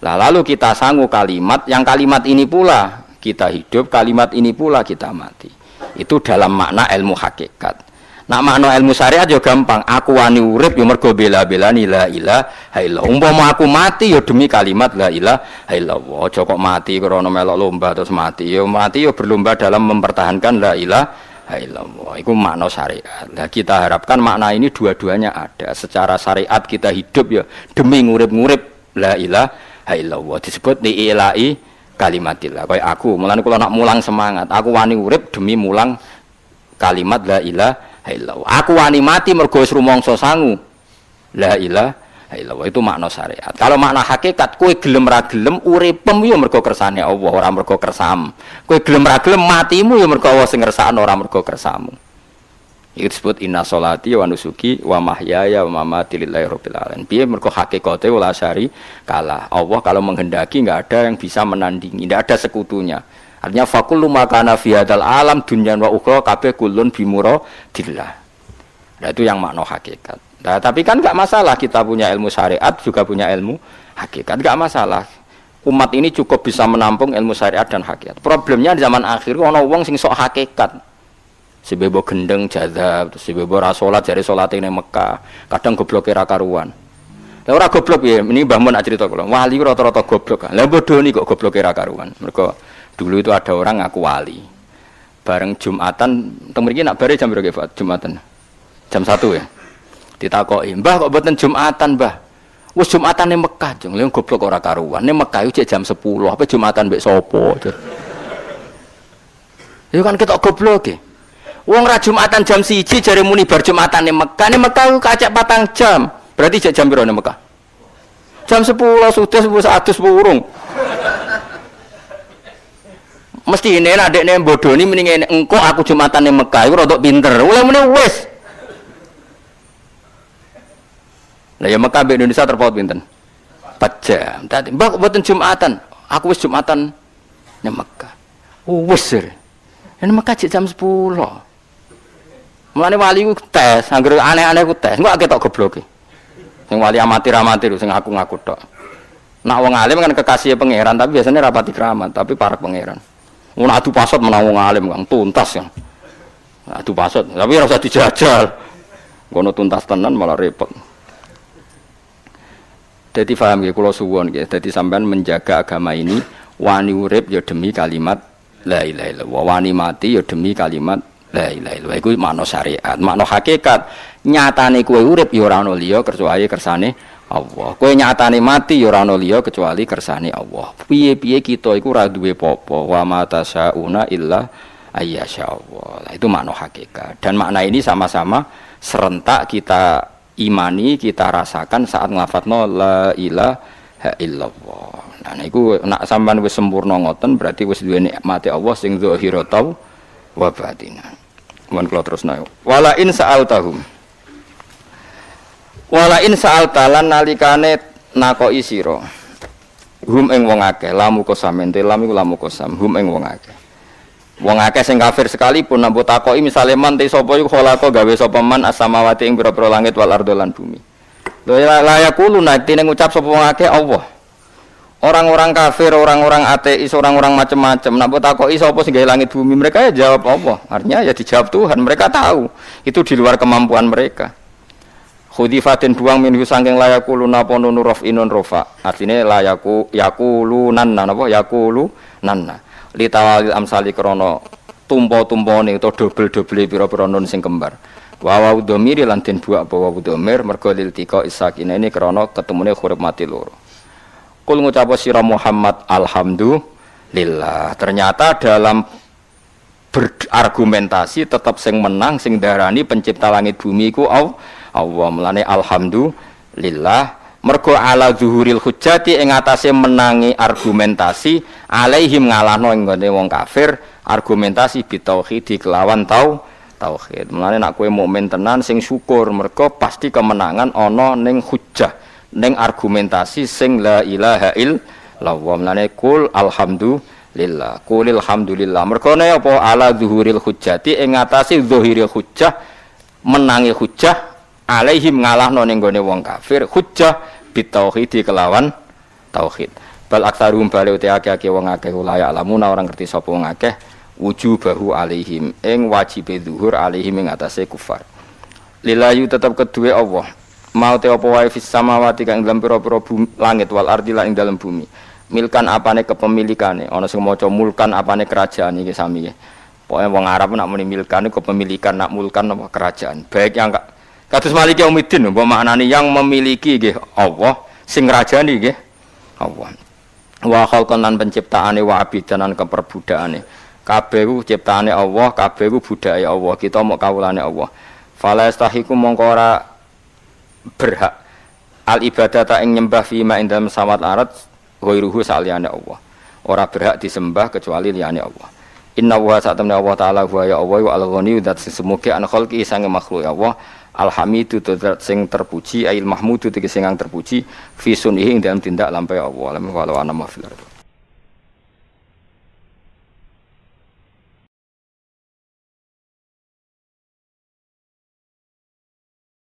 Lah lalu kita sanggup kalimat yang kalimat ini pula kita hidup, kalimat ini pula kita mati. Itu dalam makna ilmu hakikat. Nah makna ilmu syariat ya gampang. Aku wani urip ya mergo bela-belani la ilaha illallah. Umpama aku mati ya demi kalimat la ilaha illallah. Aja kok mati krana melok lomba terus mati. Ya mati ya berlomba dalam mempertahankan la ilaha illallah. Itu makna syariat. Nah kita harapkan makna ini dua-duanya ada. Secara syariat kita hidup ya demi ngurip-ngurip la ilaha illallah. Disebut diilai kalimatillah. Kayak aku, mulane kula nak mulang semangat. Aku wani urip demi mulang kalimat la ilaha illallah. Aku wani mati mergo wis rumangsa sangu. La ilaha illallah itu makna syariat. Kalau makna hakikat, kowe gelem ra gelem uripem ya mergo kersane Allah, ora mergo kersam. Kowe gelem ra gelem matimu ya mergo Allah sing ngersakno, ora mergo kersamu. Itu disebut inna sholati wa nusuki wa mahyaya wa mamati lillahi rabbil alamin. Piye mergo hakikate wala syari kalah. Allah kalau menghendaki enggak ada yang bisa menandingi, enggak ada sekutunya. Artinya fakullu makana fi hadzal alam dunyan wa ukhra kabeh kullun bimuradillah. Nah itu yang makna hakikat. Nah, tapi kan enggak masalah kita punya ilmu syariat juga punya ilmu hakikat, enggak masalah. Umat ini cukup bisa menampung ilmu syariat dan hakikat. Problemnya di zaman akhir ana wong sing sok hakikat. Si bebo gendeng jadab, si bebo rasolat jari solat ini Mekah, kadang goblok era karuan. Lah ora goblok ya, ini Mbah Mun cerita kula. Wali rata-rata goblok. Lah bodoh nih kok goblok era karuan. Mereka dulu itu ada orang ngaku wali. Bareng Jumatan, teng mriki nak bare jam berapa Pak? Jumatan. Jam 1 ya. Ditakoki, "Mbah kok mboten Jumatan, Mbah?" Wis Jumatan ning Mekah, jeng. Lha goblok ora karuan. Ning Mekah iku jam 10, apa Jumatan mbek sapa? Itu kan ketok goblok e. Wong ra Jumatan jam 1 jare muni bar Jumatan ning Mekah. Ning Mekah ku kacek 4 jam. Berarti jam piro ning Mekah? Jam 10 sudah wis adus burung. Mesti ini adekne bodoni mending engko aku Jumatan ning Mekah iku rada pinter. Oleh meneh wis. Lah ya Mekah mbek Indonesia terpaut pinten? 4 jam. Dadi Mbak kok mboten Jumatan? Aku wis Jumatan ning Mekah. Wis. Ning Mekah jam 10. Mulane wali ku tes, anggere aneh-aneh ku tes. Engko ketok gobloke. Sing wali amatir-amatir sing ngaku-ngaku tok. Nak wong alim kan kekasih pangeran, tapi biasanya rapati keramat, tapi para pangeran. Ngono adu pasot menawa wong alim Kang tuntas Kang. Adu pasot, tapi ora usah dijajal. Ngono tuntas tenan malah repot. Jadi paham ya kula suwun nggih. Dadi sampean menjaga agama ini wani urip ya demi kalimat la ilaha illallah, wani mati ya demi kalimat la ilaha illallah. Iku makna syariat, makna hakikat. Nyatane kowe urip ya ora ono liya kecuali kersane Allah. Kowe nyatane mati ya ora ono liya kecuali kersane Allah. Piye-piye kita iku ora duwe apa-apa. Wa ma tasyauna illa ayyasha Allah. Itu makna hakikat. Dan makna ini sama-sama serentak kita imani, kita rasakan saat nglafadzno la ilaha illallah. Nah niku nak sampean wis sempurna ngoten berarti wis duwe nikmate Allah sing zahiratan wa batinan. Mun kula terusno. Wala in sa'altahum. Wala in sa'altalan nalikane nakoki sira. Hum ing wong akeh, lamu kosam ente lam iku lamu kosam, hum ing wong akeh. Wong akeh sing kafir sekalipun nampu takoki misale man te sapa iku khalaqa gawe sapa man as-samawati ing pira-pira langit wal ardo lan bumi. Lha yaqulu nakti ning ngucap sapa wong akeh Allah. Orang-orang kafir, orang-orang ateis, orang-orang macam-macam nampu takoki sapa sing gawe langit bumi, mereka ya jawab apa? Artinya ya dijawab Tuhan. Mereka tahu itu di luar kemampuan mereka. Khudifatin buang minhu saking layaquluna ponun rafinun rafa. Artine yaqulunanna napa yaqulunanna. Litawalil amsali krono tumpo-tumpone utawa dobel-dobele pira-pira nun sing kembar. Wa wa dhamir lan den buak bawa dhamir mergo lil tika isakine ini krono ketemune huruf mati loro. Kul ngucap sira Muhammad alhamdulillah. Ternyata dalam berargumentasi tetap sing menang sing darani pencipta langit bumi iku Allah. Mulane alhamdulillah mergo ala zuhuril hujjati ing atase menangi argumentasi alaihim ngalahno ing gone wong kafir argumentasi bitauhid kelawan tauhid. Mulane nek kowe mukmin tenan sing syukur mergo pasti kemenangan ana ning hujjah ning argumentasi sing la ilaha illallah. Mulane kul alhamdulillah, kulil hamdulillah. Mergo apa ala zuhuril hujjati ing atase zuhiril hujjah menangi hujjah alaihim ngalahno ning gone wong kafir hujjah bitauhid kelawan tauhid. Bal aktsarum bali uti akeh wong akeh ulaya alamuna orang ngerti sapa wong akeh wujubahu alaihim ing wajibe zuhur alaihim ing atase kufar. Lillahi tetep kedue Allah. Mau te apa wae fis samawati kang dalam pira-pira langit wal ardi lan ing dalam bumi. Milkan apane kepemilikane, ana sing maca mulkan apane kerajaan iki sami nggih. Pokoke wong Arab nak muni milkan iku kepemilikan, nak mulkan apa kerajaan. Baik yang kados Maliki Yaumiddin mbok maknani yang memiliki nggih Allah, sing ngrajani nggih Allah. Wa khalqan lan penciptaane wa abidanan keperbudakane. Kabeh ku ciptaane Allah, kabeh ku budake Allah. Kita mok kawulane Allah. Fala yastahiqu mongko ora berhak al ibadata ing nyembah fi ma indam samawat arat ghairuhu saliyane Allah. Ora berhak disembah kecuali liyane Allah. Inna wa sa'tamna Allah ta'ala wa ya Allah wa al-ghani dat semoga an khalqi sange makhluk Allah. Alhamidu tudat sing terpuji, ail mahmudu tegese sing terpuji fi sunihi ing dalam tindak lampai Allah. Alam wa ana mafil.